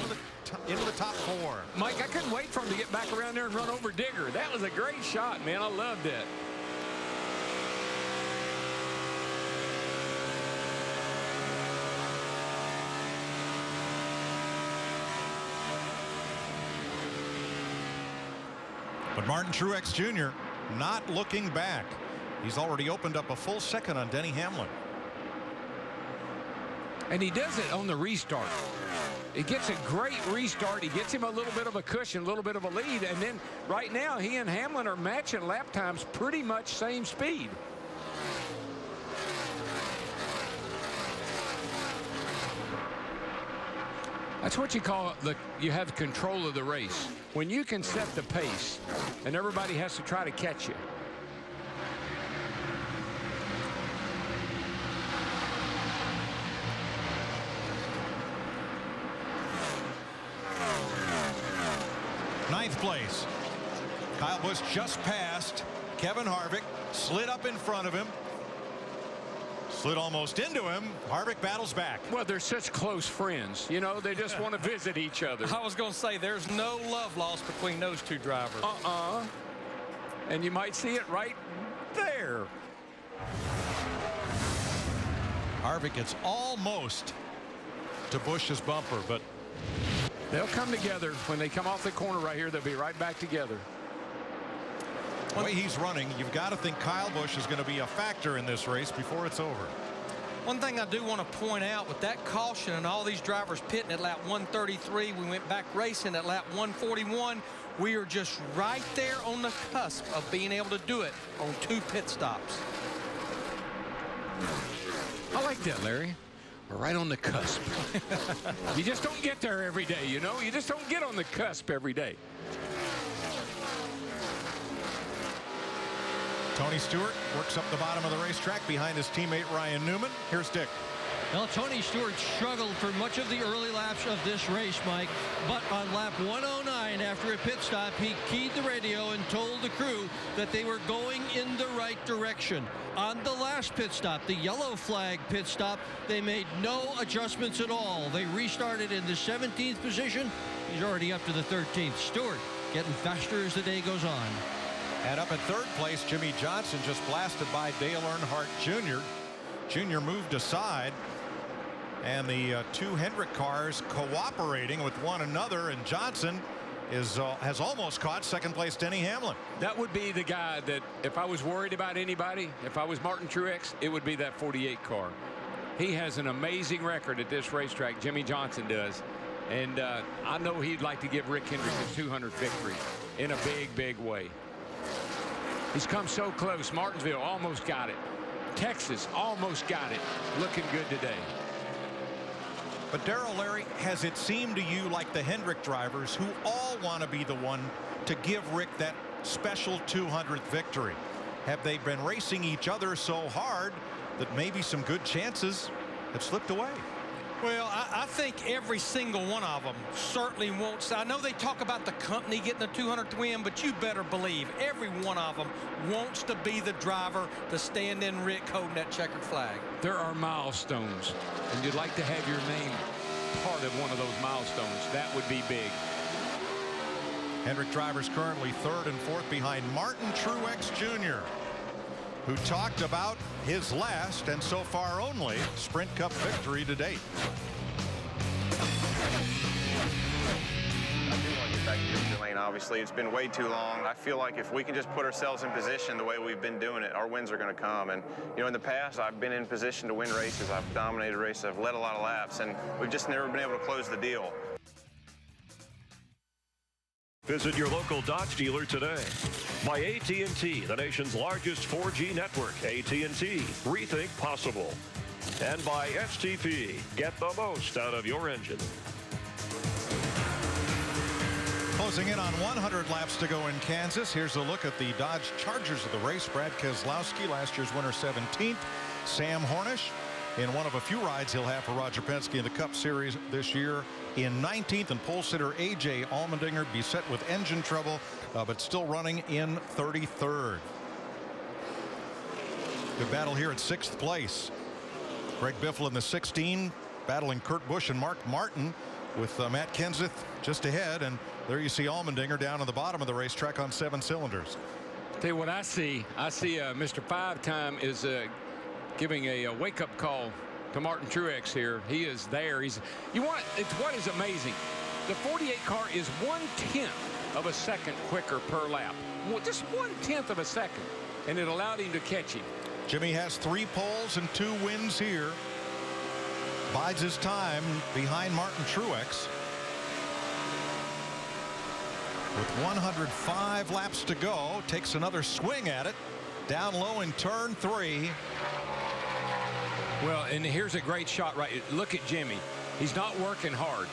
[SPEAKER 15] into the top 4.
[SPEAKER 2] Mike, I couldn't wait for him to get back around there and run over Digger. That was a great shot, man. I loved it.
[SPEAKER 15] But Martin Truex Jr. not looking back. He's already opened up a full second on Denny Hamlin.
[SPEAKER 2] And he does it on the restart. He gets a great restart. He gets him a little bit of a cushion, a little bit of a lead. And then right now, he and Hamlin are matching lap times pretty much same speed. That's what you call you have control of the race. When you can set the pace and everybody has to try to catch you.
[SPEAKER 15] Ninth place. Kyle Busch just passed Kevin Harvick, slid up in front of him, slid almost into him. Harvick battles back.
[SPEAKER 2] Well, they're such close friends. You know, they just want to visit each other.
[SPEAKER 16] I was going to say, there's no love lost between those two drivers.
[SPEAKER 2] And you might see it right there.
[SPEAKER 15] Harvick gets almost to Busch's bumper, but
[SPEAKER 2] they'll come together. When they come off the corner right here, they'll be right back together.
[SPEAKER 15] The way he's running, you've got to think Kyle Busch is going to be a factor in this race before it's over.
[SPEAKER 16] One thing I do want to point out, with that caution and all these drivers pitting at lap 133, we went back racing at lap 141. We are just right there on the cusp of being able to do it on 2 pit stops.
[SPEAKER 2] I like that, Larry. We're right on the cusp. You just don't get there every day, you know? You just don't get on the cusp every day.
[SPEAKER 15] Tony Stewart works up the bottom of the racetrack behind his teammate Ryan Newman. Here's Dick.
[SPEAKER 19] Well, Tony Stewart struggled for much of the early laps of this race, Mike. But on lap 109, after a pit stop, he keyed the radio and told the crew that they were going in the right direction. On the last pit stop, the yellow flag pit stop, they made no adjustments at all. They restarted in the 17th position. He's already up to the 13th. Stewart getting faster as the day goes on.
[SPEAKER 15] And up at 3rd place, Jimmy Johnson just blasted by Dale Earnhardt Jr. Jr. moved aside, and the 2 Hendrick cars cooperating with one another, and Johnson has almost caught 2nd place Denny Hamlin.
[SPEAKER 2] That would be the guy that, if I was worried about anybody, if I was Martin Truex, it would be that 48 car. He has an amazing record at this racetrack, Jimmy Johnson does. And I know he'd like to give Rick Hendrick his 200th victory in a big, big way. He's come so close. Martinsville almost got it. Texas almost got it. Looking good today.
[SPEAKER 15] But Darrell, Larry, has it seemed to you like the Hendrick drivers, who all want to be the one to give Rick that special 200th victory, have they been racing each other so hard that maybe some good chances have slipped away?
[SPEAKER 16] Well, I think every single one of them certainly wants. I know they talk about the company getting the 200th win, but you better believe every one of them wants to be the driver to stand in Rick holding that checkered flag.
[SPEAKER 2] There are milestones, and you'd like to have your name part of one of those milestones. That would be big.
[SPEAKER 15] Hendrick drivers currently 3rd and 4th behind Martin Truex Jr., who talked about his last and so far only Sprint Cup victory to date.
[SPEAKER 9] I do want to get back to victory lane. Obviously, it's been way too long. I feel like if we can just put ourselves in position the way we've been doing it, our wins are going to come. And, you know, in the past, I've been in position to win races. I've dominated races. I've led a lot of laps, and we've just never been able to close the deal.
[SPEAKER 1] Visit your local Dodge dealer today. By AT&T, the nation's largest 4G network. AT&T, rethink possible. And by STP, get the most out of your engine.
[SPEAKER 15] Closing in on 100 laps to go in Kansas. Here's a look at the Dodge Chargers of the race. Brad Keselowski, last year's winner, 17th. Sam Hornish, in one of a few rides he'll have for Roger Penske in the Cup Series this year, in 19th. And pole sitter A.J. Allmendinger beset with engine trouble, but still running in 33rd. Good battle here at 6th place. Greg Biffle in the 16, battling Kurt Busch and Mark Martin, with Matt Kenseth just ahead. And there you see Allmendinger down on the bottom of the racetrack on 7 cylinders.
[SPEAKER 2] Tell you what I see Mr. 5-time is giving a wake-up call to Martin Truex here. He is there. It's what is amazing. The 48 car is 1/10 of a second quicker per lap. Well, just 1/10 of a second, and it allowed him to catch him.
[SPEAKER 15] Jimmy has 3 poles and 2 wins here. Bides his time behind Martin Truex. With 105 laps to go, takes another swing at it. Down low in turn 3.
[SPEAKER 2] Well, and here's a great shot right. Look at Jimmy. He's not working hard.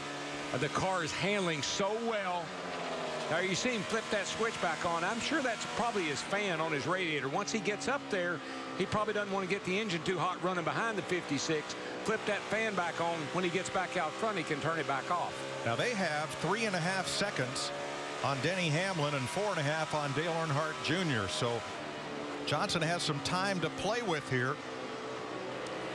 [SPEAKER 2] The car is handling so well. Now you see him flip that switch back on. I'm sure that's probably his fan on his radiator. Once he gets up there, he probably doesn't want to get the engine too hot running behind the 56. Flip that fan back on. When he gets back out front, he can turn it back off.
[SPEAKER 15] Now they have 3.5 seconds on Denny Hamlin and 4.5 on Dale Earnhardt Jr. So Johnson has some time to play with here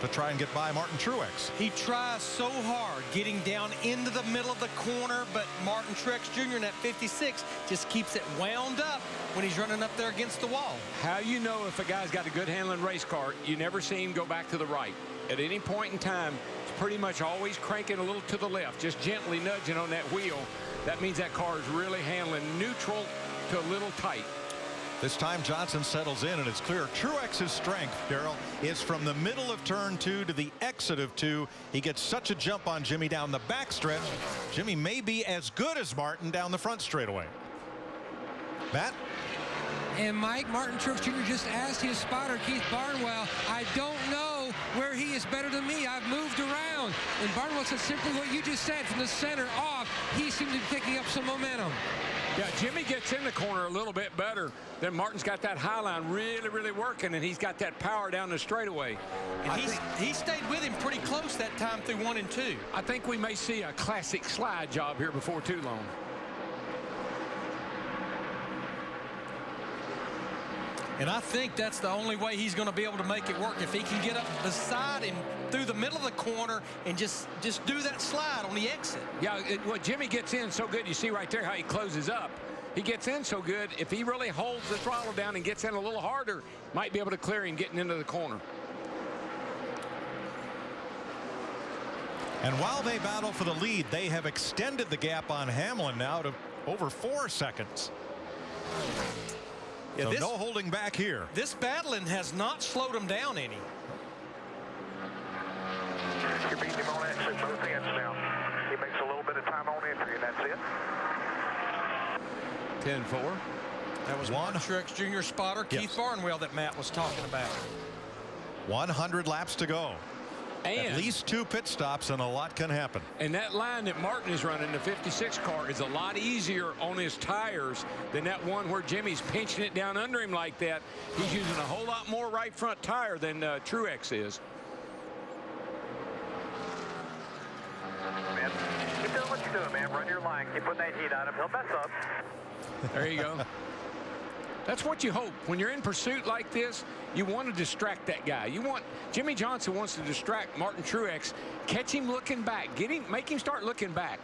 [SPEAKER 15] to try and get by Martin Truex.
[SPEAKER 16] He tries so hard getting down into the middle of the corner, but Martin Truex Jr. in that 56 just keeps it wound up when he's running up there against the wall.
[SPEAKER 2] How you know if a guy's got a good handling race car, you never see him go back to the right. At any point in time, it's pretty much always cranking a little to the left, just gently nudging on that wheel. That means that car is really handling neutral to a little tight.
[SPEAKER 15] This time Johnson settles in, and it's clear Truex's strength, Darrell, is from the middle of turn 2 to the exit of 2. He gets such a jump on Jimmy down the backstretch. Jimmy may be as good as Martin down the front straightaway. Matt?
[SPEAKER 7] And Mike, Martin Truex Jr. just asked his spotter, Keith Barnwell, I don't know where he is better than me. I've moved around. And Barnwell said simply what you just said. From the center off, he seemed to be picking up some momentum.
[SPEAKER 2] Yeah, Jimmy gets in the corner a little bit better. Then Martin's got that high line really working, and he's got that power down the straightaway.
[SPEAKER 16] And he stayed with him pretty close that time through 1 and 2.
[SPEAKER 2] I think we may see a classic slide job here before too long.
[SPEAKER 16] And I think that's the only way he's going to be able to make it work. If he can get up beside him through the middle of the corner and just do that slide on the exit.
[SPEAKER 2] Yeah, well, Jimmy gets in so good. You see right there how he closes up. He gets in so good. If he really holds the throttle down and gets in a little harder, might be able to clear him getting into the corner.
[SPEAKER 15] And while they battle for the lead, they have extended the gap on Hamlin now to over 4 seconds.
[SPEAKER 16] Yeah,
[SPEAKER 15] so no holding back here.
[SPEAKER 16] This battling has not slowed him down any.
[SPEAKER 17] You're beating him on exit both ends now. He makes a little bit of time on entry, and that's it.
[SPEAKER 2] 10-4.
[SPEAKER 16] That was Martin Truex Jr. spotter, Keith Barnwell, that Matt was talking about.
[SPEAKER 15] 100 laps to go.
[SPEAKER 2] And
[SPEAKER 15] at least 2 pit stops, and a lot can happen.
[SPEAKER 2] And that line that Martin is running, the 56 car, is a lot easier on his tires than that one where Jimmy's pinching it down under him like that. He's using a whole lot more right front tire than Truex is.
[SPEAKER 17] Man, keep doing what you're doing, man. Run your line. Keep putting that heat on him. He'll mess up.
[SPEAKER 2] There you go. That's what you hope. When you're in pursuit like this, you want to distract that guy. Jimmy Johnson wants to distract Martin Truex, catch him looking back, make him start looking back.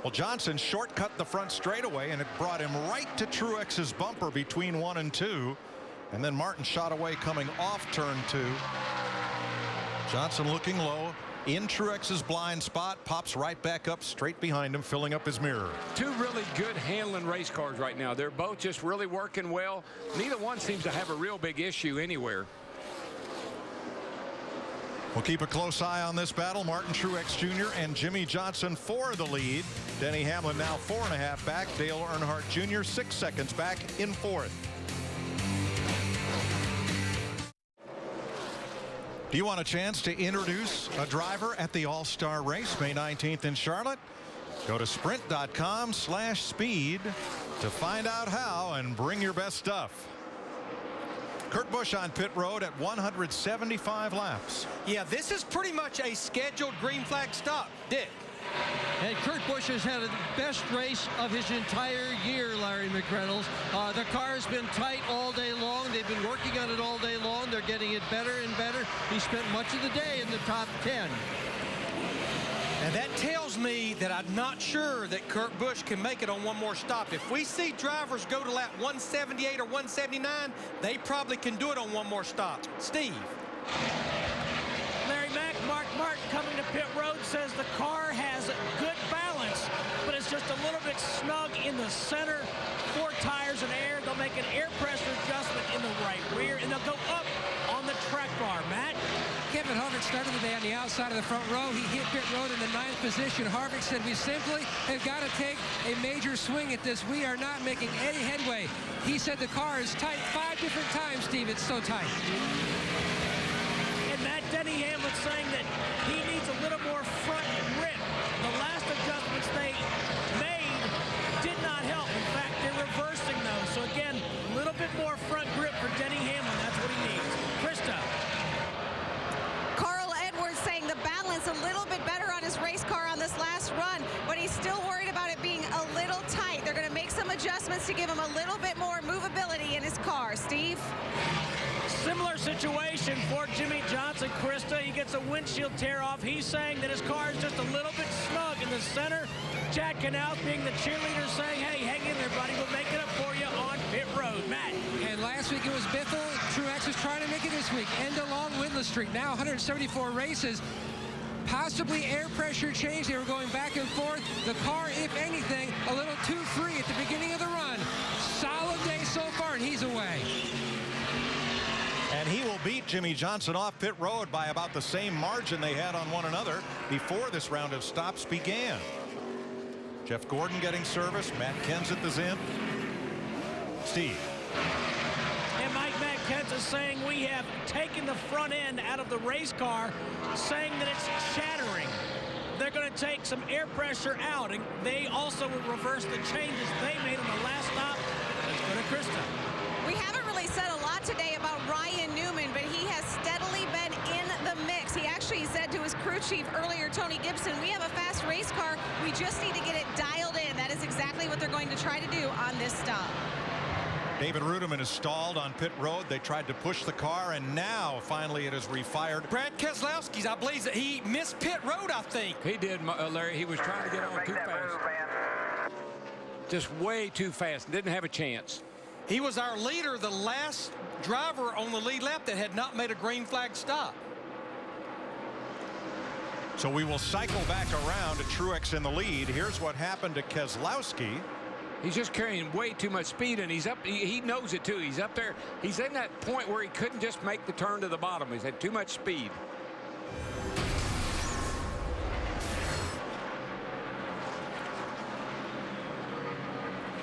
[SPEAKER 15] Well, Johnson shortcut the front straightaway, and it brought him right to Truex's bumper between 1 and 2. And then Martin shot away coming off turn 2. Johnson looking low. In Truex's blind spot, pops right back up straight behind him, filling up his mirror.
[SPEAKER 2] 2 really good handling race cars right now. They're both just really working well. Neither one seems to have a real big issue anywhere.
[SPEAKER 15] We'll keep a close eye on this battle. Martin Truex Jr. and Jimmy Johnson for the lead. Denny Hamlin now 4.5 back. Dale Earnhardt Jr. 6 seconds back in 4th. Do you want a chance to introduce a driver at the All-Star Race May 19th in Charlotte? Go to sprint.com/speed to find out how and bring your best stuff. Kurt Busch on pit road at 175 laps.
[SPEAKER 16] Yeah, this is pretty much a scheduled green flag stop, Dick.
[SPEAKER 19] And Kurt Busch has had the best race of his entire year, Larry McReynolds. The car has been tight all day long. They've been working on it all day long. They're getting it better and better. He spent much of the day in the top 10.
[SPEAKER 16] And that tells me that I'm not sure that Kurt Busch can make it on one more stop. If we see drivers go to lap 178 or 179, they probably can do it on one more stop. Steve.
[SPEAKER 20] Larry Mack, Mark Martin coming to pit road says the car has good balance, but it's just a little bit snug in the center. 4 tires and air. They'll make an air pressure adjustment in the right rear, and they'll go up on the track bar. Matt?
[SPEAKER 7] Kevin Harvick started the day on the outside of the front row. He hit pit road in the 9th position. Harvick said, we simply have got to take a major swing at this. We are not making any headway. He said the car is tight 5 different times, Steve. It's so tight.
[SPEAKER 20] And Matt Denny Hamlin saying that he needs a little more front grip. The last adjustments they made did not help. In fact, they're reversing those. So again, a little bit more front grip for Denny Hamlin. That's what he needs. Krista.
[SPEAKER 18] Carl Edwards saying the balance a little bit better on his race car on this last run, but he's still worried about it being a little tight. They're going to make some adjustments to give him a little bit more movability in his car. Steve?
[SPEAKER 20] Similar situation for Jimmy Johnson, Krista. He gets a windshield tear off. He's saying that his car is just a little bit snug in the center. Jack Canals being the cheerleader saying, hey, hang in there, buddy. We'll make it up for you on pit road. Matt.
[SPEAKER 7] And last week it was Biffle. Truex is trying to make it this week. End a long winless streak. Now 174 races. Possibly air pressure change. They were going back and forth. The car, if anything, a little too free at the beginning of the run. Solid day so far, and he's away.
[SPEAKER 15] And he will beat Jimmy Johnson off pit road by about the same margin they had on one another before this round of stops began. Jeff Gordon getting service. Matt Kenseth in. Steve.
[SPEAKER 20] And Matt Kenseth saying we have taken the front end out of the race car, saying that it's shattering. They're going to take some air pressure out, and they also will reverse the changes they made on the last stop. Let's go to Krista.
[SPEAKER 18] We haven't really said a lot today about Ryan Newman, but he has steadily been in the mix. He actually said to his crew chief earlier, Tony Gibson, we have a fast race car. We just need to get it dialed in. That is exactly what they're going to try to do on this stop.
[SPEAKER 15] David Rudiman is stalled on pit road. They tried to push the car, and now finally it is refired.
[SPEAKER 16] Brad Keselowski's, I believe that he missed pit road, I think.
[SPEAKER 2] He did, Larry. He was trying to get on too fast. Just way too fast. Didn't have a chance.
[SPEAKER 16] He was our leader, the last driver on the lead lap that had not made a green flag stop.
[SPEAKER 15] So we will cycle back around to Truex in the lead. Here's what happened to Keselowski.
[SPEAKER 2] He's just carrying way too much speed, and he's up. He knows it too. He's up there. He's in that point where he couldn't just make the turn to the bottom. He's had too much speed.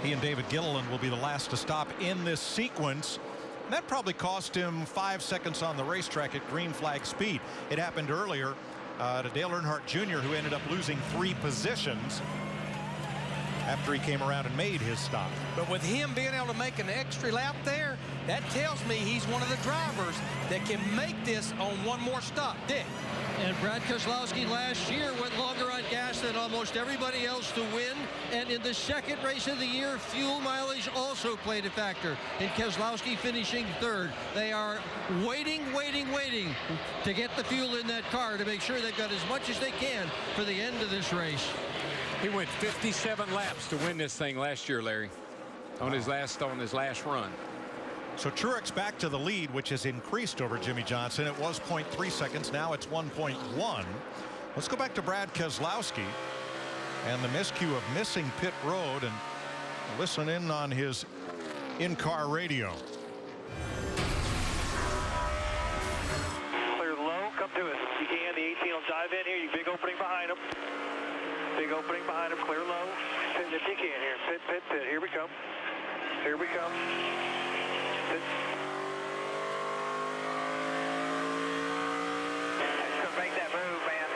[SPEAKER 15] He and David Gilliland will be the last to stop in this sequence. And that probably cost him 5 seconds on the racetrack at green flag speed. It happened earlier to Dale Earnhardt Jr., who ended up losing 3 positions after he came around and made his stop.
[SPEAKER 16] But with him being able to make an extra lap there, that tells me he's one of the drivers that can make this on one more stop. Dick.
[SPEAKER 19] And Brad Keselowski last year went longer on gas than almost everybody else to win. And in the second race of the year, fuel mileage also played a factor in Keselowski finishing 3rd. They are waiting to get the fuel in that car to make sure they've got as much as they can for the end of this race.
[SPEAKER 2] He went 57 laps to win this thing last year, Larry, on his last run.
[SPEAKER 15] So Truex back to the lead, which has increased over Jimmy Johnson. It was 0.3 seconds. Now it's 1.1. Let's go back to Brad Keselowski and the miscue of missing pit road and listen in on his in-car radio.
[SPEAKER 17] Clear low, come to us. You can, the 18 will dive in here. You big opening behind him. Big opening behind him, clear low. Pit if you can here. Pit, pit, pit. Here we come. Here we come. Pit. Just make that move, man.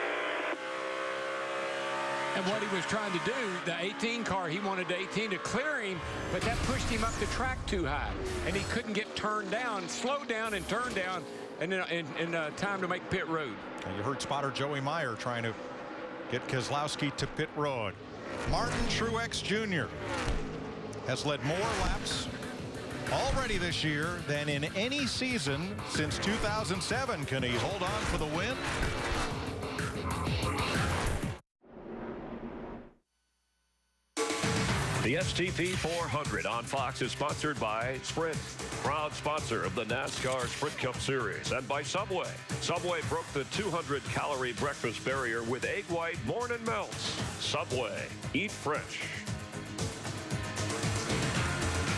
[SPEAKER 2] And what he was trying to do, the 18 car, he wanted the 18 to clear him, but that pushed him up the track too high, and he couldn't get turned down, slowed down and turned down, and in time to make pit road.
[SPEAKER 15] You heard spotter Joey Meyer trying to get Keselowski to pit road. Martin Truex Jr. has led more laps already this year than in any season since 2007. Can he hold on for the win?
[SPEAKER 1] The STP 400 on Fox is sponsored by Sprint, proud sponsor of the Nascar Sprint Cup Series, and by Subway. Subway broke the 200-calorie breakfast barrier with egg white morning melts. Subway, eat fresh.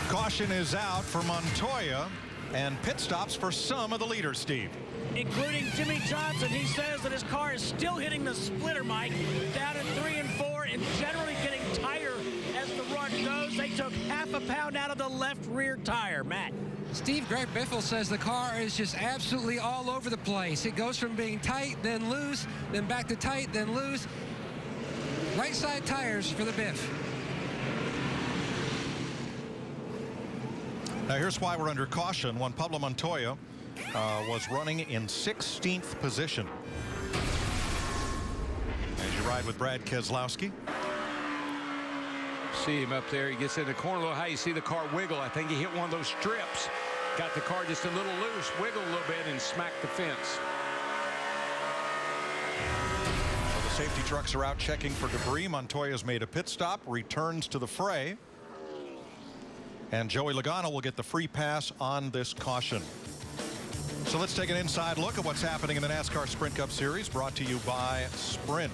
[SPEAKER 15] Caution is out for Montoya and pit stops for some of the leaders, Steve.
[SPEAKER 20] Including Jimmy Johnson. He says that his car is still hitting the splitter, Mike, down at 3 and 4 and generally getting tighter as the run goes. They took half a pound out of the left rear tire. Matt.
[SPEAKER 7] Steve, Greg Biffle says the car is just absolutely all over the place. It goes from being tight, then loose, then back to tight, then loose. Right side tires for the Biff.
[SPEAKER 15] Now here's why we're under caution. Juan Pablo Montoya was running in 16th position. As you ride with Brad Keselowski.
[SPEAKER 2] See him up there. He gets in the corner a little high. You see the car wiggle. I think he hit one of those strips. Got the car just a little loose, wiggled a little bit, and smacked the fence.
[SPEAKER 15] So the safety trucks are out checking for debris. Montoya's made a pit stop, returns to the fray. And Joey Logano will get the free pass on this caution. So let's take an inside look at what's happening in the NASCAR Sprint Cup Series, brought to you by Sprint.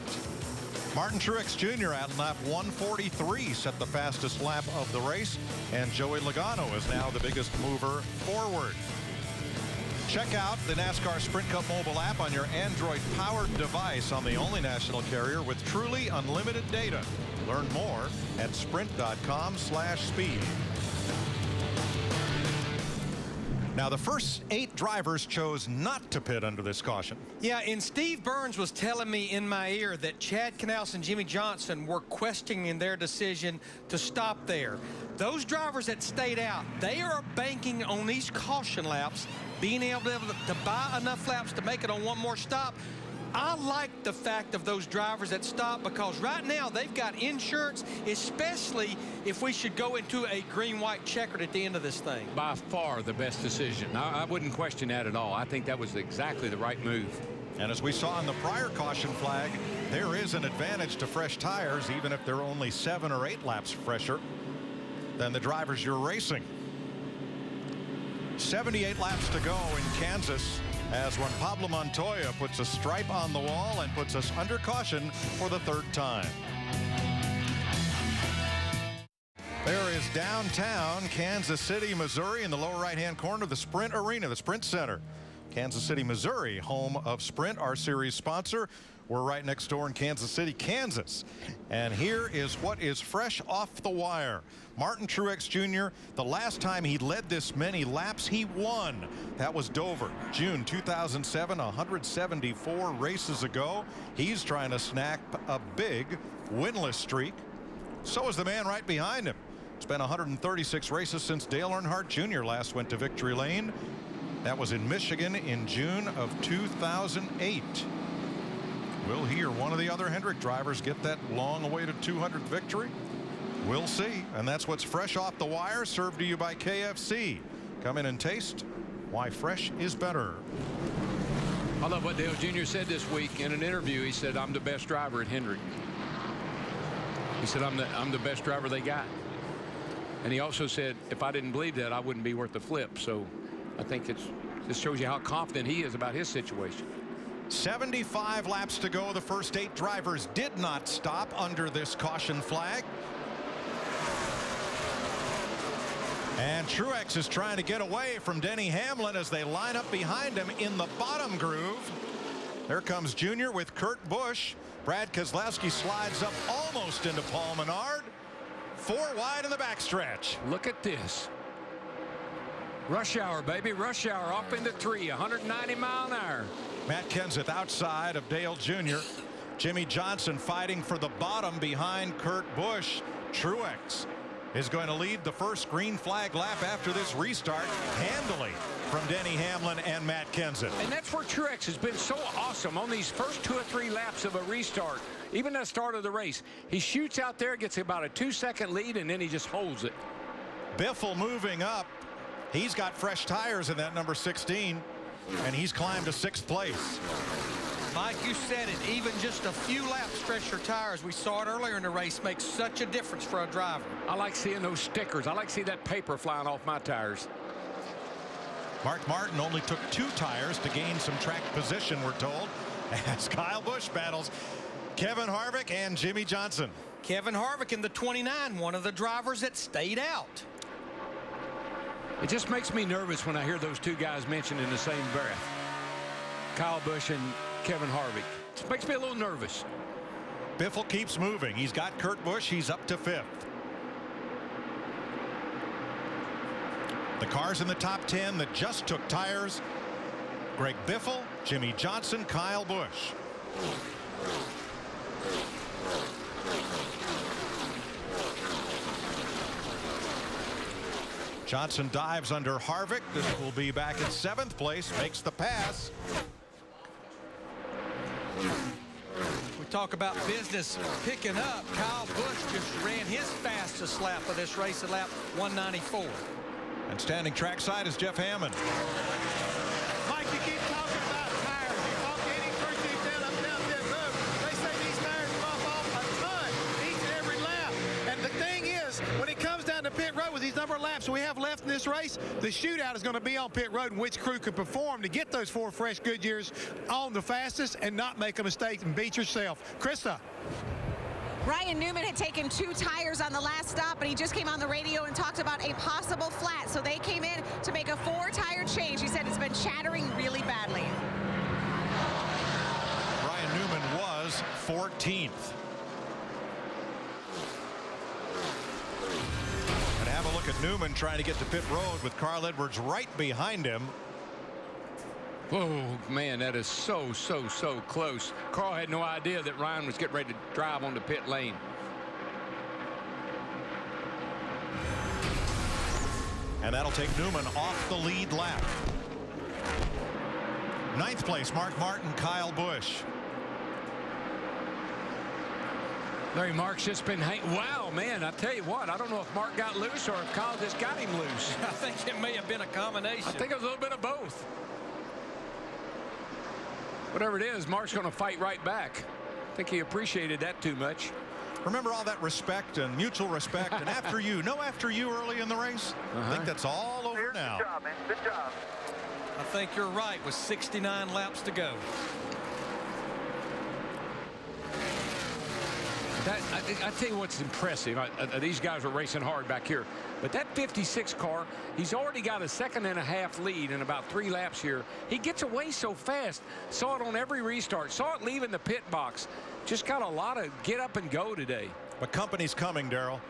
[SPEAKER 15] Martin Truex Jr. at lap 143 set the fastest lap of the race, and Joey Logano is now the biggest mover forward. Check out the NASCAR Sprint Cup mobile app on your Android-powered device on the only national carrier with truly unlimited data. Learn more at sprint.com/speed. Now, the first 8 drivers chose not to pit under this caution.
[SPEAKER 16] Yeah, and Steve Burns was telling me in my ear that Chad Knaus and Jimmy Johnson were questioning their decision to stop there. Those drivers that stayed out, they are banking on these caution laps, being able to buy enough laps to make it on one more stop. I like the fact of those drivers that stop, because right now they've got insurance, especially if we should go into a green-white checkered at the end of this thing.
[SPEAKER 2] By far the best decision. I wouldn't question that at all. I think that was exactly the right move.
[SPEAKER 15] And as we saw in the prior caution flag, there is an advantage to fresh tires, even if they're only 7 or 8 laps fresher than the drivers you're racing. 78 laps to go in Kansas, as Juan Pablo Montoya puts a stripe on the wall and puts us under caution for the 3rd time. There is downtown Kansas City, Missouri, in the lower right-hand corner of the Sprint Arena, the Sprint Center. Kansas City, Missouri, home of Sprint, our series sponsor. We're right next door in Kansas City, Kansas. And here is what is fresh off the wire. Martin Truex Jr., the last time he led this many laps, he won. That was Dover, June 2007, 174 races ago. He's trying to snap a big winless streak. So is the man right behind him. It's been 136 races since Dale Earnhardt Jr. last went to victory lane. That was in Michigan in June of 2008. Will he or one of the other Hendrick drivers get that long-awaited 200th victory? We'll see. And that's what's fresh off the wire, served to you by KFC. Come in and taste why fresh is better.
[SPEAKER 2] I love what Dale Jr. said this week in an interview. He said, I'm the best driver at Hendrick. He said, I'm the best driver they got. And he also said, if I didn't believe that, I wouldn't be worth the flip. So I think this shows you how confident he is about his situation.
[SPEAKER 15] 75 laps to go. The first 8 drivers did not stop under this caution flag. And Truex is trying to get away from Denny Hamlin as they line up behind him in the bottom groove. There comes Junior with Kurt Busch. Brad Keselowski slides up almost into Paul Menard. 4 wide in the backstretch.
[SPEAKER 2] Look at this. Rush hour, baby. Rush hour off into 3, 190 mile an hour.
[SPEAKER 15] Matt Kenseth outside of Dale Jr. Jimmy Johnson fighting for the bottom behind Kurt Busch. Truex is going to lead the first green flag lap after this restart handily. from Denny Hamlin and Matt Kenseth.
[SPEAKER 2] And that's where Truex has been so awesome on these first 2 or 3 laps of a restart. Even at the start of the race, he shoots out there, gets about a 2-second lead, and then he just holds it.
[SPEAKER 15] Biffle moving up. He's got fresh tires in that number 16, and he's climbed to 6th place.
[SPEAKER 16] Mike, you said it. Even just a few laps stretch your tires. We saw it earlier in the race. Makes such a difference for a driver.
[SPEAKER 2] I like seeing those stickers. I like seeing that paper flying off my tires.
[SPEAKER 15] Mark Martin only took 2 tires to gain some track position, we're told, as Kyle Busch battles Kevin Harvick and Jimmy Johnson.
[SPEAKER 16] Kevin Harvick in the 29, one of the drivers that stayed out.
[SPEAKER 2] It just makes me nervous when I hear those 2 guys mentioned in the same breath. Kyle Busch and Kevin Harvick. It makes me a little nervous.
[SPEAKER 15] Biffle keeps moving. He's got Kurt Busch. He's up to 5th. The cars in the top 10 that just took tires: Greg Biffle, Jimmy Johnson, Kyle Busch. Johnson dives under Harvick. This will be back in 7th place. Makes the pass.
[SPEAKER 16] We talk about business picking up. Kyle Busch just ran his fastest lap of this race at lap 194.
[SPEAKER 15] And standing trackside is Jeff Hammond.
[SPEAKER 21] Mike, you keep talking about tires. You talk to any crew chief down pit road. They say these tires pop off a ton each and every lap. And the thing is, when it comes down to pit road with these number of laps we have left in this race, the shootout is going to be on pit road and which crew can perform to get those 4 fresh Goodyears on the fastest and not make a mistake and beat yourself. Krista.
[SPEAKER 18] Ryan Newman had taken 2 tires on the last stop, and he just came on the radio and talked about a possible flat. So they came in to make a 4-tire change. He said it's been chattering really badly.
[SPEAKER 15] Ryan Newman was 14th. And have a look at Newman trying to get to pit road with Carl Edwards right behind him.
[SPEAKER 2] Oh, man, that is so close. Carl had no idea that Ryan was getting ready to drive on the pit lane.
[SPEAKER 15] And that'll take Newman off the lead lap. 9th place, Mark Martin, Kyle Busch.
[SPEAKER 2] Larry, Mark's just been wow, man, I tell you what, I don't know if Mark got loose or if Kyle just got him loose.
[SPEAKER 16] I think it may have been a combination.
[SPEAKER 2] I think it was a little bit of both. Whatever it is, Mark's going to fight right back. I think he appreciated that too much.
[SPEAKER 15] Remember all that respect and mutual respect and after you. No after you early in the race. I think that's all over now.
[SPEAKER 17] Good job, man. Good job.
[SPEAKER 16] I think you're right with 69 laps to go.
[SPEAKER 2] I tell you what's impressive. These guys are racing hard back here. But that 56 car, he's already got a 2.5-second lead in about 3 laps here. He gets away so fast. Saw it on every restart. Saw it leaving the pit box. Just got a lot of get up and go today.
[SPEAKER 15] But company's coming, Darrell.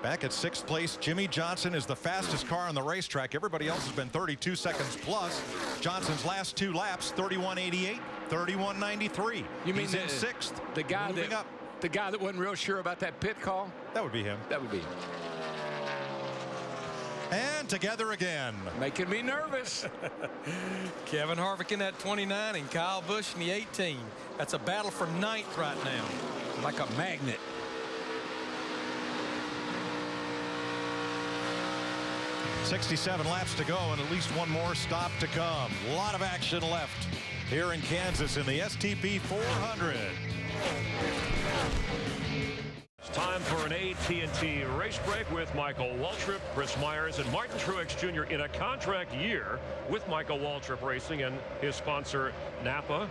[SPEAKER 15] Back at 6th place, Jimmy Johnson is the fastest car on the racetrack. Everybody else has been 32 seconds plus. Johnson's last 2 laps, 31.88, 31.93.
[SPEAKER 2] You mean
[SPEAKER 15] he's in 6th.
[SPEAKER 2] The guy
[SPEAKER 15] moving up.
[SPEAKER 2] The guy that wasn't real sure about that pit call?
[SPEAKER 15] That would be him.
[SPEAKER 2] That would be him.
[SPEAKER 15] And together again.
[SPEAKER 2] Making me nervous.
[SPEAKER 16] Kevin Harvick in that 29 and Kyle Busch in the 18. That's a battle for 9th right now.
[SPEAKER 2] Like a magnet.
[SPEAKER 15] .67 laps to go and at least one more stop to come. A lot of action left here in Kansas in the STP 400.
[SPEAKER 1] It's time for an AT&T race break with Michael Waltrip, Chris Myers, and Martin Truex Jr. in a contract year with Michael Waltrip Racing and his sponsor Napa.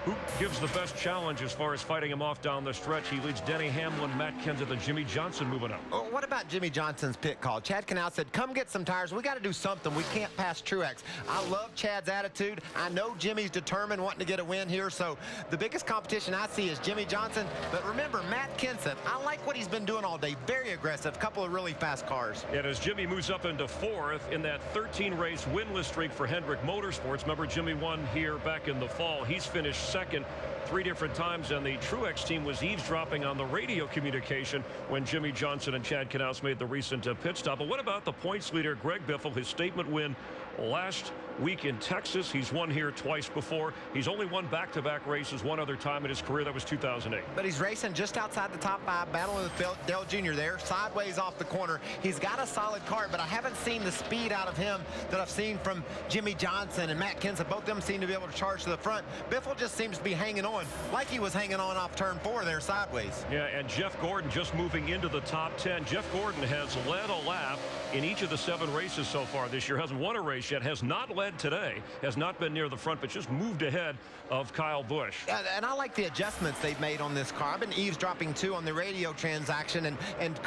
[SPEAKER 1] Who gives the best challenge as far as fighting him off down the stretch? He leads Denny Hamlin, Matt Kenseth, and Jimmy Johnson moving up.
[SPEAKER 4] What about Jimmy Johnson's pit call? Chad Canal said, come get some tires. We got to do something. We can't pass Truex. I love Chad's attitude. I know Jimmy's determined, wanting to get a win here. So the biggest competition I see is Jimmy Johnson. But remember, Matt Kenseth, I like what he's been doing all day. Very aggressive. Couple of really fast cars.
[SPEAKER 1] And as Jimmy moves up into 4th in that 13-race winless streak for Hendrick Motorsports. Remember, Jimmy won here back in the fall. He's finished 2nd 3 different times, and the Truex team was eavesdropping on the radio communication when Jimmy Johnson and Chad Knaus made the recent pit stop. But what about the points leader, Greg Biffle, his statement win last week in Texas. He's won here twice before. He's only won back-to-back races one other time in his career. That was 2008.
[SPEAKER 4] But he's racing just outside the top 5, battling with Dale Jr. there, sideways off the corner. He's got a solid car, but I haven't seen the speed out of him that I've seen from Jimmy Johnson and Matt Kenseth. Both of them seem to be able to charge to the front. Biffle just seems to be hanging on like he was hanging on off turn 4 there sideways.
[SPEAKER 1] Yeah, and Jeff Gordon just moving into the top 10. Jeff Gordon has led a lap in each of the 7 races so far this year. Hasn't won a race yet, has not led today, has not been near the front, but just moved ahead of Kyle Busch.
[SPEAKER 4] And I like the adjustments they've made on this car. I've been eavesdropping too on the radio transaction, and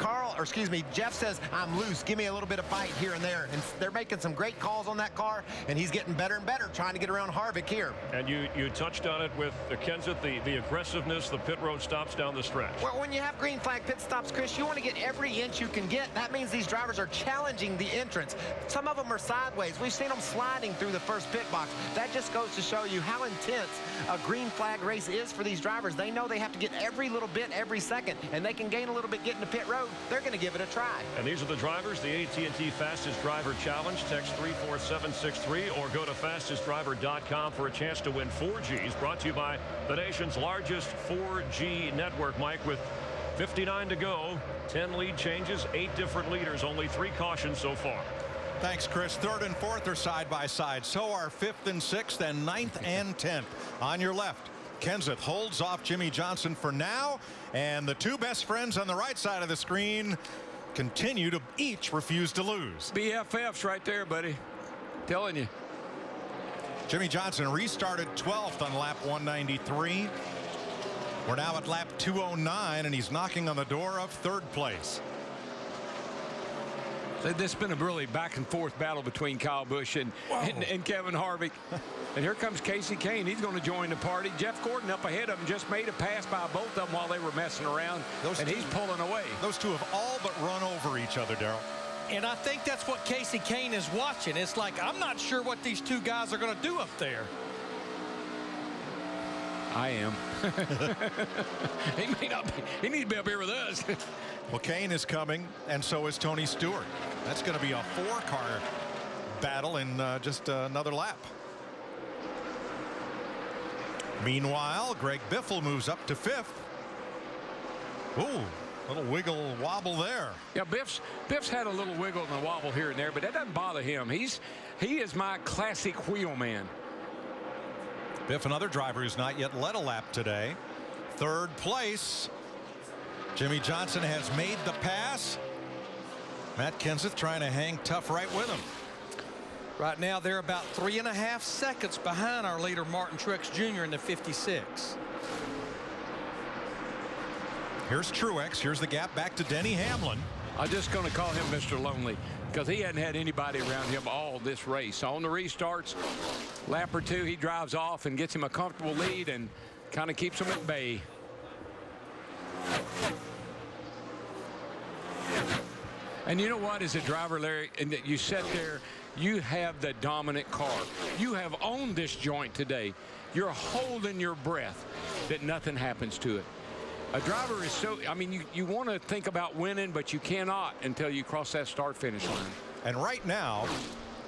[SPEAKER 4] Jeff says, I'm loose, give me a little bit of bite here and there, and they're making some great calls on that car, and he's getting better and better trying to get around Harvick here.
[SPEAKER 1] And you touched on it with Kenseth, the aggressiveness, the pit road stops down the stretch.
[SPEAKER 4] Well, when you have green flag pit stops, Chris, you want to get every inch you can get. That means these drivers are challenging the entrance. Some of them are sideways. We've seen them sliding through the first pit box. That just goes to show you how intense a green flag race is for these drivers. They know they have to get every little bit every second, and they can gain a little bit getting to pit road. They're going to give it a try.
[SPEAKER 1] And these are the drivers, the AT&T Fastest Driver Challenge. Text 34763 or go to fastestdriver.com for a chance to win 4Gs. Brought to you by the nation's largest 4G network. Mike, with 59 to go, 10 lead changes, 8 different leaders, only 3 cautions so far.
[SPEAKER 15] Thanks, Chris. 3rd and 4th are side by side. So are 5th and 6th and 9th and 10th. On your left, Kenseth holds off Jimmy Johnson for now, and the 2 best friends on the right side of the screen continue to each refuse to lose.
[SPEAKER 2] BFFs right there, buddy. Telling you.
[SPEAKER 15] Jimmy Johnson restarted 12th on lap 193. We're now at lap 209, and he's knocking on the door of 3rd place.
[SPEAKER 2] This has been a really back and forth battle between Kyle Busch and Kevin Harvick. And here comes Casey Kane. He's going to join the party. Jeff Gordon up ahead of him just made a pass by both of them while they were messing around. He's pulling away.
[SPEAKER 15] Those 2 have all but run over each other, Darrell.
[SPEAKER 16] And I think that's what Casey Kane is watching. It's like, I'm not sure what these 2 guys are going to do up there.
[SPEAKER 2] I am. He may not be. He needs to be up here with us.
[SPEAKER 15] Well, Kane is coming, and so is Tony Stewart. That's going to be a 4-car battle in just another lap. Meanwhile, Greg Biffle moves up to 5th. Ooh, little wiggle wobble there.
[SPEAKER 2] Yeah, Biff's had a little wiggle and a wobble here and there, but that doesn't bother him. He is my classic wheel man.
[SPEAKER 15] Biff, another driver who's not yet led a lap today. 3rd place. Jimmy Johnson has made the pass. Matt Kenseth trying to hang tough right with him.
[SPEAKER 16] Right now, they're about 3.5 seconds behind our leader, Martin Truex Jr. in the 56.
[SPEAKER 15] Here's Truex. Here's the gap back to Denny Hamlin.
[SPEAKER 2] I'm just going to call him Mr. Lonely because he hadn't had anybody around him all this race. On the restarts, lap or 2, he drives off and gets him a comfortable lead and kind of keeps him at bay. And you know what, as a driver, Larry, and that you sit there, you have the dominant car. You have owned this joint today. You're holding your breath that nothing happens to it. A driver is so, I mean, you want to think about winning, but you cannot until you cross that start-finish line.
[SPEAKER 15] And right now,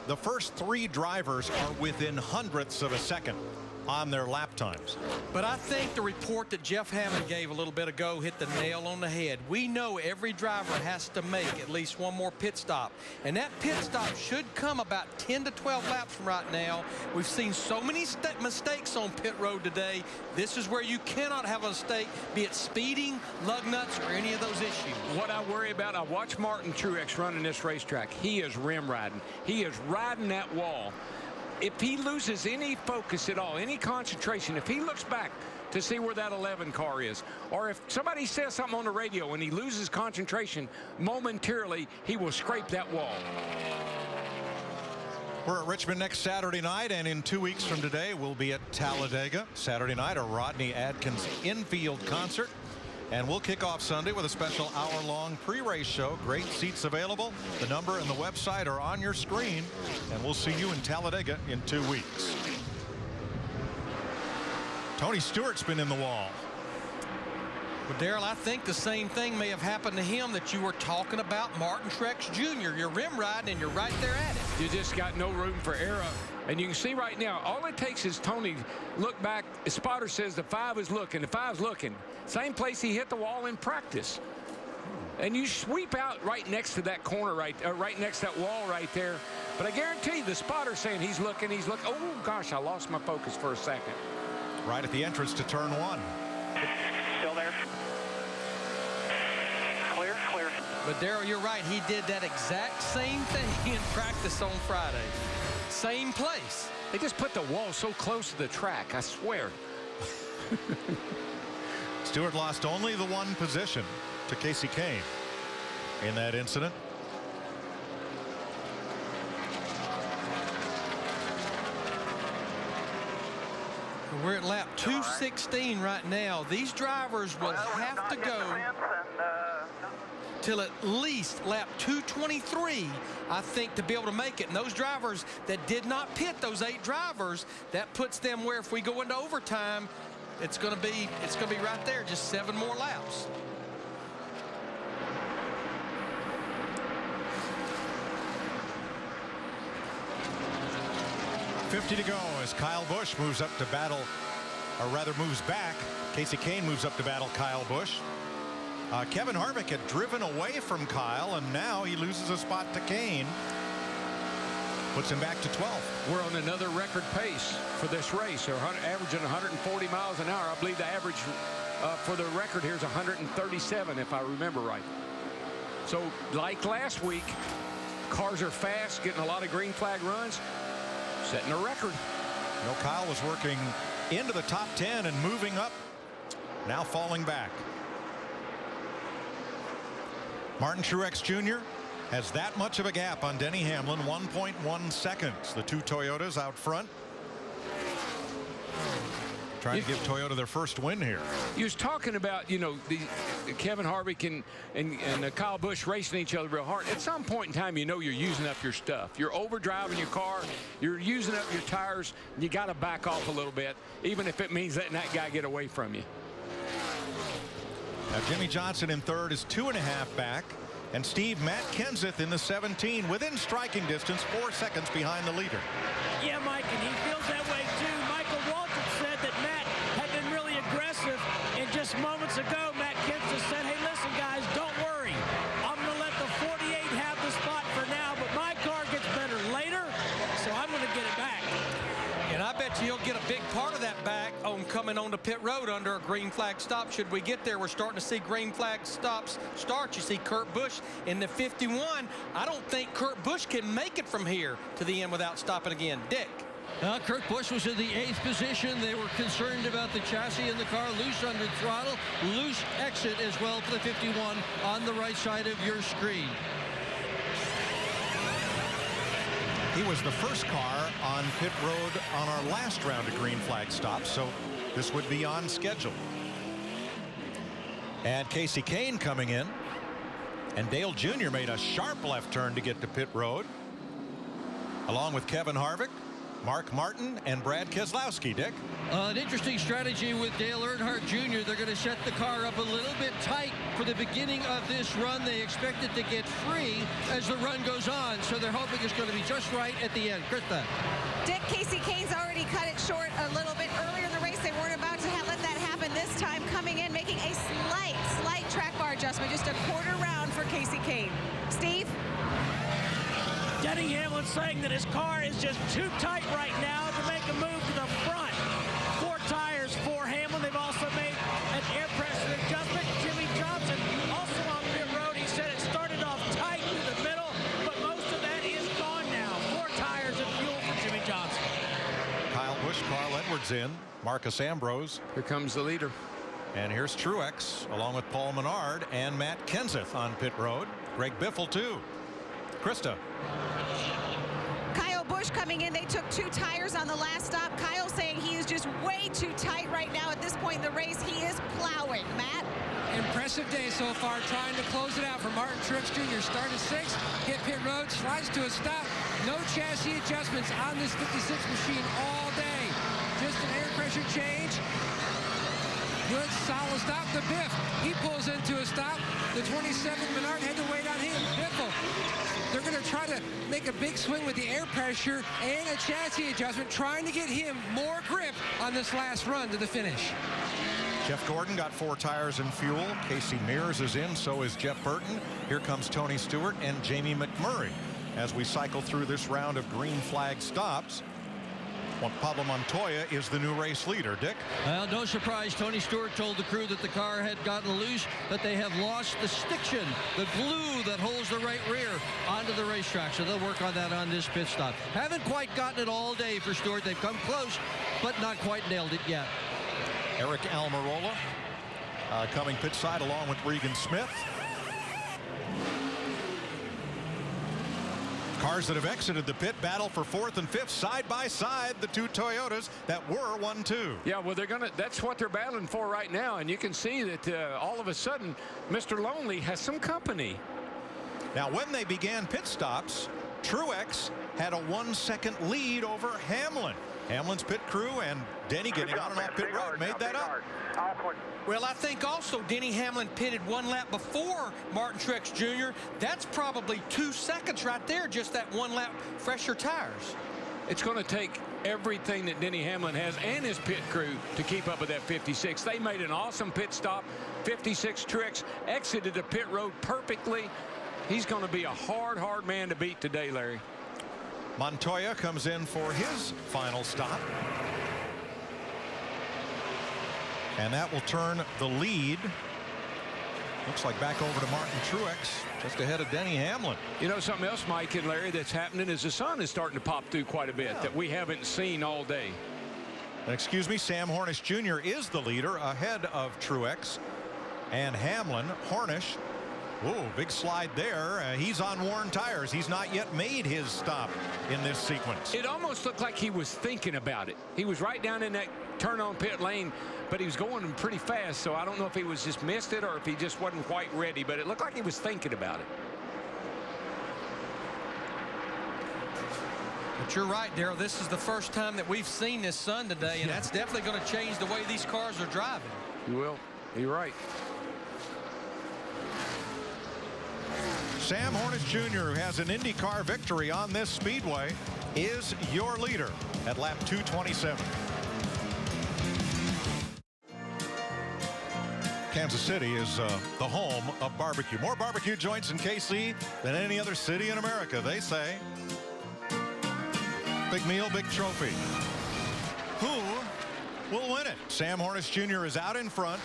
[SPEAKER 15] the first 3 drivers are within hundredths of a second on their lap times.
[SPEAKER 16] But I think the report that Jeff Hammond gave a little bit ago hit the nail on the head. We know every driver has to make at least 1 more pit stop, and that pit stop should come about 10 to 12 laps from right now. We've seen so many mistakes on pit road today. This is where you cannot have a mistake, be it speeding, lug nuts, or any of those issues.
[SPEAKER 2] What I worry about, I watch Martin Truex running this racetrack. He is rim riding. He is riding that wall. If he loses any focus at all, any concentration, if he looks back to see where that 11 car is, or if somebody says something on the radio and he loses concentration momentarily, he will scrape that wall.
[SPEAKER 15] We're at Richmond next Saturday night, and in 2 weeks from today, we'll be at Talladega. Saturday night, a Rodney Adkins infield concert. And we'll kick off Sunday with a special hour-long pre-race show. Great seats available. The number and the website are on your screen. And we'll see you in Talladega in 2 weeks. Tony Stewart's been in the wall.
[SPEAKER 16] Well, Darrell, I think the same thing may have happened to him that you were talking about Martin Truex Jr. You're rim riding and you're right there at it.
[SPEAKER 2] You just got no room for error. And you can see right now, all it takes is Tony look back. The spotter says the 5 is looking. The 5's looking. Same place he hit the wall in practice. And you sweep out right next to that corner, right next to that wall right there. But I guarantee you, the spotter's saying he's looking, he's looking. Oh, gosh, I lost my focus for a second.
[SPEAKER 15] Right at the entrance to turn 1.
[SPEAKER 17] Still there. Clear, clear.
[SPEAKER 16] But Darrell, you're right. He did that exact same thing in practice on Friday. Same place.
[SPEAKER 2] They just put the wall so close to the track, I swear.
[SPEAKER 15] Stewart lost only the 1 position to Casey Kane in that incident.
[SPEAKER 16] We're at lap 216 right now. These drivers will have to go till at least lap 223, I think, to be able to make it. And those drivers that did not pit, those 8 drivers, that puts them where if we go into overtime, it's going to be right there, just 7 more laps.
[SPEAKER 15] .50 to go as Kyle Busch moves up to battle, or rather moves back. Casey Kane moves up to battle Kyle Busch. Kevin Harvick had driven away from Kyle, and now he loses a spot to Kane. Puts him back to 12th.
[SPEAKER 2] We're on another record pace for this race. They're averaging 140 miles an hour. I believe the average for the record here is 137, if I remember right. So, like last week, cars are fast, getting a lot of green flag runs, setting a record.
[SPEAKER 15] You know, Kyle was working into the top 10 and moving up, now falling back. Martin Truex Jr. has that much of a gap on Denny Hamlin, 1.1 seconds. The 2 Toyotas out front, trying to give Toyota their first win here.
[SPEAKER 2] He was talking about, you know, the Kevin Harvick and Kyle Busch racing each other real hard. At some point in time, you know you're using up your stuff. You're overdriving your car. You're using up your tires. You got to back off a little bit, even if it means letting that guy get away from you.
[SPEAKER 15] Now Jimmy Johnson in 3rd is 2.5 back, and Matt Kenseth in the 17, within striking distance, 4 seconds behind the leader.
[SPEAKER 20] Yeah, Mike, and he feels that way too. Michael Waltrip said that Matt had been really aggressive, and just moments ago, Matt Kenseth said, hey, listen, guys, don't worry. I'm going to let the 48 have the spot for now, but my car gets better later, so I'm going to get it back.
[SPEAKER 16] And I bet you he'll get a big part of that back on coming on the pit road under a green flag stop. Should we get there, we're starting to see green flag stops start. You see Kurt Busch in the 51. I don't think Kurt Busch can make it from here to the end without stopping again. Dick.
[SPEAKER 19] Kurt Busch was in the 8th position. They were concerned about the chassis in the car, loose under throttle, loose exit as well for the 51 on the right side of your screen.
[SPEAKER 15] He was the first car on pit road on our last round of green flag stops, so this would be on schedule. And Casey Kane coming in, and Dale Jr. made a sharp left turn to get to pit road, along with Kevin Harvick, Mark Martin, and Brad Keselowski. Dick?
[SPEAKER 19] An interesting strategy with Dale Earnhardt Jr. They're going to set the car up a little bit tight for the beginning of this run. They expect it to get free as the run goes on, so they're hoping it's going to be just right at the end. Krista.
[SPEAKER 18] Dick, Casey Kane's already cut it short a little bit earlier in the race. They weren't about to let that happen this time. Coming in, making a slight track bar adjustment, just a quarter round for Casey Kane. Steve?
[SPEAKER 20] Denny Hamlin saying that his car is just too tight right now to make a move to the front. 4 tires for Hamlin. They've also made an air pressure adjustment. Jimmy Johnson also on pit road. He said it started off tight through the middle, but most of that is gone now. 4 tires of fuel for Jimmy Johnson.
[SPEAKER 15] Kyle Busch, Carl Edwards in, Marcus Ambrose.
[SPEAKER 2] Here comes the leader.
[SPEAKER 15] And here's Truex, along with Paul Menard and Matt Kenseth on pit road. Greg Biffle, too. Krista.
[SPEAKER 18] Kyle Busch coming in. They took 2 tires on the last stop. Kyle saying he is just way too tight right now at this point in the race. He is plowing. Matt?
[SPEAKER 7] Impressive day so far, trying to close it out for Martin Truex Jr. Started 6th, hit pit road, slides to a stop. No chassis adjustments on this 56 machine all day. Just an air pressure change. Good solid stop to Biff. He pulls into a stop. The 27 Menard had to wait on him. Biffle. They're going to try to make a big swing with the air pressure and a chassis adjustment, trying to get him more grip on this last run to the finish.
[SPEAKER 15] Jeff Gordon got 4 tires and fuel. Casey Mears is in, so is Jeff Burton. Here comes Tony Stewart and Jamie McMurray as we cycle through this round of green flag stops. Well, Pablo Montoya is the new race leader. Dick?
[SPEAKER 19] Well, no surprise. Tony Stewart told the crew that the car had gotten loose, that they have lost the stiction, the glue that holds the right rear onto the racetrack. So they'll work on that on this pit stop. Haven't quite gotten it all day for Stewart. They've come close, but not quite nailed it yet.
[SPEAKER 15] Eric Almirola coming pit side along with Regan Smith. Cars that have exited the pit battle for 4th and 5th side by side, the 2 Toyotas that were 1-2.
[SPEAKER 2] Yeah, well, that's what they're battling for right now, and you can see that all of a sudden Mr. Lonely has some company.
[SPEAKER 15] Now, when they began pit stops, Truex had a 1-second lead over Hamlin. Hamlin's pit crew and Denny getting on and off pit road made that up.
[SPEAKER 16] Well, I think also Denny Hamlin pitted 1 lap before Martin Truex Jr. That's probably 2 seconds right there, just that 1 lap fresher tires.
[SPEAKER 2] It's going to take everything that Denny Hamlin has and his pit crew to keep up with that 56. They made an awesome pit stop. 56 Truex exited the pit road perfectly. He's going to be a hard man to beat today, Larry.
[SPEAKER 15] Montoya comes in for his final stop. And that will turn the lead. Looks like back over to Martin Truex, just ahead of Denny Hamlin.
[SPEAKER 2] You know, something else, Mike and Larry, that's happening is the sun is starting to pop through quite a bit that we haven't seen all day.
[SPEAKER 15] And excuse me, Sam Hornish Jr. is the leader ahead of Truex and Hamlin. Hornish, whoa, big slide there. He's on worn tires. He's not yet made his stop in this sequence.
[SPEAKER 2] It almost looked like he was thinking about it. He was right down in that turn on pit lane, but he was going pretty fast, so I don't know if he was just missed it or if he just wasn't quite ready, but it looked like he was thinking about it.
[SPEAKER 16] But you're right, Darrell. This is the first time that we've seen this sun today, and that's definitely going to change the way these cars are driving.
[SPEAKER 2] You will. You're right.
[SPEAKER 15] Sam Hornish Jr., who has an IndyCar victory on this speedway, is your leader at lap 227. Kansas City is the home of barbecue. More barbecue joints in KC than any other city in America, they say. Big meal, big trophy. Who will win it? Sam Hornish Jr. is out in front,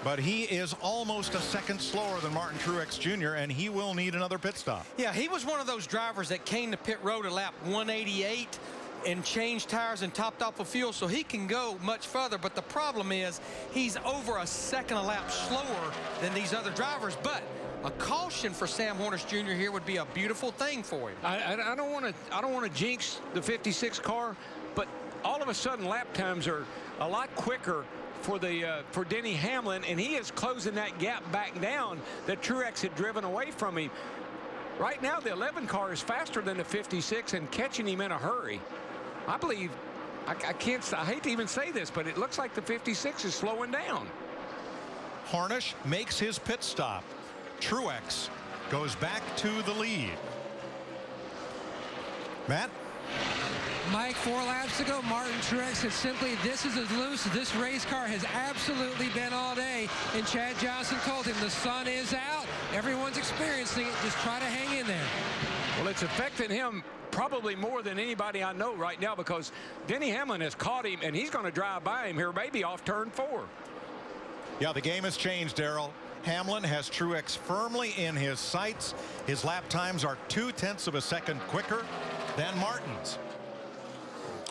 [SPEAKER 15] but he is almost a second slower than Martin Truex Jr., and he will need another pit stop.
[SPEAKER 16] Yeah, he was one of those drivers that came to pit road at lap 188 and changed tires and topped off of fuel, so he can go much further. But the problem is he's over a second a lap slower than these other drivers. But a caution for Sam Hornish Jr. here would be a beautiful thing for him.
[SPEAKER 2] I don't want to jinx the 56 car, but all of a sudden lap times are a lot quicker for Denny Hamlin, and he is closing that gap back down that Truex had driven away from him. Right now the 11 car is faster than the 56 and catching him in a hurry. I believe, I hate to even say this, but it looks like the 56 is slowing down.
[SPEAKER 15] Hornish makes his pit stop. Truex goes back to the lead. Matt?
[SPEAKER 7] Mike, 4 laps ago, Martin Truex said simply, this is as loose as this race car has absolutely been all day. And Chad Johnson told him the sun is out. Everyone's experiencing it. Just try to hang in there.
[SPEAKER 2] Well, it's affecting him probably more than anybody I know right now, because Denny Hamlin has caught him, and he's going to drive by him here, maybe off turn 4.
[SPEAKER 15] Yeah, the game has changed, Darrell. Hamlin has Truex firmly in his sights. His lap times are 0.2 of a second quicker than Martin's.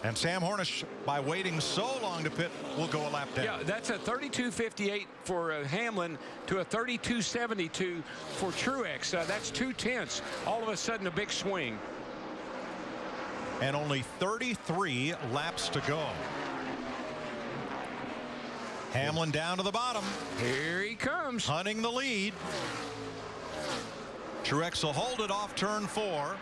[SPEAKER 15] And Sam Hornish, by waiting so long to pit, will go a lap down.
[SPEAKER 2] Yeah, that's a 32.58 for Hamlin to a 32.72 for Truex. That's 0.2. All of a sudden, a big swing.
[SPEAKER 15] And only 33 laps to go. Hamlin down to the bottom.
[SPEAKER 2] Here he comes.
[SPEAKER 15] Hunting the lead. Truex will hold it off turn 4.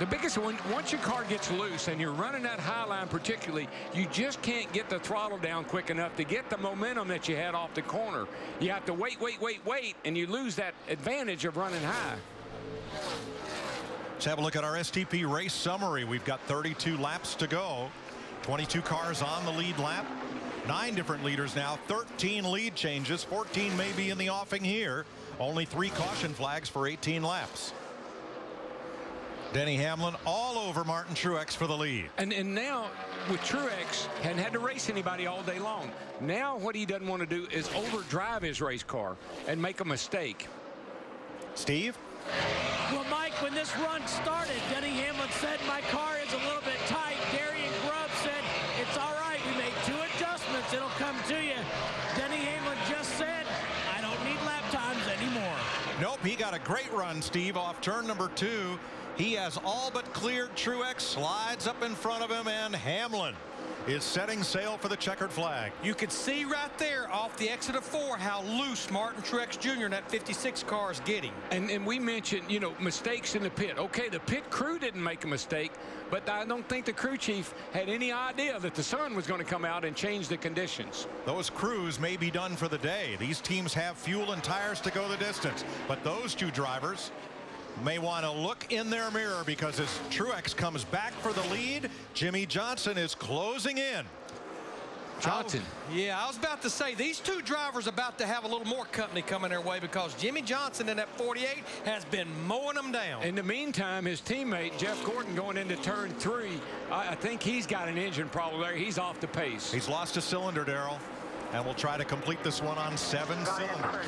[SPEAKER 2] The biggest one, once your car gets loose and you're running that high line particularly, you just can't get the throttle down quick enough to get the momentum that you had off the corner. You have to wait, and you lose that advantage of running high.
[SPEAKER 15] Let's have a look at our STP race summary. We've got 32 laps to go. 22 cars on the lead lap. 9 different leaders now. 13 lead changes. 14 may be in the offing here. Only 3 caution flags for 18 laps. Denny Hamlin all over Martin Truex for the lead.
[SPEAKER 2] And now with Truex, hadn't had to race anybody all day long. Now what he doesn't want to do is overdrive his race car and make a mistake.
[SPEAKER 15] Steve?
[SPEAKER 20] Well, Mike, when this run started, Denny Hamlin said, my car is a little bit tight. Darian Grubb said, it's all right. We made 2 adjustments. It'll come to you. Denny Hamlin just said, I don't need lap times anymore.
[SPEAKER 15] Nope, he got a great run, Steve, off turn number 2. He has all but cleared Truex, slides up in front of him, and Hamlin is setting sail for the checkered flag.
[SPEAKER 16] You could see right there off the exit of 4 how loose Martin Truex Jr. in that 56 car is getting.
[SPEAKER 2] And we mentioned, you know, mistakes in the pit. Okay, the pit crew didn't make a mistake, but I don't think the crew chief had any idea that the sun was going to come out and change the conditions.
[SPEAKER 15] Those crews may be done for the day. These teams have fuel and tires to go the distance, but those 2 drivers may want to look in their mirror, because as Truex comes back for the lead, Jimmy Johnson is closing in.
[SPEAKER 2] Johnson.
[SPEAKER 16] Yeah, I was about to say, these 2 drivers about to have a little more company coming their way, because Jimmy Johnson in that 48 has been mowing them down.
[SPEAKER 2] In the meantime, his teammate, Jeff Gordon, going into turn 3, I think he's got an engine problem there. He's off the pace.
[SPEAKER 15] He's lost a cylinder, Darrell, and we'll try to complete this one on 7 cylinders.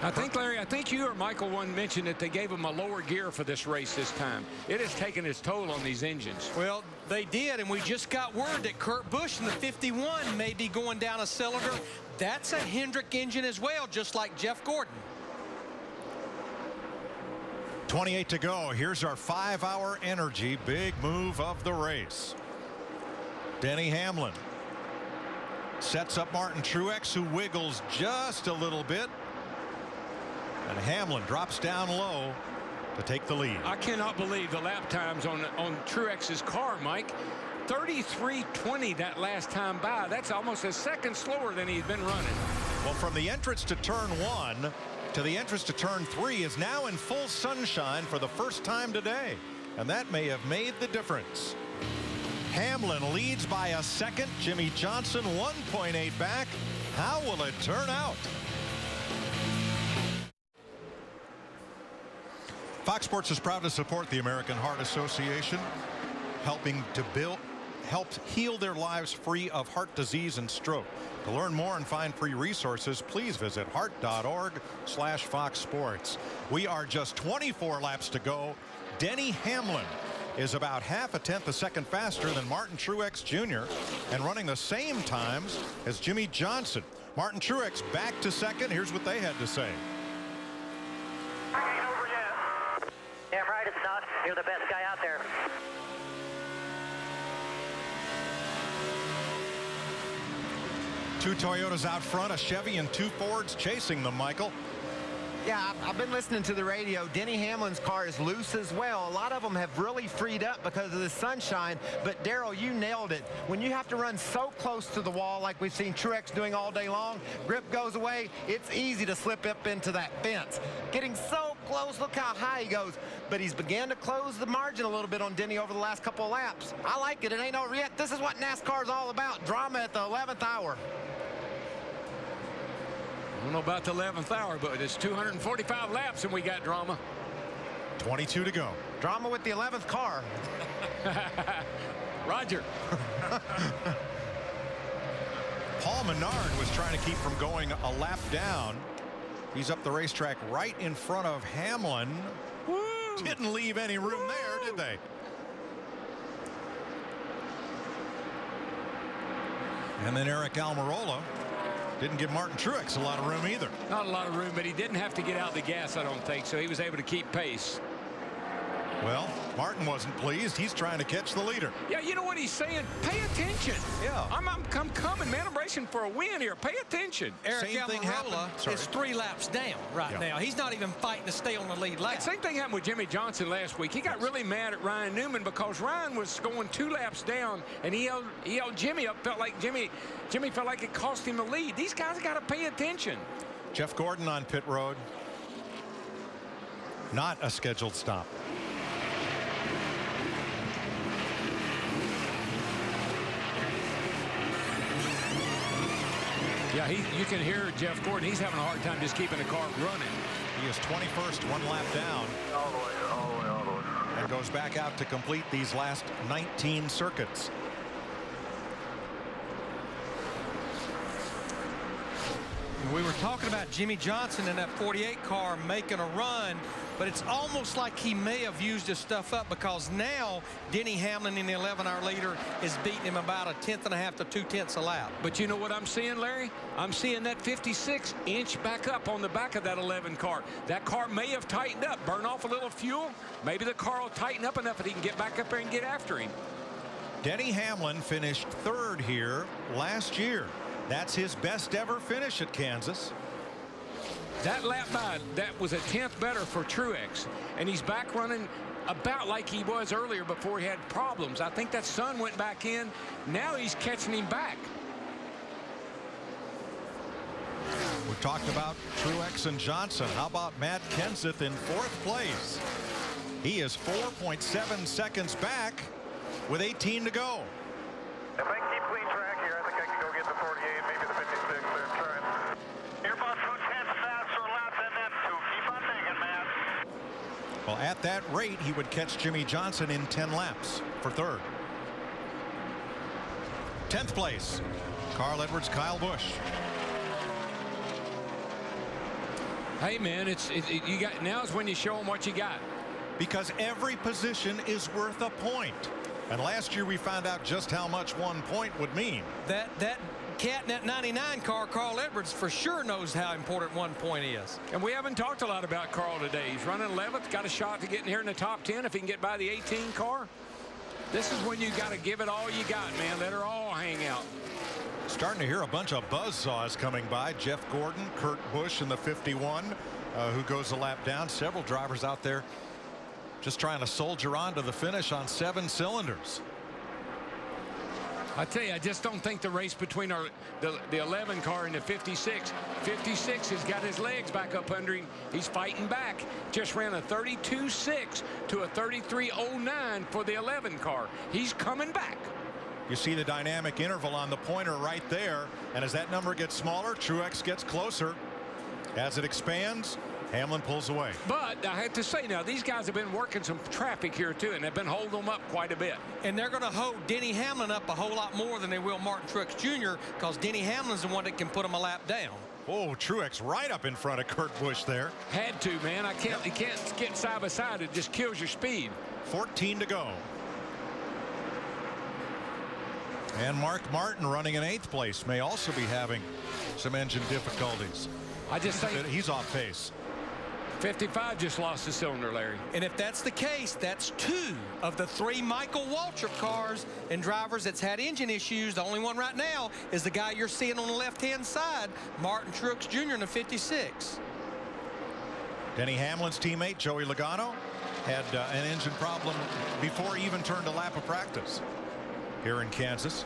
[SPEAKER 2] I think, Larry, I think you or Michael one mentioned that they gave him a lower gear for this race this time. It has taken its toll on these engines.
[SPEAKER 16] Well, they did, and we just got word that Kurt Busch in the 51 may be going down a cylinder. That's a Hendrick engine as well, just like Jeff Gordon.
[SPEAKER 15] 28 to go. Here's our 5-hour energy big move of the race. Denny Hamlin sets up Martin Truex, who wiggles just a little bit. And Hamlin drops down low to take the lead.
[SPEAKER 2] I cannot believe the lap times on Truex's car, Mike. 33:20 that last time by. That's almost a second slower than he's been running.
[SPEAKER 15] Well, from the entrance to turn 1 to the entrance to turn 3 is now in full sunshine for the first time today. And that may have made the difference. Hamlin leads by a second. Jimmy Johnson 1.8 back. How will it turn out? Fox Sports is proud to support the American Heart Association, helping to help heal their lives free of heart disease and stroke. To learn more and find free resources, please visit heart.org/Fox Sports. We are just 24 laps to go. Denny Hamlin is about half a tenth a second faster than Martin Truex Jr. and running the same times as Jimmy Johnson. Martin Truex back to second. Here's what they had to say.
[SPEAKER 10] Damn right it's not. You're the best guy out there.
[SPEAKER 15] Two Toyotas out front, a Chevy and 2 Fords chasing them, Michael.
[SPEAKER 4] Yeah, I've been listening to the radio. Denny Hamlin's car is loose as well. A lot of them have really freed up because of the sunshine. But, Darrell, you nailed it. When you have to run so close to the wall like we've seen Truex doing all day long, grip goes away, it's easy to slip up into that fence. Getting so close, look how high he goes. But he's began to close the margin a little bit on Denny over the last couple of laps. I like it. It ain't over yet. This is what NASCAR is all about. Drama at the 11th hour.
[SPEAKER 2] I don't know about the 11th hour, but it's 245 laps and we got drama.
[SPEAKER 15] 22 to go.
[SPEAKER 4] Drama with the 11th car.
[SPEAKER 2] Roger.
[SPEAKER 15] Paul Menard was trying to keep from going a lap down. He's up the racetrack right in front of Hamlin.
[SPEAKER 2] Woo!
[SPEAKER 15] Didn't leave any room there, did they? And then Eric Almirola didn't give Martin Truex a lot of room either.
[SPEAKER 2] Not a lot of room, but he didn't have to get out the gas, I don't think, so he was able to keep pace.
[SPEAKER 15] Well, Martin wasn't pleased. He's trying to catch the leader.
[SPEAKER 2] Yeah, you know what he's saying? Pay attention.
[SPEAKER 15] Yeah.
[SPEAKER 2] I'm coming, man. I'm racing for a win here. Pay attention.
[SPEAKER 16] Eric
[SPEAKER 15] Same thing happened.
[SPEAKER 16] is 3 laps down right now. He's not even fighting to stay on the lead lap.
[SPEAKER 2] Same thing happened with Jimmy Johnson last week. He got really mad at Ryan Newman because Ryan was going 2 laps down, and he held Jimmy up. Felt like Jimmy felt like it cost him the lead. These guys got to pay attention.
[SPEAKER 15] Jeff Gordon on pit road. Not a scheduled stop.
[SPEAKER 2] Yeah, you can hear Jeff Gordon. He's having a hard time just keeping the car running.
[SPEAKER 15] He is 21st, 1 lap down.
[SPEAKER 17] All the way.
[SPEAKER 15] And goes back out to complete these last 19 circuits.
[SPEAKER 16] We were talking about Jimmy Johnson in that 48 car making a run, but it's almost like he may have used his stuff up because now Denny Hamlin in the 11-hour leader is beating him about 1.5 to 2/10 a lap.
[SPEAKER 2] But you know what I'm seeing, Larry? I'm seeing that 56 inch back up on the back of that 11 car. That car may have tightened up, burn off a little fuel. Maybe the car will tighten up enough that he can get back up there and get after him.
[SPEAKER 15] Denny Hamlin finished 3rd here last year. That's his best ever finish at Kansas.
[SPEAKER 2] That lap by, that was 1/10 better for Truex. And he's back running about like he was earlier before he had problems. I think that sun went back in. Now he's catching him back.
[SPEAKER 15] We've talked about Truex and Johnson. How about Matt Kenseth in 4th place? He is 4.7 seconds back with 18 to go.
[SPEAKER 17] If I can keep clean track here, I think I can go get the 48, maybe the 56 there. Try it. You're about 2/10 faster lap than them two. Keep on digging, man.
[SPEAKER 15] Well, at that rate, he would catch Jimmy Johnson in 10 laps for 3rd. 10th place, Carl Edwards, Kyle Busch.
[SPEAKER 2] Hey, man, you got now is when you show them what you got.
[SPEAKER 15] Because every position is worth a point. And last year we found out just how much 1 point would mean.
[SPEAKER 16] That cat in that 99 car, Carl Edwards, for sure knows how important 1 point is.
[SPEAKER 2] And we haven't talked a lot about Carl today. He's running 11th, got a shot to get in here in the top 10 if he can get by the 18 car. This is when you got to give it all you got, man. Let her all hang out.
[SPEAKER 15] Starting to hear a bunch of buzzsaws coming by. Jeff Gordon, Kurt Busch in the 51, who goes a lap down. Several drivers out there just trying to soldier on to the finish on 7 cylinders.
[SPEAKER 2] I tell you, I just don't think the race between the 11 car and the 56. 56 has got his legs back up under him. He's fighting back. Just ran a 32.6 to a 33.09 for the 11 car. He's coming back.
[SPEAKER 15] You see the dynamic interval on the pointer right there. And as that number gets smaller, Truex gets closer. As it expands, Hamlin pulls away.
[SPEAKER 2] But I have to say now, these guys have been working some traffic here too, and they've been holding them up quite a bit.
[SPEAKER 16] And they're going to hold Denny Hamlin up a whole lot more than they will Martin Truex Jr. because Denny Hamlin's the one that can put him a lap down.
[SPEAKER 15] Oh, Truex right up in front of Kurt Busch there.
[SPEAKER 2] Had to, man. You can't get side by side. It just kills your speed.
[SPEAKER 15] 14 to go. And Mark Martin running in 8th place may also be having some engine difficulties.
[SPEAKER 2] I just think
[SPEAKER 15] he's off pace.
[SPEAKER 2] 55 just lost a cylinder, Larry.
[SPEAKER 16] And if that's the case, that's 2 of the 3 Michael Waltrip cars and drivers that's had engine issues. The only one right now is the guy you're seeing on the left-hand side, Martin Truex Jr. in the 56.
[SPEAKER 15] Denny Hamlin's teammate, Joey Logano, had an engine problem before he even turned a lap of practice here in Kansas.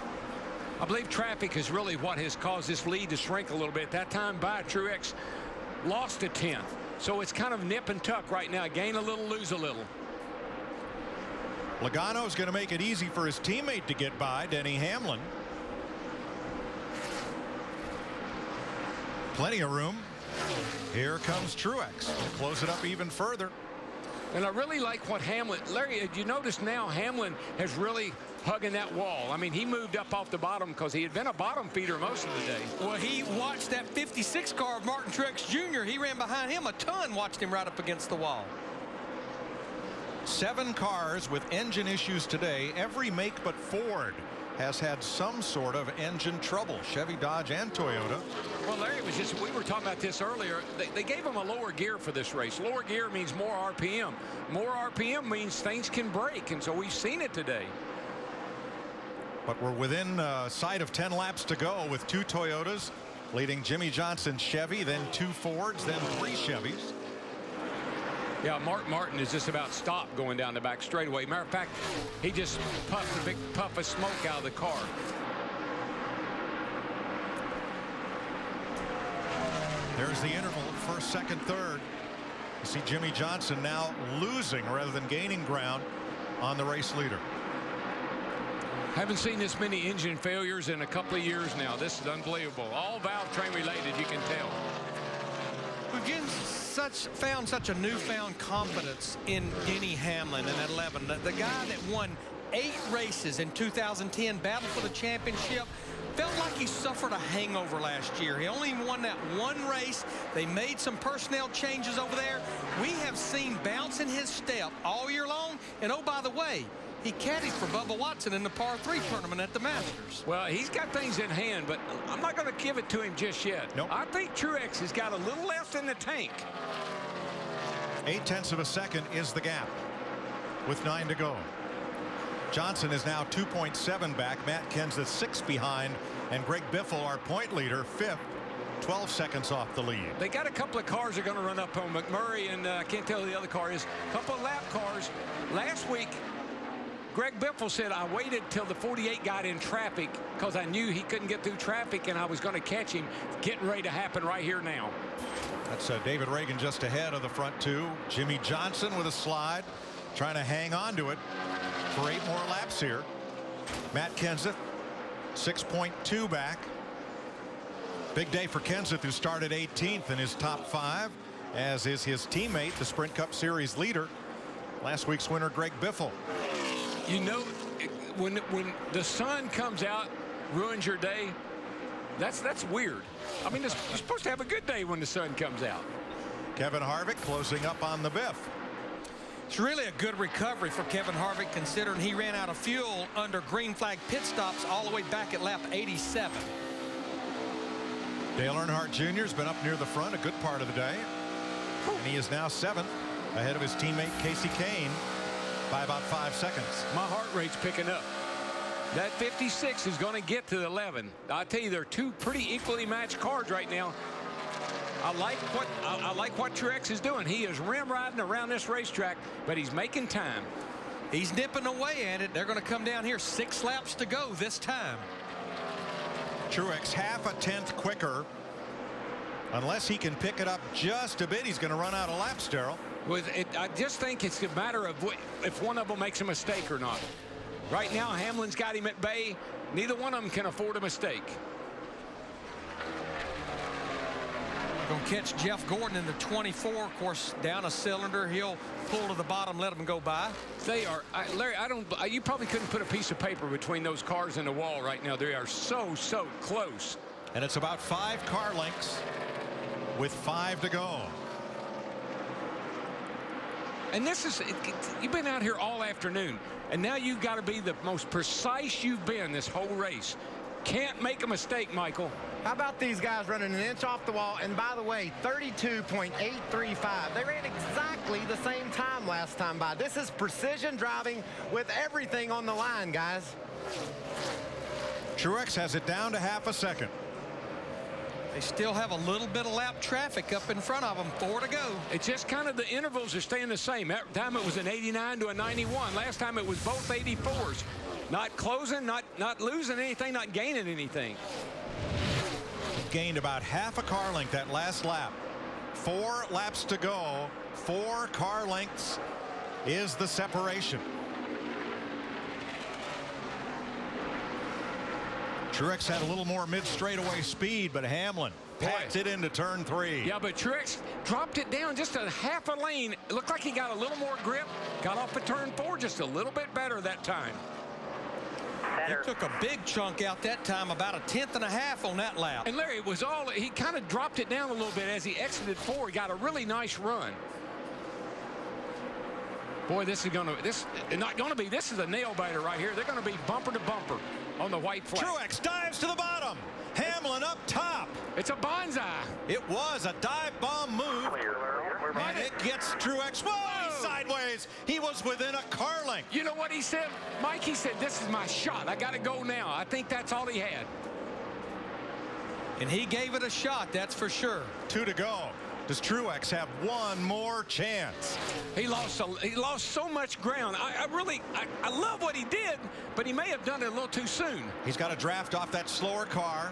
[SPEAKER 2] I believe traffic is really what has caused this lead to shrink a little bit. That time by Truex lost a 10th. So it's kind of nip and tuck right now. Gain a little, lose a little.
[SPEAKER 15] Logano's going to make it easy for his teammate to get by, Denny Hamlin. Plenty of room. Here comes Truex to close it up even further.
[SPEAKER 2] And I really like what Hamlin, Larry, you notice now Hamlin has really hugging that wall. I mean, he moved up off the bottom because he had been a bottom feeder most of the day.
[SPEAKER 16] Well, he watched that 56 car of Martin Truex Jr. He ran behind him a ton, watched him right up against the wall.
[SPEAKER 15] 7 cars with engine issues today, every make but Ford has had some sort of engine trouble. Chevy, Dodge, and Toyota.
[SPEAKER 2] Well, Larry, it was just, we were talking about this earlier. They gave him a lower gear for this race. Lower gear means more RPM. More RPM means things can break, and so we've seen it today.
[SPEAKER 15] But we're within sight of 10 laps to go with 2 Toyotas leading Jimmy Johnson's Chevy, then 2 Fords, then 3 Chevys.
[SPEAKER 2] Yeah, Mark Martin is just about stopped going down the back straightaway. Matter of fact, he just puffed a big puff of smoke out of the car.
[SPEAKER 15] There's the interval, first, second, third. You see Jimmy Johnson now losing rather than gaining ground on the race leader.
[SPEAKER 2] Haven't seen this many engine failures in a couple of years now. This is unbelievable. All valve train related, you can tell.
[SPEAKER 16] We've found such a newfound confidence in Denny Hamlin in that 11. The guy that won 8 races in 2010, battled for the championship, felt like he suffered a hangover last year. He only won that 1 race. They made some personnel changes over there. We have seen bounce in his step all year long. And oh, by the way, he caddied for Bubba Watson in the par 3 tournament at the Masters.
[SPEAKER 2] Well, he's got things in hand, but I'm not going to give it to him just yet.
[SPEAKER 15] Nope.
[SPEAKER 2] I think Truex has got a little left in the tank.
[SPEAKER 15] 0.8 of a second is the gap with 9 to go. Johnson is now 2.7 back. Matt Kenseth 6 behind, and Greg Biffle, our point leader, 5th, 12 seconds off the lead.
[SPEAKER 2] They got a couple of cars that are going to run up on McMurray, and I can't tell who the other car is. A couple of lap cars. Last week, Greg Biffle said, I waited till the 48 got in traffic because I knew he couldn't get through traffic and I was going to catch him. Getting ready to happen right here now.
[SPEAKER 15] That's David Reagan just ahead of the front 2. Jimmy Johnson with a slide, trying to hang on to it for 8 more laps here. Matt Kenseth 6.2 back. Big day for Kenseth, who started 18th in his top 5, as is his teammate, the Sprint Cup Series leader, last week's winner Greg Biffle.
[SPEAKER 2] You know, when the sun comes out, ruins your day. That's weird. I mean, you're supposed to have a good day when the sun comes out.
[SPEAKER 15] Kevin Harvick closing up on the Biff.
[SPEAKER 16] It's really a good recovery for Kevin Harvick, considering he ran out of fuel under green flag pit stops all the way back at lap 87.
[SPEAKER 15] Dale Earnhardt Jr. has been up near the front a good part of the day, and he is now 7th ahead of his teammate Casey Kane by about 5 seconds.
[SPEAKER 2] My heart rate's picking up. That 56 is going to get to 11. I tell you, they're 2 pretty equally matched cars right now. I like what Truex is doing. He is rim riding around this racetrack, but he's making time.
[SPEAKER 16] He's nipping away at it. They're going to come down here 6 laps to go this time.
[SPEAKER 15] Truex half a tenth quicker. Unless he can pick it up just a bit, he's going to run out of laps, Darrell.
[SPEAKER 2] I just think it's a matter of if one of them makes a mistake or not. Right now, Hamlin's got him at bay. Neither one of them can afford a mistake.
[SPEAKER 16] Going to catch Jeff Gordon in the 24. Of course, down a cylinder. He'll pull to the bottom, let them go by.
[SPEAKER 2] They are, Larry, you probably couldn't put a piece of paper between those cars and the wall right now. They are so close.
[SPEAKER 15] And it's about 5 car lengths with 5 to go.
[SPEAKER 2] And this is, you've been out here all afternoon, and now you've got to be the most precise you've been this whole race. Can't make a mistake, Michael.
[SPEAKER 4] How about these guys running an inch off the wall? And by the way, 32.835. They ran exactly the same time last time by. This is precision driving with everything on the line, guys.
[SPEAKER 15] Truex has it down to half a second.
[SPEAKER 16] They still have a little bit of lap traffic up in front of them. 4 to go.
[SPEAKER 2] It's just kind of the intervals are staying the same. That time it was an 89 to a 91. Last time it was both 84s. Not closing, not losing anything, not gaining anything.
[SPEAKER 15] Gained about half a car length that last lap. 4 laps to go. 4 car lengths is the separation. Truex had a little more mid-straightaway speed, but Hamlin packed it into turn 3.
[SPEAKER 2] Yeah, but Truex dropped it down just a half a lane. It looked like he got a little more grip. Got off of turn 4 just a little bit better that time.
[SPEAKER 16] He took a big chunk out that time, about a 1/10 and a half on that lap.
[SPEAKER 2] And Larry, it was all, he kind of dropped it down a little bit as he exited 4. He got a really nice run. Boy, this is a nail biter right here. They're going to be bumper to bumper on the white flag.
[SPEAKER 6] Truex dives to the bottom. Hamlin up top.
[SPEAKER 2] It's a bonsai.
[SPEAKER 6] It was a dive bomb move. And it gets Truex. Whoa, he's sideways. He was within a car length.
[SPEAKER 2] You know what he said? Mike, he said, this is my shot. I got to go now. I think that's all he had.
[SPEAKER 16] And he gave it a shot, that's for sure.
[SPEAKER 6] 2 to go. Does Truex have one more chance?
[SPEAKER 2] He lost so much ground. I love what he did, but he may have done it a little too soon.
[SPEAKER 6] He's got to draft off that slower car.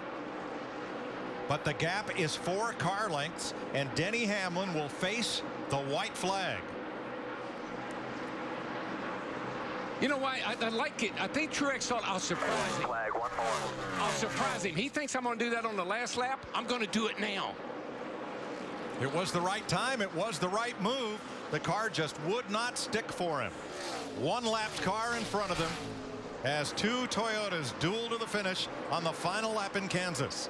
[SPEAKER 6] But the gap is 4 car lengths, and Denny Hamlin will face the white flag.
[SPEAKER 2] You know why? I like it. I think Truex thought, I'll surprise him. I'll surprise him. He thinks I'm going to do that on the last lap. I'm going to do it now.
[SPEAKER 6] It was the right time. It was the right move. The car just would not stick for him. One lapped car in front of them as 2 Toyotas duel to the finish on the final lap in Kansas.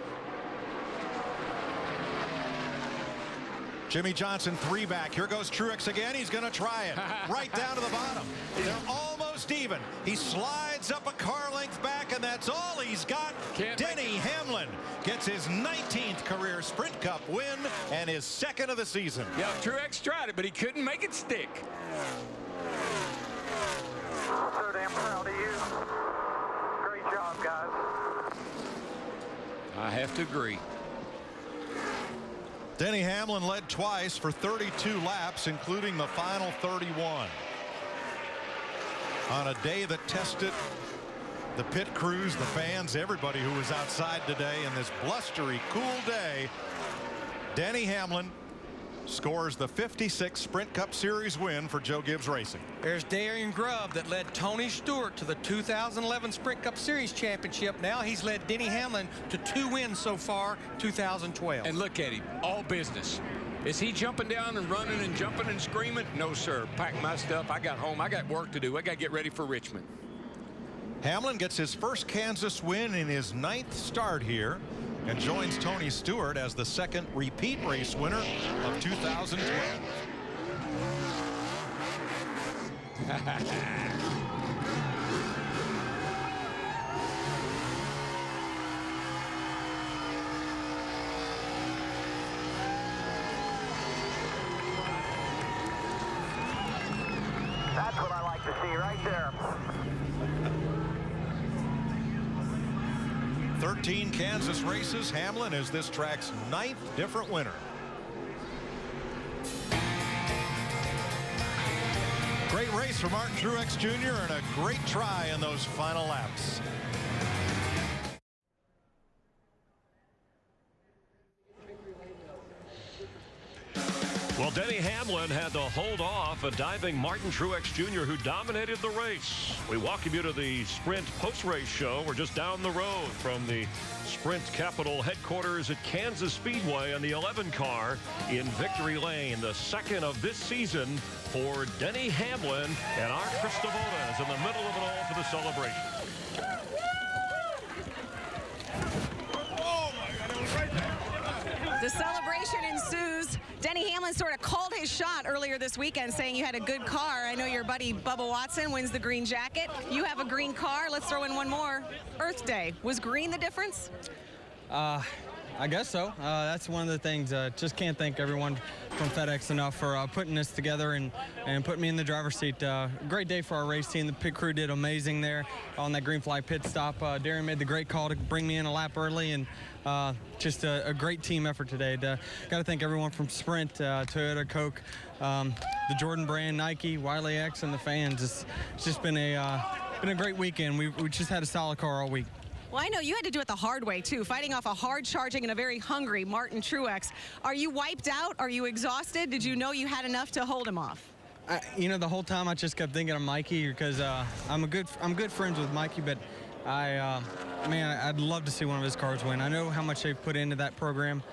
[SPEAKER 6] Jimmy Johnson 3 back. Here goes Truex again. He's going to try it right down to the bottom. They're almost even. He slides up a car length back, and that's all he's got. Denny Hamlin gets his 19th career Sprint Cup win and his 2nd of the season.
[SPEAKER 2] Yeah, Truex tried it, but he couldn't make it stick.
[SPEAKER 17] So damn proud of you. Great job, guys.
[SPEAKER 2] I have to agree.
[SPEAKER 6] Denny Hamlin led twice for 32 laps, including the final 31. On a day that tested the pit crews, the fans, everybody who was outside today in this blustery, cool day, Denny Hamlin scores the 56th Sprint Cup Series win for Joe Gibbs Racing.
[SPEAKER 16] There's Darian Grubb that led Tony Stewart to the 2011 Sprint Cup Series championship. Now he's led Denny Hamlin to 2 wins so far, 2012.
[SPEAKER 2] And look at him, all business. Is he jumping down and running and jumping and screaming? No, sir. Pack my stuff. I got home. I got work to do. I got to get ready for Richmond.
[SPEAKER 6] Hamlin gets his first Kansas win in his 9th start here and joins Tony Stewart as the 2nd repeat race winner of 2012.
[SPEAKER 17] That's what I like to see right there.
[SPEAKER 6] 13 Kansas races. Hamlin is this track's 9th different winner. Great race for Martin Truex Jr. and a great try in those final laps.
[SPEAKER 1] Well, Denny Hamlin had to hold off a diving Martin Truex Jr. who dominated the race. We welcome you to the Sprint post-race show. We're just down the road from the Sprint Capital headquarters at Kansas Speedway on the 11 car in Victory Lane. The 2nd of this season for Denny Hamlin, and our Cristobal is in the middle of it all for the celebration.
[SPEAKER 18] The celebration ensues. Denny Hamlin sort of called his shot earlier this weekend, saying you had a good car. I know your buddy Bubba Watson wins the green jacket. You have a green car. Let's throw in one more. Earth Day. Was green the difference?
[SPEAKER 12] I guess so. That's one of the things. Just can't thank everyone from FedEx enough for putting this together and putting me in the driver's seat. Great day for our race team. The pit crew did amazing there on that green flag pit stop. Darren made the great call to bring me in a lap early, and just a great team effort today. Got to thank everyone from Sprint, Toyota, Coke, the Jordan brand, Nike, Wiley X, and the fans. It's just been a great weekend. We just had a solid car all week.
[SPEAKER 18] Well, I know you had to do it the hard way, too, fighting off a hard-charging and a very hungry Martin Truex. Are you wiped out? Are you exhausted? Did you know you had enough to hold him off?
[SPEAKER 12] You know, the whole time I just kept thinking of Mikey because I'm good friends with Mikey, but man, I'd love to see one of his cars win. I know how much they've put into that program.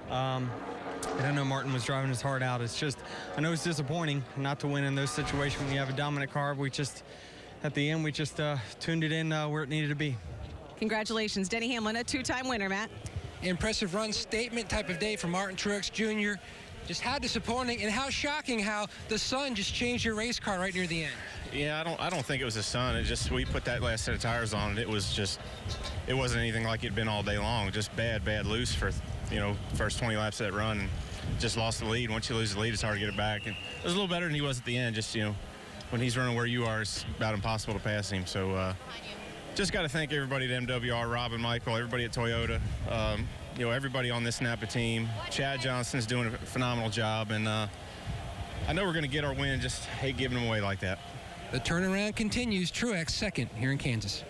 [SPEAKER 12] And I know Martin was driving his heart out. It's just, I know it's disappointing not to win in those situations when you have a dominant car. We just, at the end, we just tuned it in where it needed to be.
[SPEAKER 18] Congratulations, Denny Hamlin, a 2-time winner, Matt.
[SPEAKER 7] Impressive run statement type of day for Martin Truex Jr. Just how disappointing and how shocking how the sun just changed your race car right near the end.
[SPEAKER 11] Yeah, I don't think it was the sun. It just, we put that last set of tires on, and it wasn't anything like it'd been all day long. Just bad loose for, first 20 laps of that run, and just lost the lead. Once you lose the lead, it's hard to get it back. And it was a little better than he was at the end. Just, when he's running where you are, it's about impossible to pass him. So just got to thank everybody at MWR, Rob and Michael, everybody at Toyota, everybody on this Napa team. Chad Johnson's doing a phenomenal job, and I know we're going to get our win. Just hate giving them away like that.
[SPEAKER 7] The turnaround continues. Truex second here in Kansas.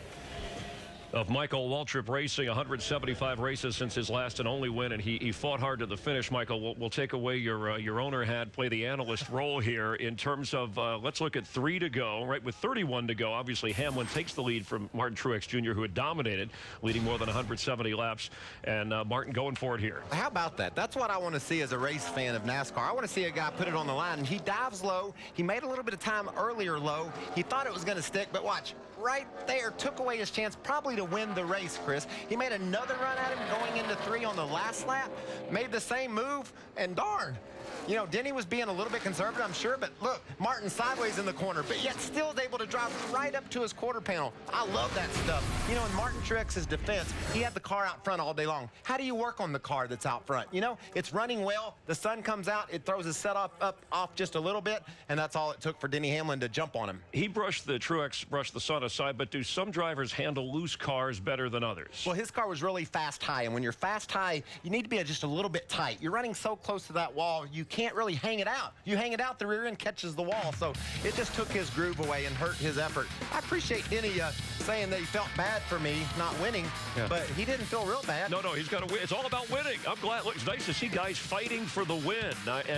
[SPEAKER 1] Of Michael Waltrip Racing, 175 races since his last and only win, and he fought hard to the finish. Michael, we'll take away your owner hat, play the analyst role here in terms of let's look at 3 to go, right? With 31 to go, obviously Hamlin takes the lead from Martin Truex Jr., who had dominated, leading more than 170 laps, and Martin going for it here.
[SPEAKER 4] How about that? That's what I want to see as a race fan of NASCAR. I want to see a guy put it on the line, and he dives low. He made a little bit of time earlier low. He thought it was going to stick, but watch. Right there, took away his chance probably to win the race, Chris. He made another run at him going into 3 on the last lap, made the same move, and darn. Denny was being a little bit conservative, I'm sure, but look, Martin sideways in the corner, but yet still is able to drive right up to his quarter panel. I love that stuff. In Martin Truex's defense, he had the car out front all day long. How do you work on the car that's out front? It's running well. The sun comes out. It throws his setup off just a little bit, and that's all it took for Denny Hamlin to jump on him.
[SPEAKER 1] Truex brushed the sun aside, but do some drivers handle loose cars better than others?
[SPEAKER 4] Well, his car was really fast high, and when you're fast high, you need to be just a little bit tight. You're running so close to that wall, you can't really hang it out. You hang it out, the rear end catches the wall, so it just took his groove away and hurt his effort. I appreciate Denny saying that he felt bad for me not winning, but he didn't feel real bad.
[SPEAKER 1] No, he's got to win. It's all about winning. I'm glad. Look, it's nice to see guys fighting for the win.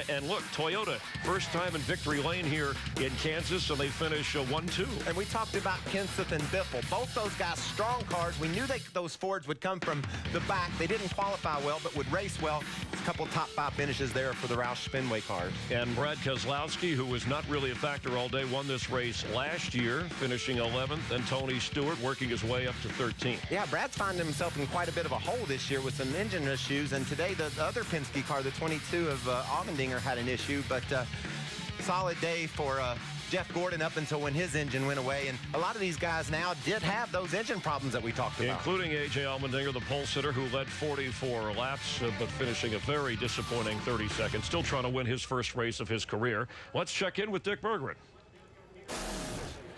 [SPEAKER 1] And look, Toyota, first time in victory lane here in Kansas, and they finish 1-2.
[SPEAKER 4] And we talked about Kenseth and Biffle. Both those guys, strong cars. We knew those Fords would come from the back. They didn't qualify well, but would race well. A couple top 5 finishes there for the Roush Fenway cars.
[SPEAKER 1] And Brad Keselowski, who was not really a factor all day, won this race last year, finishing 11th, and Tony Stewart working his way up to 13th.
[SPEAKER 4] Yeah, Brad's finding himself in quite a bit of a hole this year with some engine issues, and today the other Penske car, the 22 of Allmendinger, had an issue, but solid day for Jeff Gordon up until when his engine went away, and a lot of these guys now did have those engine problems that we talked about.
[SPEAKER 1] Including A.J. Allmendinger, the pole sitter, who led 44 laps, but finishing a very disappointing 32nd. Still trying to win his first race of his career. Let's check in with Dick Berggren.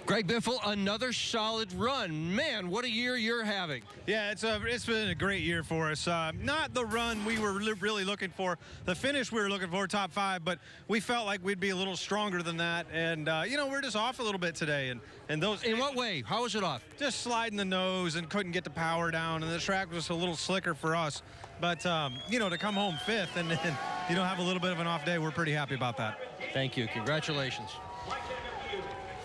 [SPEAKER 19] Greg Biffle, another solid run. Man, what a year you're having.
[SPEAKER 8] Yeah, it's been a great year for us. Not the run we were really looking for. The finish we were looking for, top 5, but we felt like we'd be a little stronger than that. And, we're just off a little bit today. And those.
[SPEAKER 19] In what way? How was it off?
[SPEAKER 8] Just sliding the nose and couldn't get the power down. And the track was a little slicker for us. But, to come home 5th and have a little bit of an off day, we're pretty happy about that.
[SPEAKER 19] Thank you. Congratulations.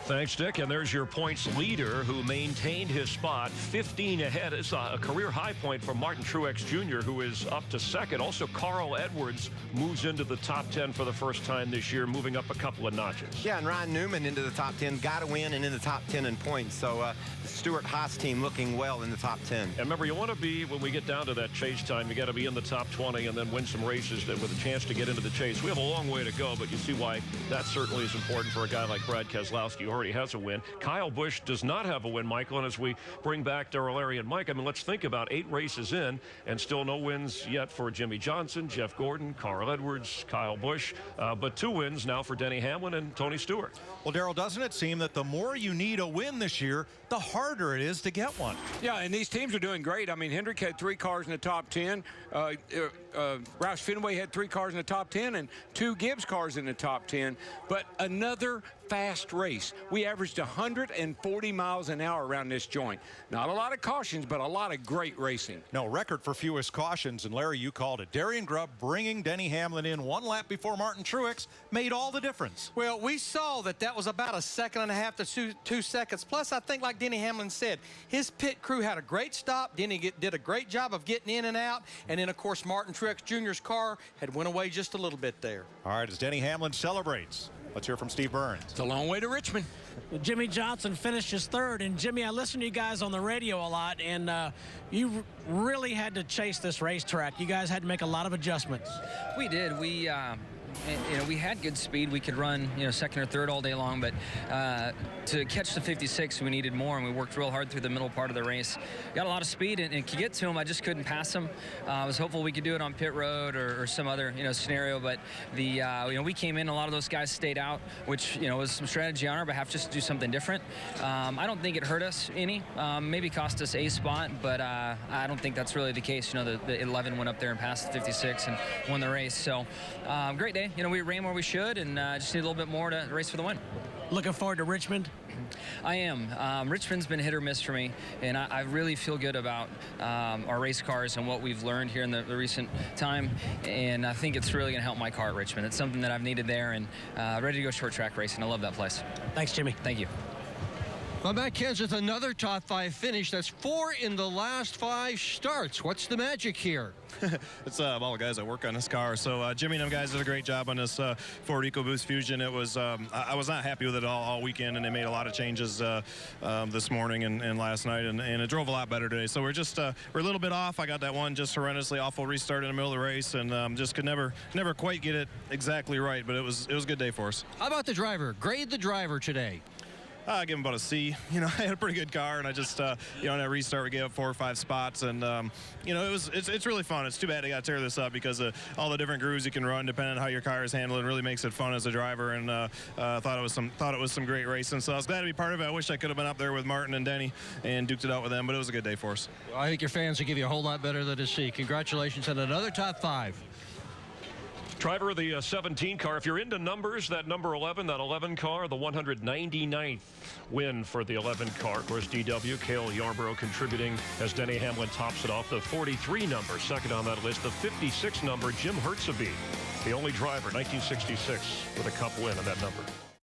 [SPEAKER 1] Thanks, Dick. And there's your points leader, who maintained his spot 15 ahead. It's a career high point for Martin Truex Jr., who is up to second. Also, Carl Edwards moves into the top 10 for the first time this year, moving up a couple of notches.
[SPEAKER 4] Yeah, and Ryan Newman into the top 10, got a win and in the top 10 in points. So the Stewart-Haas team looking well in the top 10.
[SPEAKER 1] And remember, you want to be, when we get down to that chase time, you got to be in the top 20 and then win some races with a chance to get into the chase. We have a long way to go, but you see why that certainly is important for a guy like Brad Keselowski, who already has a win. Kyle Busch does not have a win, Michael, and as we bring back Darrell Larry and Mike, let's think about 8 races in and still no wins yet for Jimmy Johnson, Jeff Gordon, Carl Edwards, Kyle Busch, but 2 wins now for Denny Hamlin and Tony Stewart.
[SPEAKER 6] Well, Darrell, doesn't it seem that the more you need a win this year, the harder it is to get one?
[SPEAKER 2] Yeah, and these teams are doing great. Hendrick had 3 cars in the top 10. Roush Fenway had 3 cars in the top 10 and 2 Gibbs cars in the top 10. But another fast race. We averaged 140 miles an hour around this joint. Not a lot of cautions, but a lot of great racing.
[SPEAKER 6] No, record for fewest cautions, and Larry, you called it. Darian Grubb bringing Denny Hamlin in 1 lap before Martin Truex made all the difference.
[SPEAKER 16] Well, we saw that was about a 1.5 to 2 seconds. Plus, I think, like Denny Hamlin said, his pit crew had a great stop. Denny did a great job of getting in and out. And then, of course, Martin Truex Jr.'s car had went away just a little bit there.
[SPEAKER 6] All right, as Denny Hamlin celebrates, let's hear from Steve Burns.
[SPEAKER 2] It's a long way to Richmond.
[SPEAKER 20] Jimmy Johnson finishes 3rd, and Jimmy, I listen to you guys on the radio a lot, and you really had to chase this racetrack. You guys had to make a lot of adjustments.
[SPEAKER 13] We did. we had good speed. We could run, second or third all day long, but to catch the 56, we needed more, and we worked real hard through the middle part of the race. Got a lot of speed, and could get to him. I just couldn't pass him. I was hopeful we could do it on pit road or some other, scenario, but we came in, a lot of those guys stayed out, which, was some strategy on our behalf just to do something different. I don't think it hurt us any. Maybe cost us a spot, but I don't think that's really the case. The 11 went up there and passed the 56 and won the race. So great day. We ran where we should, and just need a little bit more to race for the win.
[SPEAKER 20] Looking forward to Richmond?
[SPEAKER 13] I am. Richmond's been hit or miss for me, and I really feel good about our race cars and what we've learned here in the recent time, and I think it's really going to help my car at Richmond. It's something that I've needed there, and ready to go short track racing. I love that place.
[SPEAKER 20] Thanks, Jimmy.
[SPEAKER 13] Thank you.
[SPEAKER 19] Well, Matt Kenseth, another top 5 finish. That's 4 in the last 5 starts. What's the magic here?
[SPEAKER 11] It's all the guys that work on this car. So Jimmy and them guys did a great job on this Ford EcoBoost Fusion. It was I was not happy with it all weekend, and they made a lot of changes this morning and last night, and it drove a lot better today. So we're just we're a little bit off. I got that one just horrendously awful restart in the middle of the race, and just could never quite get it exactly right. But it was a good day for us.
[SPEAKER 19] How about the driver? Grade the driver today.
[SPEAKER 11] I give him about a C. I had a pretty good car, and I just, on that restart, we gave up 4 or 5 spots, and it's really fun. It's too bad they got to tear this up because of all the different grooves you can run depending on how your car is handled. It really makes it fun as a driver, and thought it was some great racing. So I was glad to be part of it. I wish I could have been up there with Martin and Denny and duked it out with them, but it was a good day for us.
[SPEAKER 19] Well, I think your fans will give you a whole lot better than a C. Congratulations on another top 5.
[SPEAKER 1] Driver of the 17 car. If you're into numbers, that number 11, that 11 car, the 199th win for the 11 car. Of course, DW, Cale Yarborough contributing as Denny Hamlin tops it off. The 43 number, second on that list. The 56 number, Jim Hertzeby, the only driver, 1966, with a Cup win on that number.